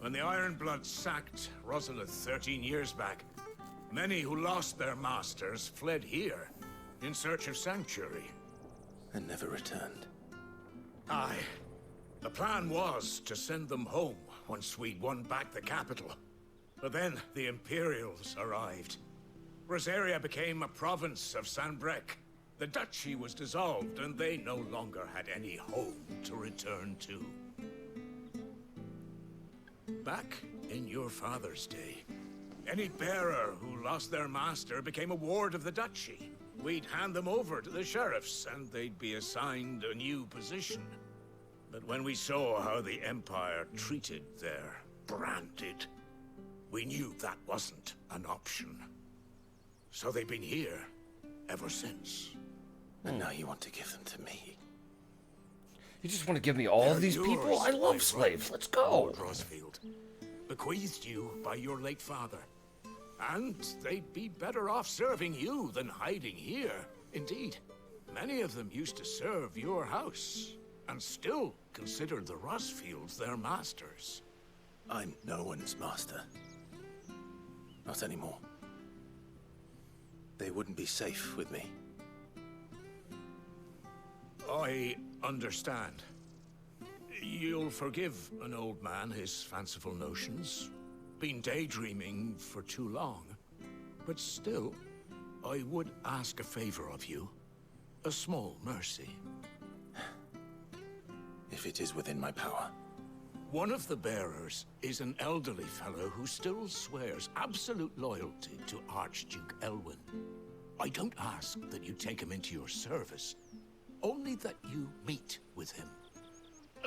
When the Ironbloods sacked Rosalith 13 years back, many who lost their masters fled here in search of sanctuary. And never returned. Aye. The plan was to send them home once we'd won back the capital. But then the Imperials arrived. Rosaria became a province of Sanbreque. The duchy was dissolved, and they no longer had any home to return to. Back in your father's day, any bearer who lost their master became a ward of the duchy. We'd hand them over to the sheriffs, and they'd be assigned a new position. But when we saw how the Empire treated their branded, we knew that wasn't an option. So they've been here ever since. And now you want to give them to me? You just want to give me all these people? I love slaves. Let's go. Lord Rosfield, bequeathed you by your late father. And they'd be better off serving you than hiding here. Indeed, many of them used to serve your house, and still considered the Rosfields their masters. I'm no one's master. Not anymore. They wouldn't be safe with me. I understand. You'll forgive an old man his fanciful notions. Been daydreaming for too long. But still, I would ask a favor of you. A small mercy. If it is within my power. One of the bearers is an elderly fellow who still swears absolute loyalty to Archduke Elwyn. I don't ask that you take him into your service, only that you meet with him.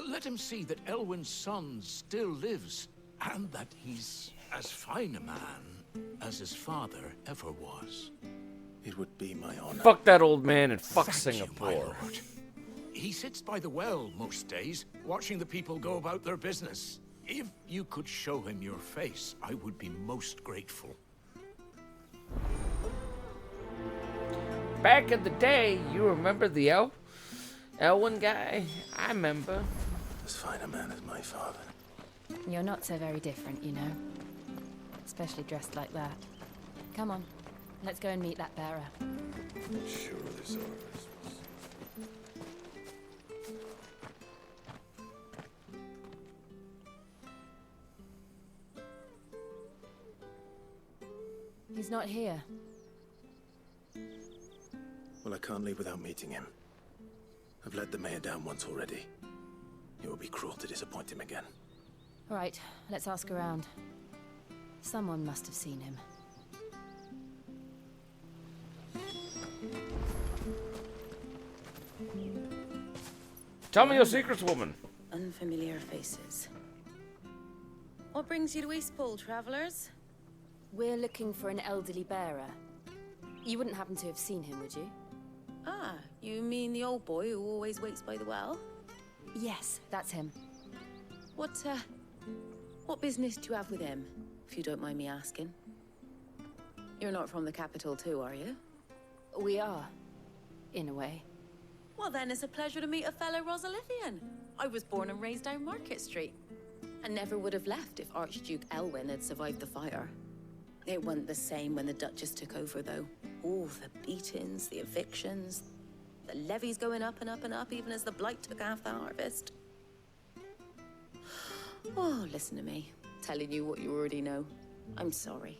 Let him see that Elwyn's son still lives, and that he's as fine a man as his father ever was. It would be my honor. Fuck that old man and fuck Thank Singapore. you, my lord. He sits by the well most days, watching the people go about their business. If you could show him your face, I would be most grateful. Back in the day, you remember the Elwyn guy? I remember. As fine a man as my father. You're not so very different, you know. Especially dressed like that. Come on, let's go and meet that bearer. Sure, this office. He's not here. Well, I can't leave without meeting him. I've let the mayor down once already. It would be cruel to disappoint him again. All right, let's ask around. Someone must have seen him. Tell me your secrets, woman. Unfamiliar faces. What brings you to Eastpool, travelers? We're looking for an elderly bearer. You wouldn't happen to have seen him, would you? Ah, you mean the old boy who always waits by the well? Yes, that's him. What business do you have with him, if you don't mind me asking? You're not from the capital too, are you? We are, in a way. Well then, it's a pleasure to meet a fellow Rosalithian. I was born and raised down Market Street. And never would have left if Archduke Elwyn had survived the fire. It wasn't the same when the Duchess took over, though. All the beatings, the evictions, the levies going up and up and up, even as the blight took half the harvest. Oh, listen to me, telling you what you already know. I'm sorry.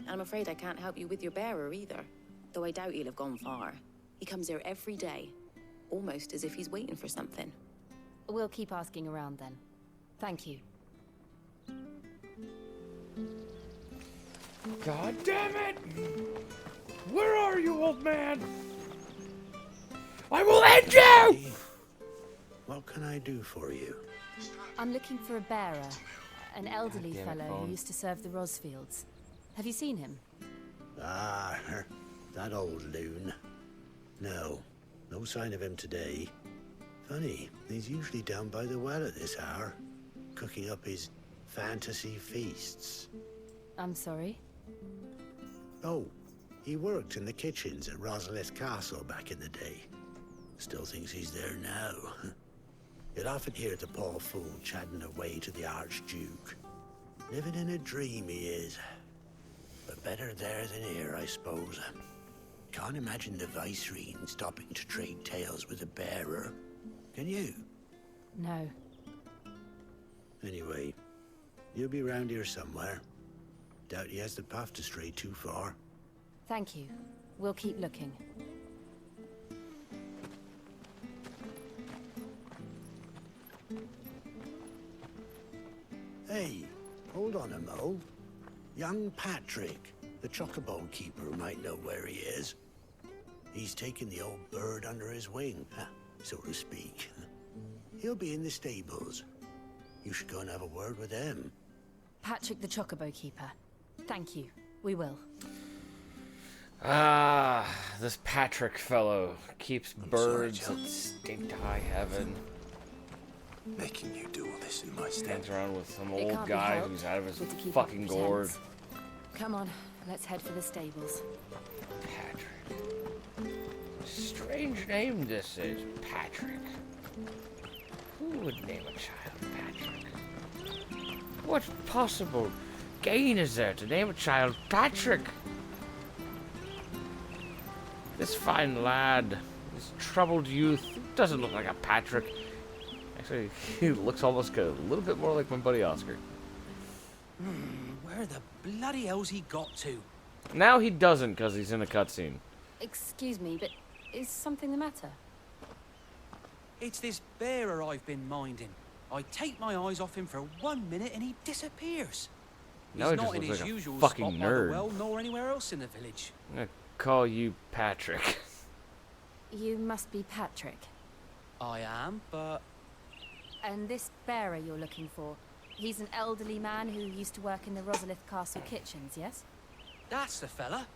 I'm afraid I can't help you with your bearer either, though I doubt he'll have gone far. He comes here every day, almost as if he's waiting for something. We'll keep asking around then. Thank you. God damn it! Where are you, old man? I will end you! What can I do for you? I'm looking for a bearer, an elderly God damn it, fellow phone. who used to serve the Rosfields. Have you seen him? Ah, that old loon. No sign of him today. Funny, he's usually down by the well at this hour, cooking up his fantasy feasts. I'm sorry? Oh, he worked in the kitchens at Rosalith Castle back in the day. Still thinks he's there now. You'd often hear the poor fool chatting away to the Archduke. Living in a dream he is. But better there than here, I suppose. Can't imagine the Viceroy stopping to trade tales with a bearer. Can you? No. Anyway, you'll be round here somewhere. Doubt he has the path to stray too far. Thank you. We'll keep looking. Hey, hold on a mo. Young Patrick, the chocobo keeper, might know where he is. He's taken the old bird under his wing, so to speak. He'll be in the stables. You should go and have a word with him. Patrick the Chocobo Keeper. Thank you. We will. Ah, this Patrick fellow keeps birds that stink to high heaven. Making you do all this in my stead. Hangs around with some It old can't be guy helped who's out of his with to keep fucking up gourd. pretense. Come on, let's head for the stables. Patrick. Strange name this is, Patrick. Who would name a child Patrick? What possible gain is there to name a child Patrick? This fine lad, this troubled youth, doesn't look like a Patrick. Actually, he looks almost a little bit more like my buddy Oscar. Where the bloody hell's he got to? Now he doesn't, because he's in a cutscene. Excuse me, but is something the matter? It's this bearer I've been minding. I take my eyes off him for 1 minute and he disappears. Now He's he not just in looks his like a usual fucking spot by nerd. the well nor anywhere else in the village. I'm gonna call you Patrick. You must be Patrick. I am, but And this bearer you're looking for, he's an elderly man who used to work in the Rosalith Castle kitchens, yes? that's the fella.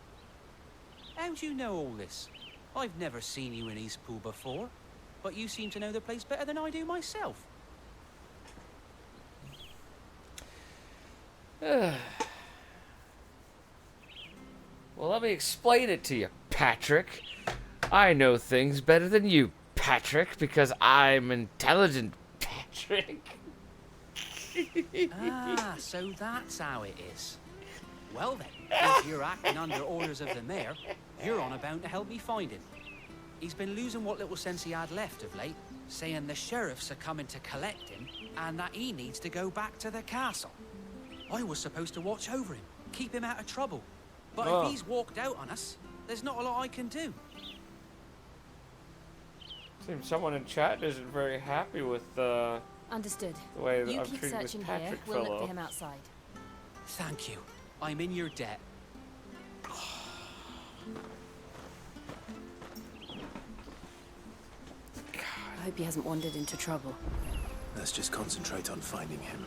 How do you know all this? I've never seen you in Eastpool before, but you seem to know the place better than I do myself. Well, let me explain it to you, Patrick. I know things better than you, Patrick, because I'm intelligent, Patrick. Ah, so that's how it is. Well then, if you're acting under orders of the mayor, you're on about to help me find him. He's been losing what little sense he had left of late, saying the sheriffs are coming to collect him, and that he needs to go back to the castle. I was supposed to watch over him, keep him out of trouble. But Oh. if he's walked out on us, there's not a lot I can do. Seems someone in chat isn't very happy with Understood. the way that You I'm keep treating this searching here. Patrick We'll look fellow. for him outside. Thank you. I'm in your debt. Hope he hasn't wandered into trouble. Let's just concentrate on finding him.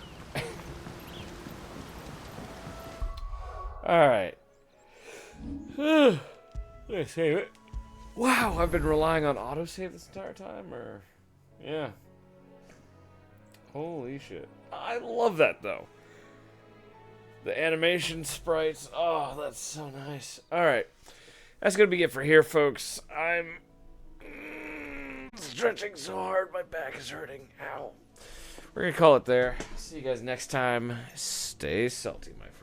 Alright. Let's save it. Wow, I've been relying on autosave this entire time, or... Yeah. Holy shit. I love that, though. The animation sprites. Oh, that's so nice. Alright. That's going to be it for here, folks. I'm stretching so hard, my back is hurting. Ow. We're going to call it there. See you guys next time. Stay salty, my friends.